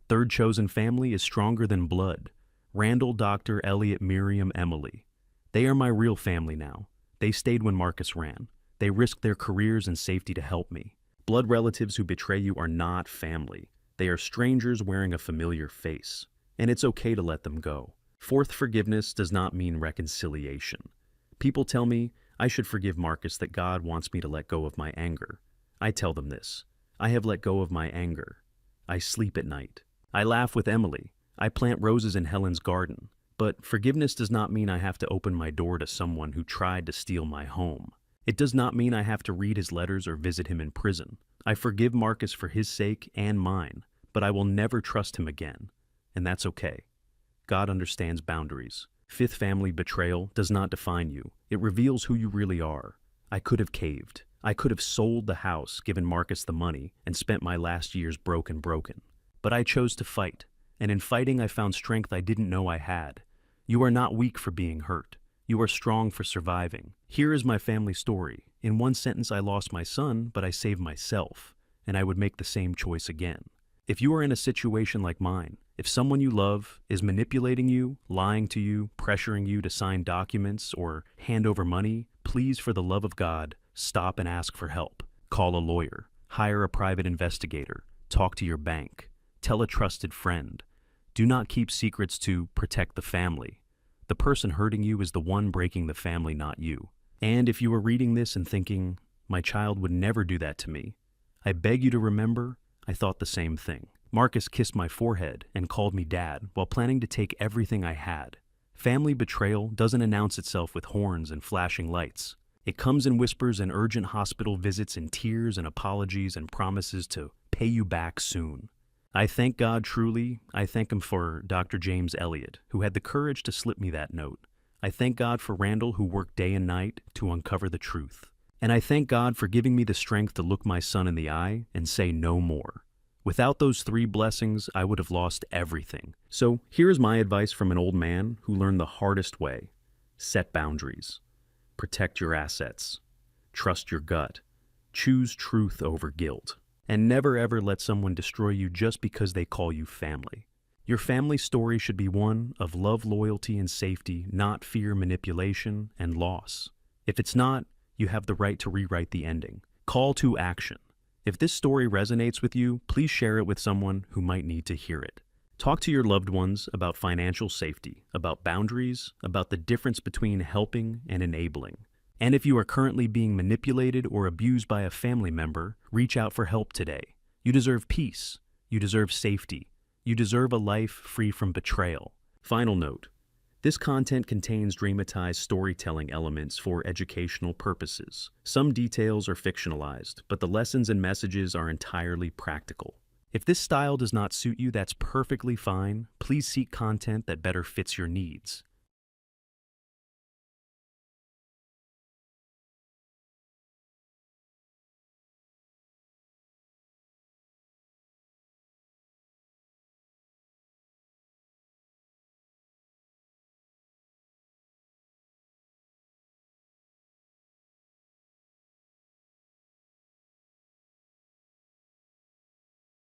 Third chosen family is stronger than blood. Randall, Dr. Elliot, Miriam, Emily. They are my real family now. They stayed when Marcus ran. They risked their careers and safety to help me. Blood relatives who betray you are not family. They are strangers wearing a familiar face. And it's okay to let them go. Fourth, forgiveness does not mean reconciliation. People tell me I should forgive Marcus, that God wants me to let go of my anger. I tell them this: I have let go of my anger. I sleep at night. I laugh with Emily. I plant roses in Helen's garden. But forgiveness does not mean I have to open my door to someone who tried to steal my home. It does not mean I have to read his letters or visit him in prison. I forgive Marcus for his sake and mine, but I will never trust him again, and that's okay. God understands boundaries. Fifth, family betrayal does not define you. It reveals who you really are. I could have caved. I could have sold the house, given Marcus the money, and spent my last years broken. But I chose to fight, and in fighting I found strength I didn't know I had. You are not weak for being hurt. You are strong for surviving. Here is my family story. In one sentence, I lost my son, but I saved myself, and I would make the same choice again. If you are in a situation like mine, if someone you love is manipulating you, lying to you, pressuring you to sign documents or hand over money, please, for the love of God, stop and ask for help. Call a lawyer, hire a private investigator, talk to your bank, tell a trusted friend. Do not keep secrets to protect the family. The person hurting you is the one breaking the family, not you. And if you are reading this and thinking, my child would never do that to me, I beg you to remember, I thought the same thing. Marcus kissed my forehead and called me dad while planning to take everything I had. Family betrayal doesn't announce itself with horns and flashing lights. It comes in whispers and urgent hospital visits and tears and apologies and promises to pay you back soon. I thank God truly. I thank him for Dr. James Elliott, who had the courage to slip me that note. I thank God for Randall, who worked day and night to uncover the truth. And I thank God for giving me the strength to look my son in the eye and say no more. Without those three blessings, I would have lost everything. So here's my advice from an old man who learned the hardest way. Set boundaries. Protect your assets. Trust your gut. Choose truth over guilt. And never ever let someone destroy you just because they call you family. Your family story should be one of love, loyalty, and safety, not fear, manipulation, and loss. If it's not, you have the right to rewrite the ending. Call to action. If this story resonates with you, please share it with someone who might need to hear it. Talk to your loved ones about financial safety, about boundaries, about the difference between helping and enabling. And if you are currently being manipulated or abused by a family member, reach out for help today. You deserve peace. You deserve safety. You deserve a life free from betrayal. Final note. This content contains dramatized storytelling elements for educational purposes. Some details are fictionalized, but the lessons and messages are entirely practical. If this style does not suit you, that's perfectly fine. Please seek content that better fits your needs.